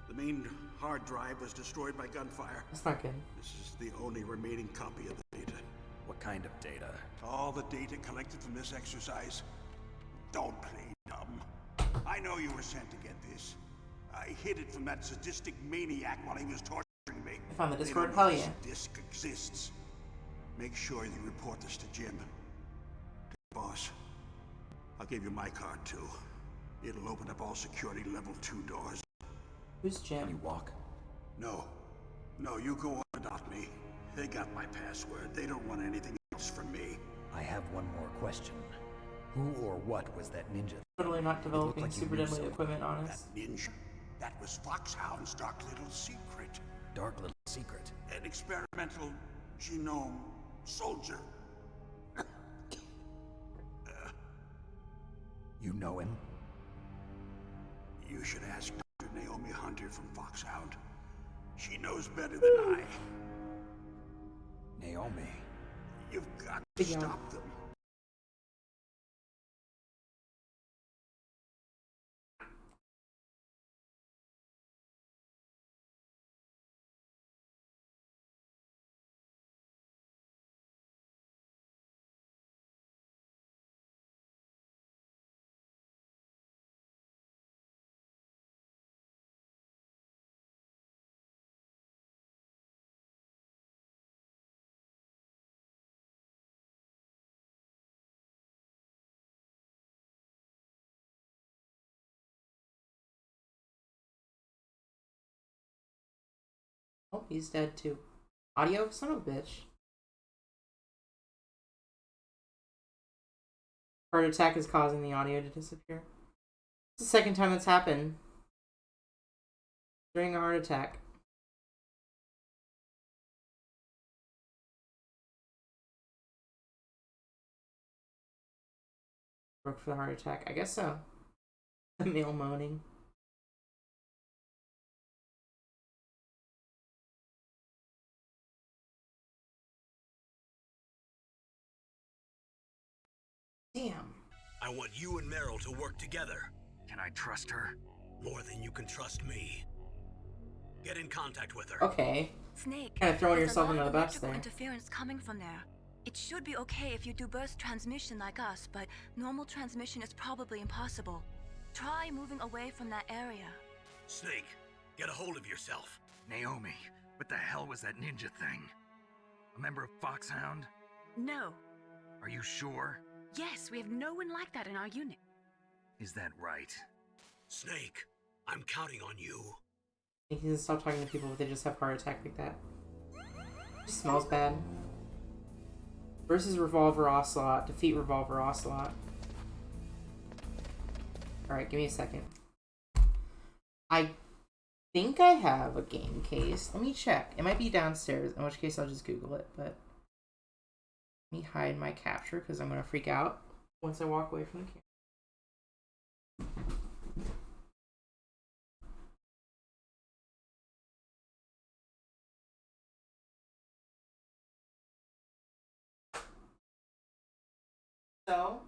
The main hard drive was destroyed by gunfire. That's not good. This is the only remaining copy of the data. What kind of data? All the data collected from this exercise. Don't play dumb. I know you were sent to get this. I hid it from that sadistic maniac while he was torturing me. I found the They Discord. don't know Hell yeah. this disc exists. Make sure you report this to Jim. Boss, I'll give you my card too. It'll open up all security level 2 doors. Who's Jim? Can you walk? No. No, you go on without me. They got my password. They don't want anything else from me. I have one more question. Who or what was that ninja? Totally not developing like you super knew deadly someone. equipment on That us. ninja. That was Foxhound's dark little secret. Dark little secret. An experimental genome soldier. You know him? You should ask Dr. Naomi Hunter from Foxhound. She knows better than I. Naomi. You've got to Yeah. stop them. Oh, he's dead too. Audio? Son of a bitch. Heart attack is causing the audio to disappear. It's the second time that's happened. During a heart attack. Broke for the heart attack. I guess so. The male moaning. Damn. I want you and Meryl to work together. Can I trust her? More than you can trust me. Get in contact with her. Okay. Snake, Kind of throwing there's yourself a lot under of the bus electrical there. interference coming from there. It should be okay if you do burst transmission like us, but normal transmission is probably impossible. Try moving away from that area. Snake, get a hold of yourself. Naomi, what the hell was that ninja thing? A member of Foxhound? No. Are you sure? Yes, we have no one like that in our unit. Is that right? Snake, I'm counting on you. He can stop talking to people if they just have heart attack like that. It smells bad. Versus Revolver Ocelot. Defeat Revolver Ocelot. Alright, give me a second. I think I have a game case. Let me check. It might be downstairs, in which case I'll just Google it, but let me hide my capture because I'm going to freak out once I walk away from the camera. So,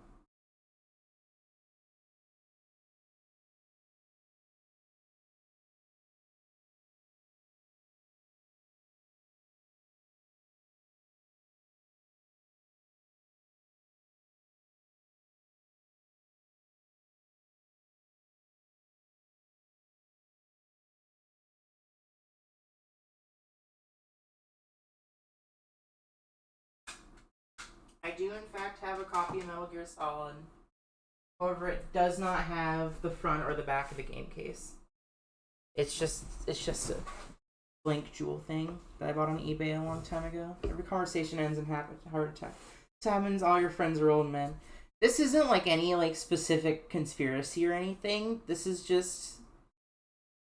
I do in fact have a copy of Metal Gear Solid. However, it does not have the front or the back of the game case. It's just a blank jewel thing that I bought on eBay a long time ago. Every conversation ends in heart attack. This happens, all your friends are old men. This isn't like any like specific conspiracy or anything. This is just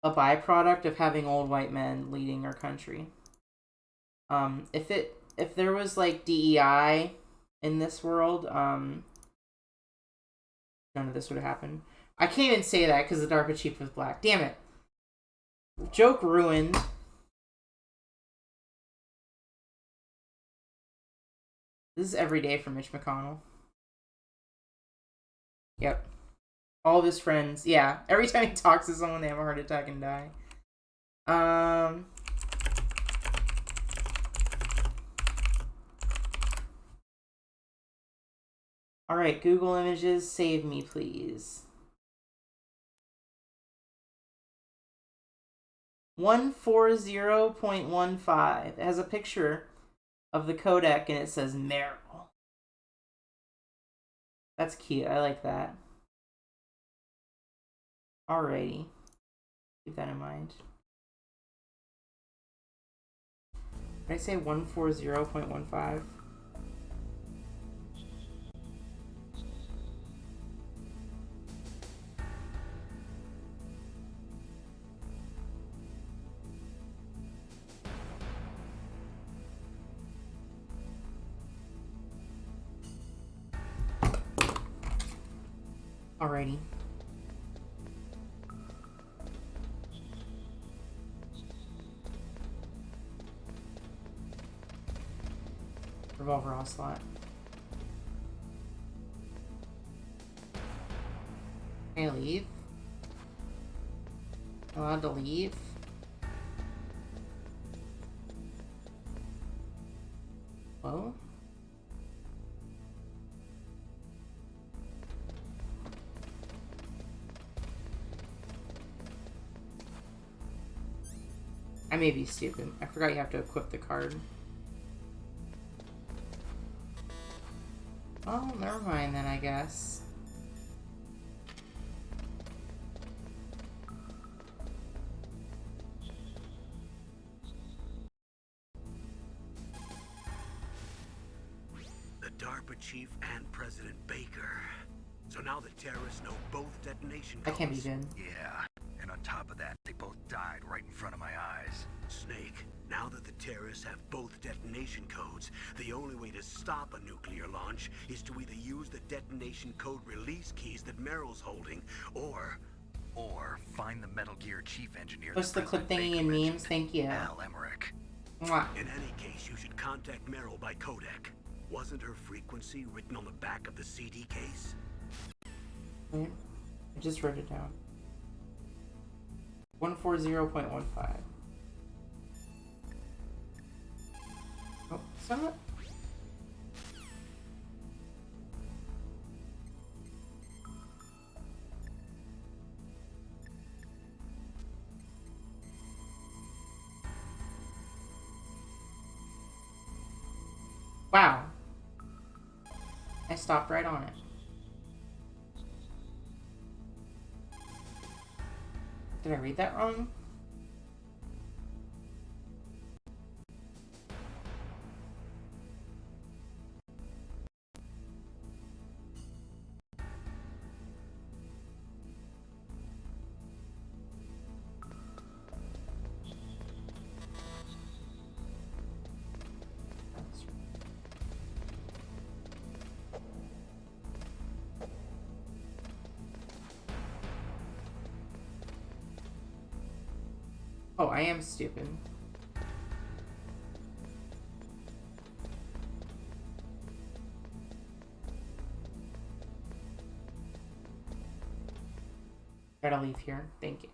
a byproduct of having old white men leading our country. If there was like DEI in this world, none of this would have happened. I can't even say that because the DARPA chief was black. Damn it. Joke ruined. This is every day for Mitch McConnell. Yep. All of his friends. Yeah. Every time he talks to someone, they have a heart attack and die. Alright, Google Images, save me, please. 140.15. It has a picture of the codec and it says Meryl. That's cute. I like that. Alrighty. Keep that in mind. Did I say 140.15? Alrighty. Revolver Ocelot. Can I leave? Am I allowed to leave? Whoa. I may be stupid. I forgot you have to equip the card. Oh, never mind then, I guess. The DARPA chief and President Baker. So now the terrorists know both detonation codes. That can't be good. Yeah, and on top of that, they both died right in front of my eyes. Snake, now that the terrorists have both detonation codes, the only way to stop a nuclear launch is to either use the detonation code release keys that Meryl's holding, or find the Metal Gear chief engineer. Push the clip thingy and memes, thank you. Al Emmerich. Mwah. In any case, you should contact Meryl by codec. Wasn't her frequency written on the back of the CD case? Wait, I just wrote it down. 140.15. Oh, it's not. Wow. I stopped right on it. Did I read that wrong? Oh, I am stupid. Gotta leave here. Thank you.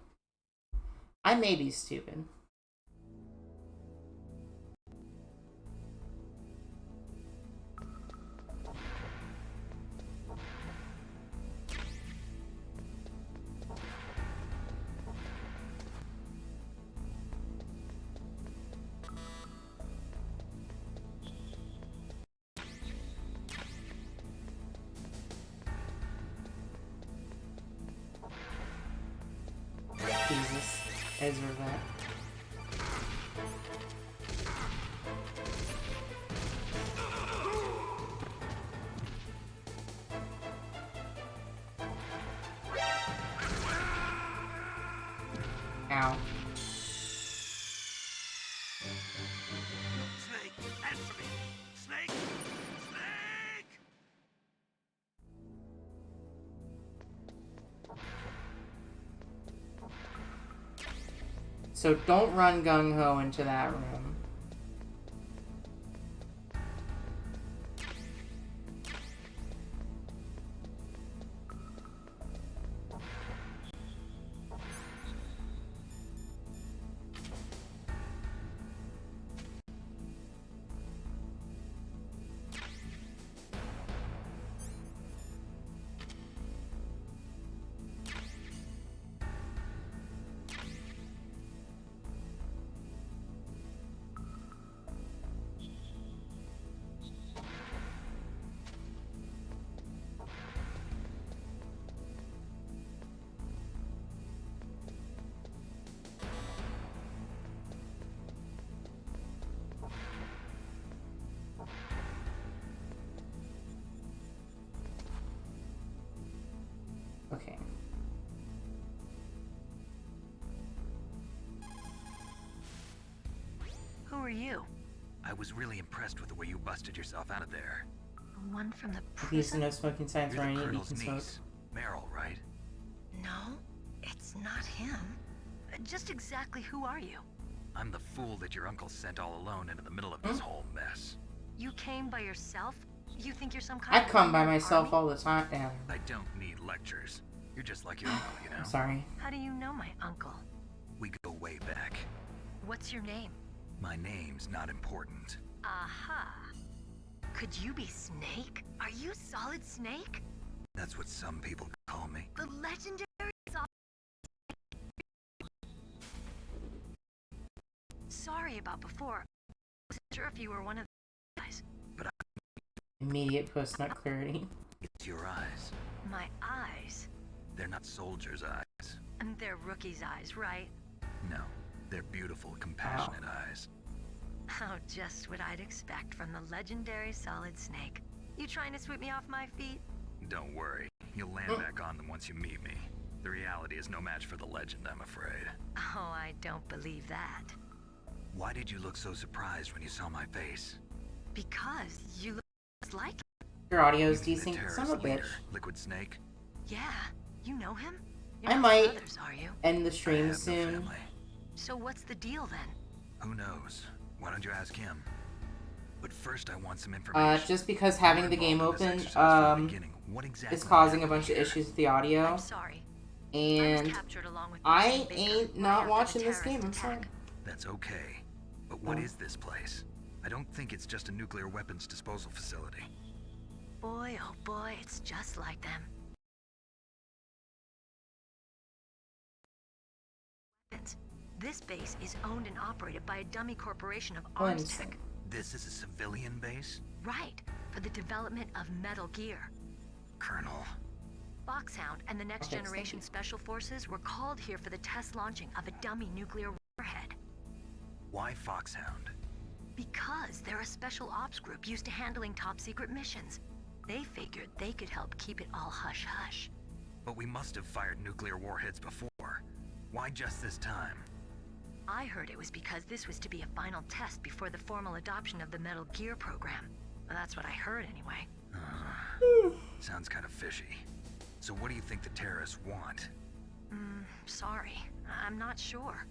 I may be stupid. Jesus. I deserve that. Ow. Snake, answer me! Snake! Snake! So don't run gung-ho into that room. Okay. Who are you? I was really impressed with the way you busted yourself out of there. The one from the These are prison? no smoking signs, You're Ryan. the You Colonel's can smoke. niece, Meryl, right? No, it's not him. Just exactly who are you? I'm the fool that your uncle sent all alone into the middle of this whole mess. You came by yourself? You think you're some kind I of come by one-man myself army? all the time. Yeah. I don't need lectures. You're just like your uncle, you know? I'm sorry. How do you know my uncle? We go way back. What's your name? My name's not important. Aha. Could you be Snake? Are you Solid Snake? That's what some people call me. The legendary Solid Sorry about before. I wasn't sure if you were one of the guys. But Immediate post-nut clarity. it's your eyes. My eyes. They're not soldiers' eyes. And they're rookies' eyes, right? No, they're beautiful, compassionate eyes. Oh, just what I'd expect from the legendary Solid Snake. You trying to sweep me off my feet? Don't worry, you'll land back on them once you meet me. The reality is no match for the legend, I'm afraid. Oh, I don't believe that. Why did you look so surprised when you saw my face? Because you look just like him. Your audio's You mean the decent. Son of a terrorist leader, bitch. Liquid Snake? Yeah, you know him? You're I not might brothers, are you? end the I stream have no soon. family. So what's the deal then? Who knows? Why don't you ask him? But first I want some information. Just because having the game open, is causing a bunch of issues with the audio. I'm sorry. And I ain't not watching this game, I'm sorry. That's okay. But what is this place? I don't think it's just a nuclear weapons disposal facility. Boy, oh boy, it's just like them. This base is owned and operated by a dummy corporation of arms tech. This is a civilian base? Right, for the development of Metal Gear. Colonel. Foxhound and the Next Generation Special Forces were called here for the test launching of a dummy nuclear warhead. Why Foxhound? Because they're a special ops group used to handling top secret missions. They figured they could help keep it all hush-hush. But we must have fired nuclear warheads before. Why just this time? I heard it was because this was to be a final test before the formal adoption of the Metal Gear program. Well, that's what I heard anyway. Sounds kind of fishy. So what do you think the terrorists want? Sorry. I'm not sure.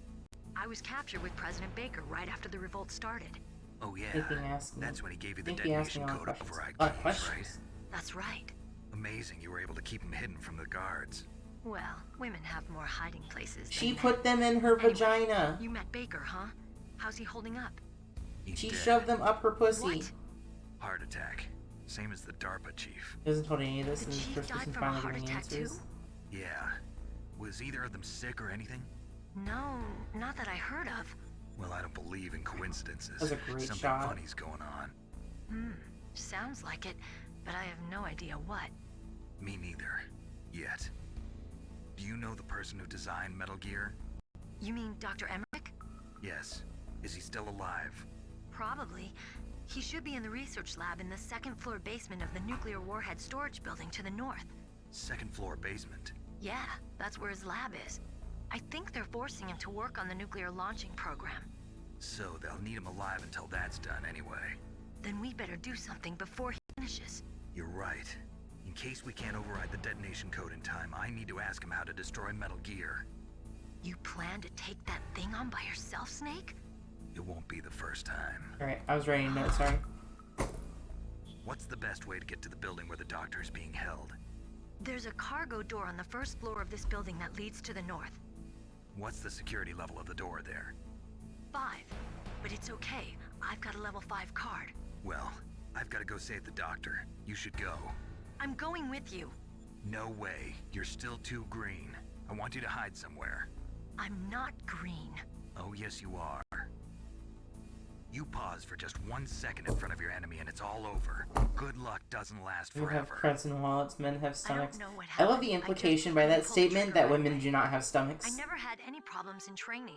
I was captured with President Baker right after the revolt started. Oh yeah, that's when he gave you the think he asked me detonation a lot code of override questions. keys, right? That's right. Amazing you were able to keep him hidden from the guards. Well, women have more hiding places than She men. put them in her Anyway, vagina. You met Baker, huh? How's he holding up? She shoved them up her pussy. What? Heart attack. Same as the DARPA chief. He hasn't told any of this, The and the chief first died person from a finally heart giving attack answers. too? Yeah. Was either of them sick or anything? No, not that I heard of. Well, I don't believe in coincidences. That was a great Something shot. funny's going on. Sounds like it, but I have no idea what. Me neither. Yet. Do you know the person who designed Metal Gear? You mean Dr. Emmerich? Yes. Is he still alive? Probably. He should be in the research lab in the second floor basement of the nuclear warhead storage building to the north. Second floor basement. Yeah, that's where his lab is. I think they're forcing him to work on the nuclear launching program. So they'll need him alive until that's done anyway. Then we better do something before he finishes. You're right. In case we can't override the detonation code in time, I need to ask him how to destroy Metal Gear. You plan to take that thing on by yourself, Snake? It won't be the first time. Alright, I was writing notes, sorry. What's the best way to get to the building where the doctor is being held? There's a cargo door on the first floor of this building that leads to the north. What's the security level of the door there? 5. But it's okay. I've got a level 5 card. Well, I've got to go save the doctor. You should go. I'm going with you. No way. You're still too green. I want you to hide somewhere. I'm not green. Oh, yes, you are. You pause for just 1 second in front of your enemy and it's all over. Good luck doesn't last You have forever. creds and wallets, men have stomachs. know what I love the happened. I implication just by that pulled the statement trigger that right women away. do not have stomachs. I never had any problems in training.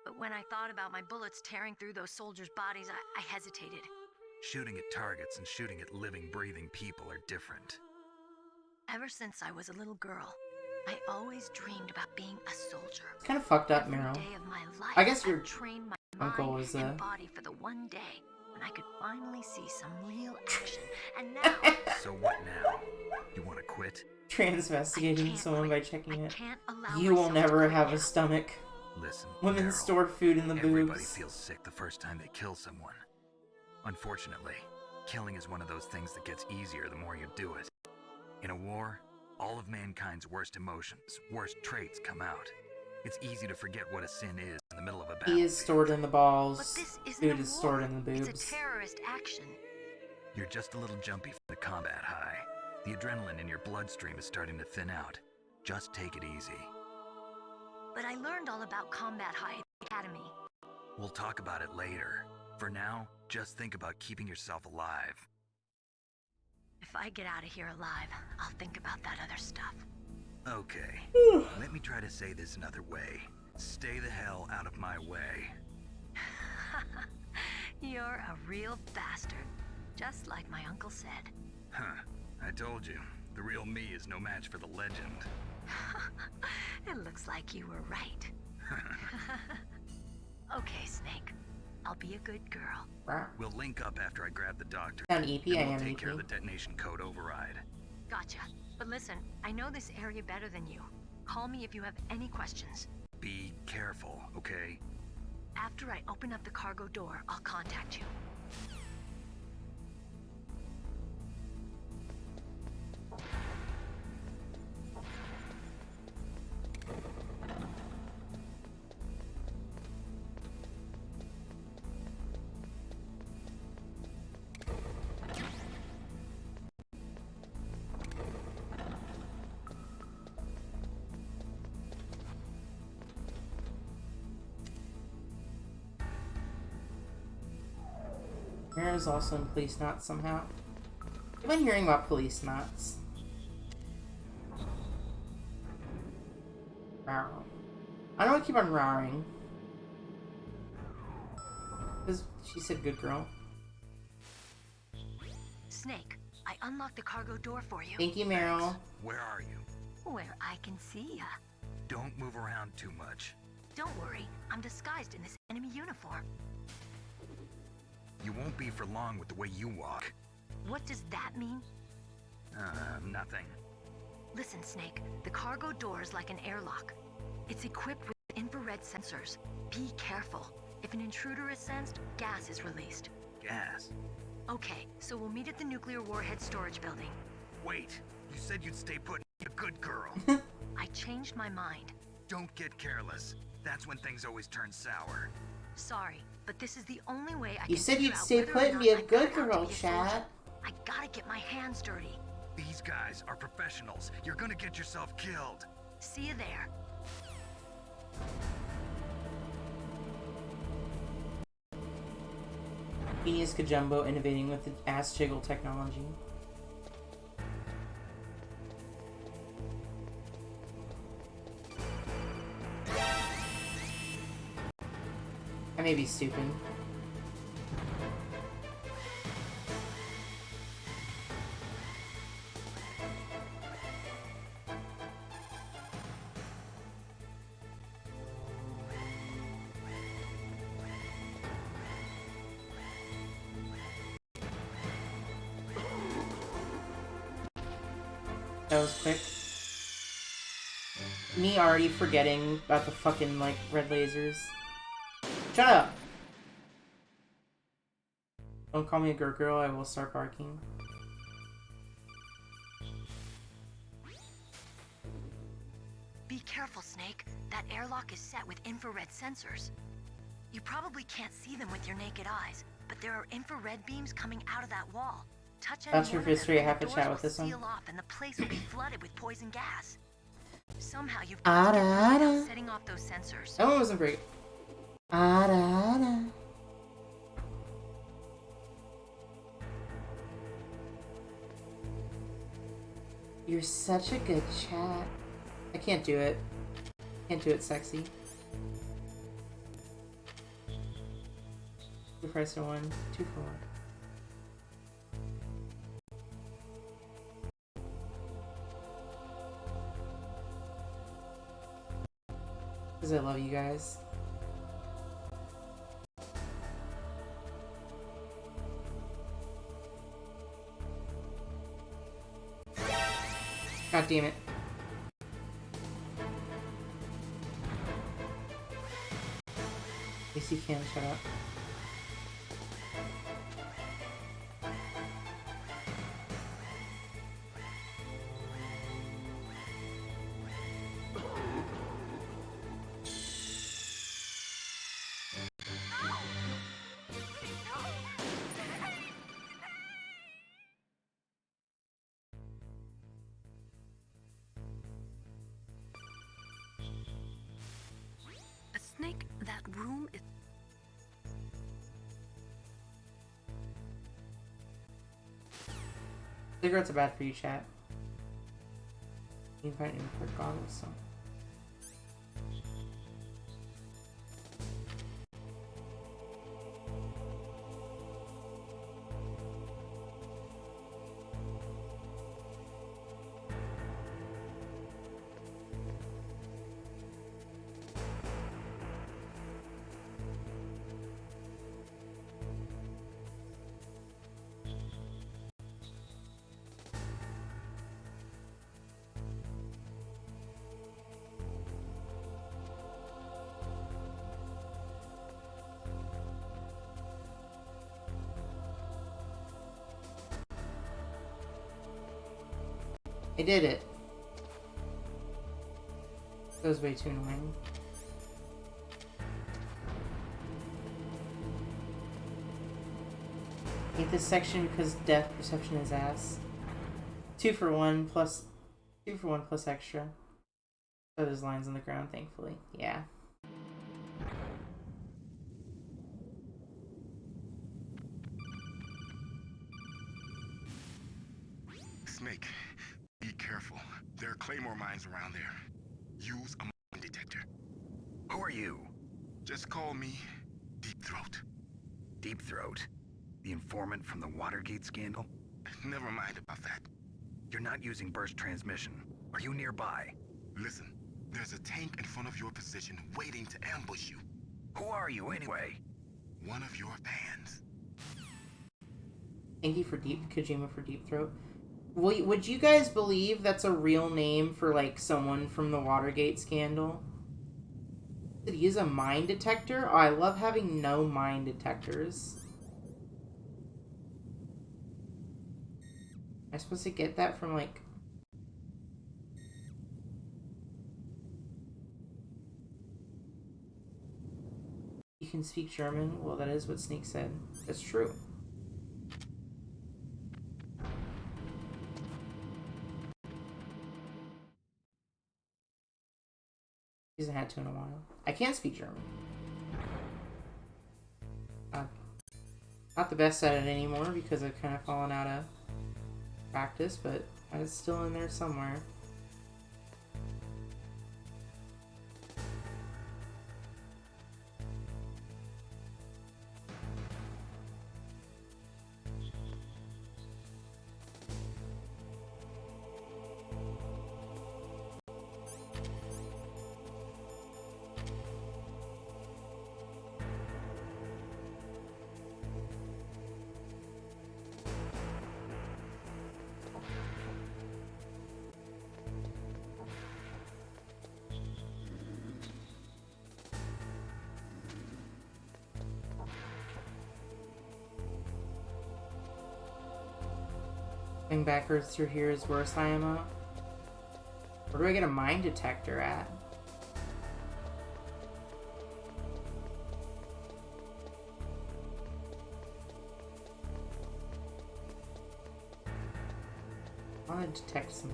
But when I thought about my bullets tearing through those soldiers' bodies, I hesitated. Shooting at targets and shooting at living, breathing people are different. Ever since I was a little girl, I always dreamed about being a soldier. It's kind of fucked up, Every Meryl. day of my life, I guess your I've trained my uncle mind was and body for the one day when I could finally see some real action. And now, So what now? You want to quit? transvestigating someone by checking it. can't allow You will myself to never quit have now. a stomach. Listen, Women Meryl, store food in the everybody boobs. feels sick the first time they kill someone. Unfortunately, killing is one of those things that gets easier the more you do it. In a war, all of mankind's worst emotions, worst traits come out. It's easy to forget what a sin is in the middle of a battle. He is stored in the balls. But this isn't Food a is stored war. in the boobs. It's a terrorist action. You're just a little jumpy from the combat high. The adrenaline in your bloodstream is starting to thin out. Just take it easy. But I learned all about combat high at the academy. We'll talk about it later. For now, just think about keeping yourself alive. If I get out of here alive, I'll think about that other stuff. Okay. Let me try to say this another way. Stay the hell out of my way. You're a real bastard, just like my uncle said. Huh. I told you. The real me is no match for the legend. It looks like you were right. Okay, Snake. I'll be a good girl. We'll link up after I grab the doctor. Sound EP, and I we'll am take EP. care of the detonation code override. Gotcha. But listen, I know this area better than you. Call me if you have any questions. Be careful, okay? After I open up the cargo door, I'll contact you. Mira's also in police knots somehow. I've been hearing about police knots. Rawr. I don't want to keep on roaring. Because she said good girl. Snake, I unlocked the cargo door for you. Thank you, Meryl. Where are you? Where I can see ya. Don't move around too much. Don't worry, I'm disguised in this enemy uniform. You won't be for long with the way you walk. What does that mean? Nothing. Listen, Snake, the cargo door is like an airlock. It's equipped with infrared sensors. Be careful. If an intruder is sensed, gas is released. Gas? Okay, so we'll meet at the nuclear warhead storage building. Wait, you said you'd stay put and be a good girl. I changed my mind. Don't get careless. That's when things always turn sour. Sorry, but this is the only way I can You said you'd figure out stay whether or put and not be a I good cut out to girl, be a Chad. soldier. I gotta get my hands dirty. These guys are professionals. You're gonna get yourself killed. See you there. Genius Kajumbo innovating with the ass jiggle technology. I may be stupid. That was quick. Me already forgetting about the fucking, like, red lasers. Shut up! Don't call me a girl, I will start barking. Be careful, Snake. That airlock is set with infrared sensors. You probably can't see them with your naked eyes, but there are infrared beams coming out of that wall. Touch any That's your one of history, them I and have to the chat doors with this will one. seal off and the place will be flooded with poison gas. Somehow you've Ada, got to get through Ada. without setting off those sensors. That one wasn't very... Ada. You're such a good chat. I can't do it. Can't do it sexy. The price of 1, 2 for 1. Because I love you guys. God damn it. AC Cam, shut up. A snake, that room is... Cigarettes are bad for you, chat. You can find infrared goggles, so. I did it. That was way too annoying. Hate this section because depth perception is ass. 2 for 1 plus extra. So there's lines on the ground, thankfully. Yeah. Snake, be careful. There are claymore mines around there. Use a mine detector. Who are you? Just call me Deep Throat. Deep Throat? The informant from the Watergate scandal? Never mind about that. You're not using burst transmission. Are you nearby? Listen, there's a tank in front of your position waiting to ambush you. Who are you anyway? One of your fans. Thank you for Kojima for Deep Throat. Would you guys believe that's a real name for, like, someone from the Watergate scandal? Did he use a mine detector? Oh, I love having no mine detectors. Am I supposed to get that from, like... You can speak German? Well, that is what Sneak said. That's true. He hasn't had to in a while. I can speak German. Not the best at it anymore because I've kind of fallen out of practice, but it's still in there somewhere. Going backwards through here is worse, IMO. Where do I get a mine detector at? I want to detect some...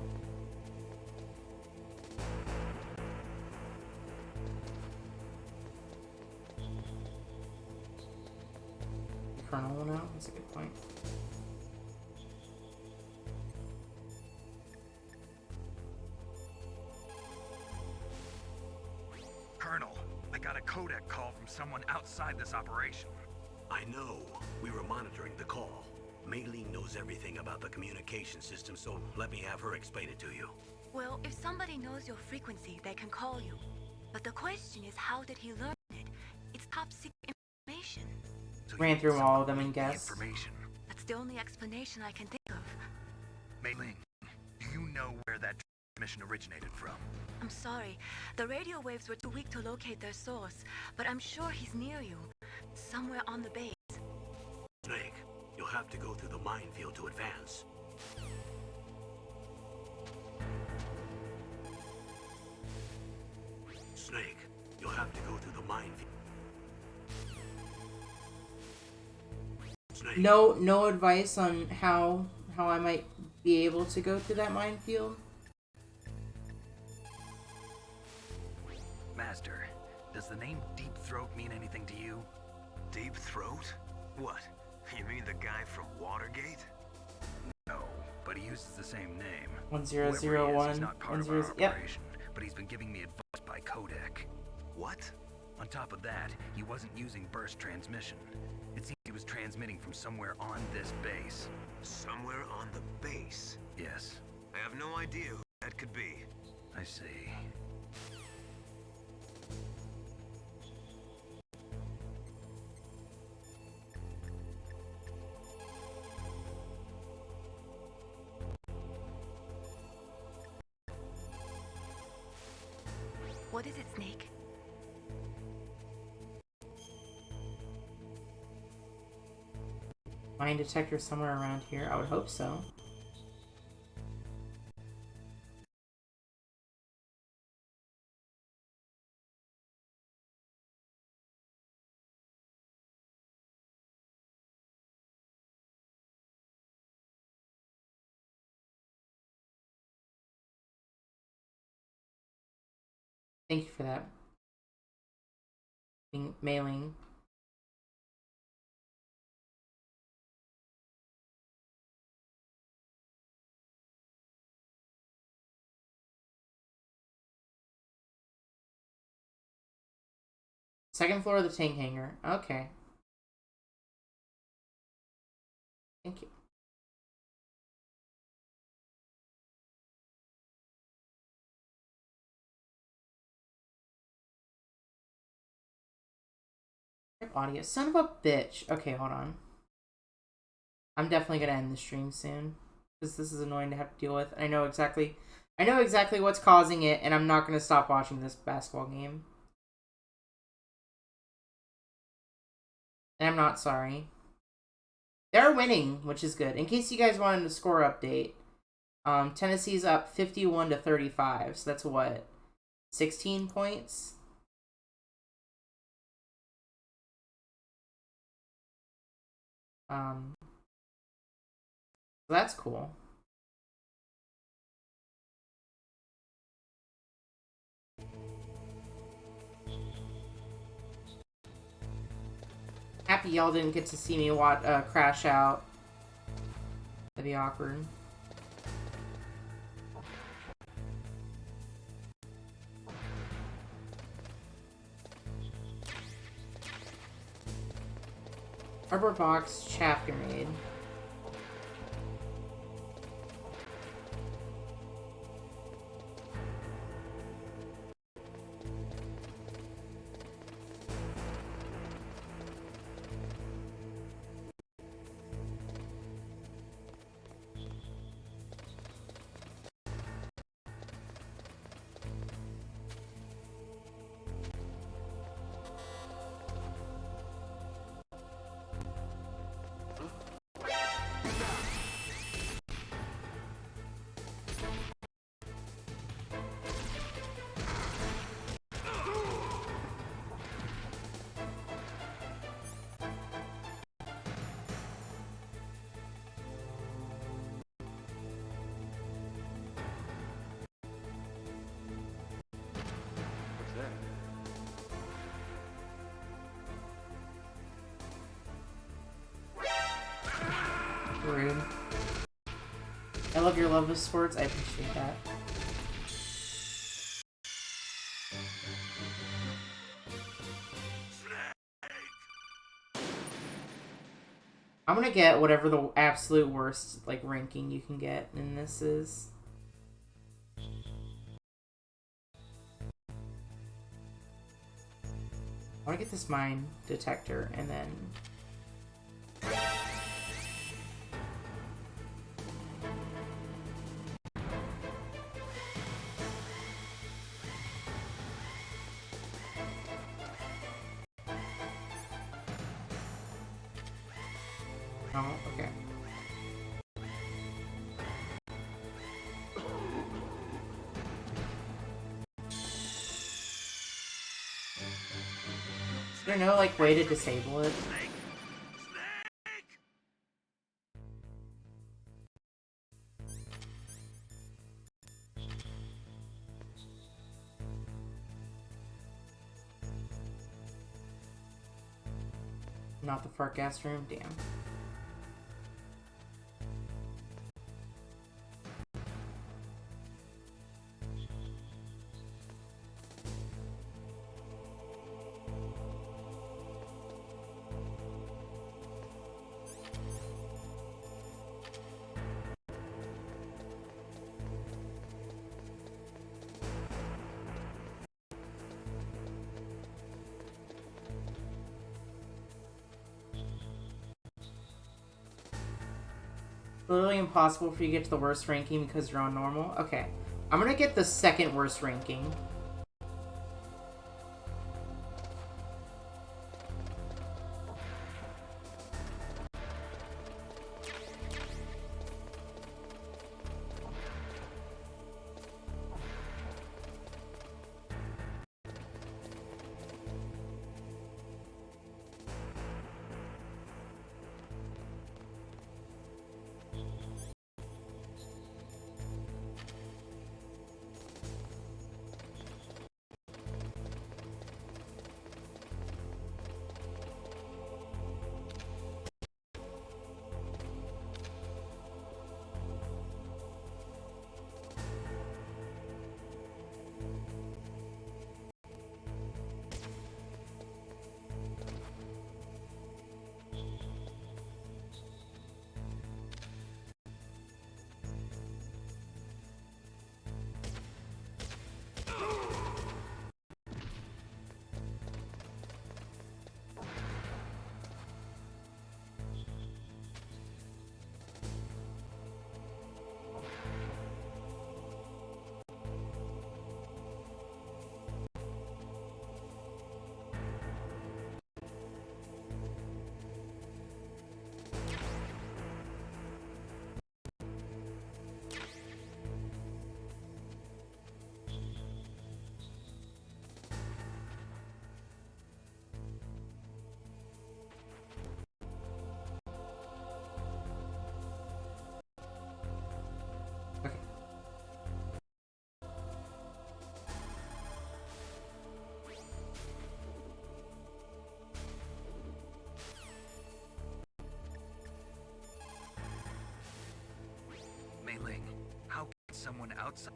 Colonel will know? That's a good point. Colonel, I got a codec call from someone outside this operation. I know. We were monitoring the call. Mei-Ling knows everything about the communication system, so let me have her explain it to you. Well, if somebody knows your frequency, they can call you. But the question is, how did he learn it? It's top secret information. So Ran through all of them and guessed. Information. That's the only explanation I can think of. Mei Ling, do you know where that transmission originated from? I'm sorry. The radio waves were too weak to locate their source, but I'm sure he's near you. Somewhere on the base. Snake, you'll have to go through the minefield to advance. Snake, you'll have to go through the minefield. Snake. No advice on how I might be able to go through that minefield? Master, does the name Deep Throat mean anything to you? Deep Throat? What? You mean the guy from Watergate? No, but he uses the same name. 1001. He's not part of our operation, but he's been giving me advice by codec. What? On top of that, he wasn't using burst transmission. It seems he was transmitting from somewhere on this base. Somewhere on the base? Yes. I have no idea who that could be. I see. What is it, Snake? Mine detector somewhere around here. I would hope so. Thank you for that. Mailing. Second floor of the tank hangar. Okay. Thank you. Audio. Son of a bitch. Okay, hold on. I'm definitely gonna end the stream soon, because this is annoying to have to deal with. I know exactly what's causing it, and I'm not gonna stop watching this basketball game. And I'm not sorry. They're winning, which is good. In case you guys wanted a score update, Tennessee's up 51-35. So that's what, 16 points. So that's cool. Happy y'all didn't get to see me crash out. That'd be awkward. Arbor box, chaff grenade. Rude. I love your love of sports. I appreciate that. I'm gonna get whatever the absolute worst ranking you can get, and this is I want to get this mine detector and then... Oh, okay. Is there no, like, way to disable it? Not the fart gas room? Damn. Literally impossible for you to get to the worst ranking because you're on normal? Okay. I'm gonna get the second worst ranking. Mei Ling, how can someone outside...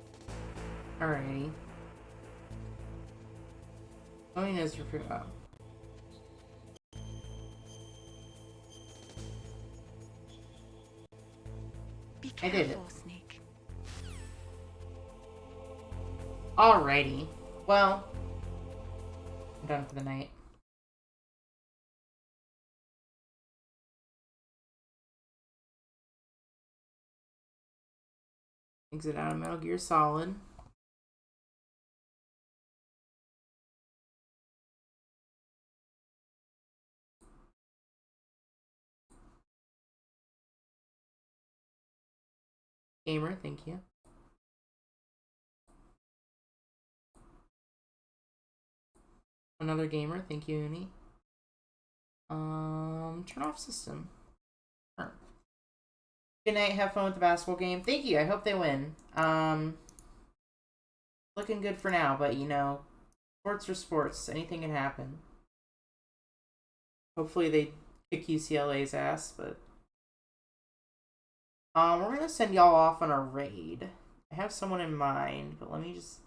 Alrighty. Going is for... Oh. Be I did it. careful, Snake. Alrighty. Well, I'm done for the night. Exit out of Metal Gear Solid. Gamer, thank you. Another gamer, thank you, Uni. Turn off system. Sure. Good night, have fun with the basketball game. Thank you, I hope they win. Looking good for now, but you know, sports are sports. Anything can happen. Hopefully they kick UCLA's ass, but... we're gonna send y'all off on a raid. I have someone in mind, but let me just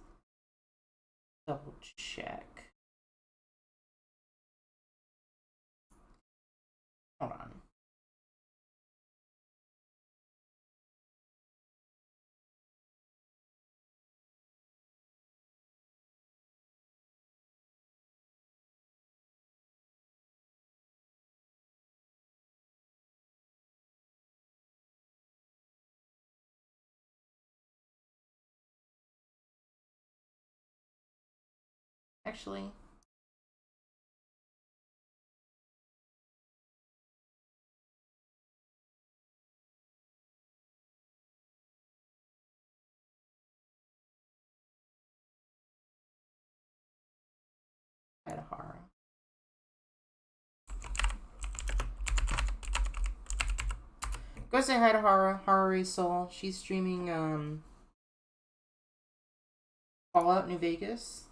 double check. Hold on. actually. Hadahara. Go say hi to Haru's Soul. She's streaming Fallout New Vegas.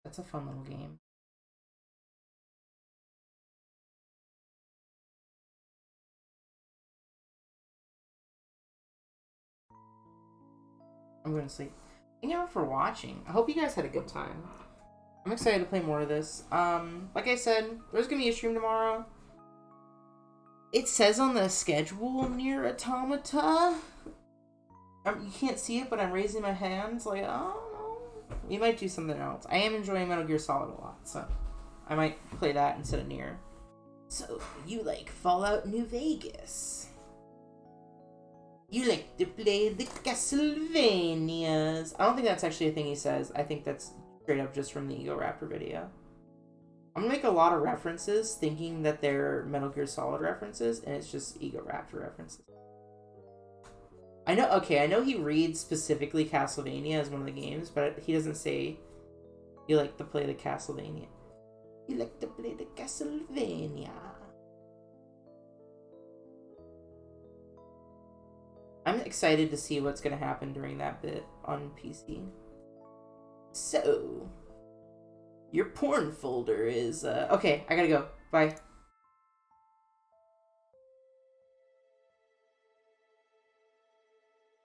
That's a fun little game. I'm going to sleep. Thank you for watching. I hope you guys had a good time. I'm excited to play more of this. Like I said, there's going to be a stream tomorrow. It says on the schedule near Automata. You can't see it, but I'm raising my hands like, oh, we might do something else. I am enjoying Metal Gear Solid a lot, so I might play that instead of Nier. So, you like Fallout New Vegas. You like to play the Castlevanias. I don't think that's actually a thing he says. I think that's straight up just from the Ego Raptor video. I'm gonna make a lot of references thinking that they're Metal Gear Solid references, and it's just Ego Raptor references. I know he reads specifically Castlevania as one of the games, but he doesn't say you like to play the Castlevania. You like to play the Castlevania. I'm excited to see what's going to happen during that bit on PC. So, your porn folder is... okay, I gotta go. Bye.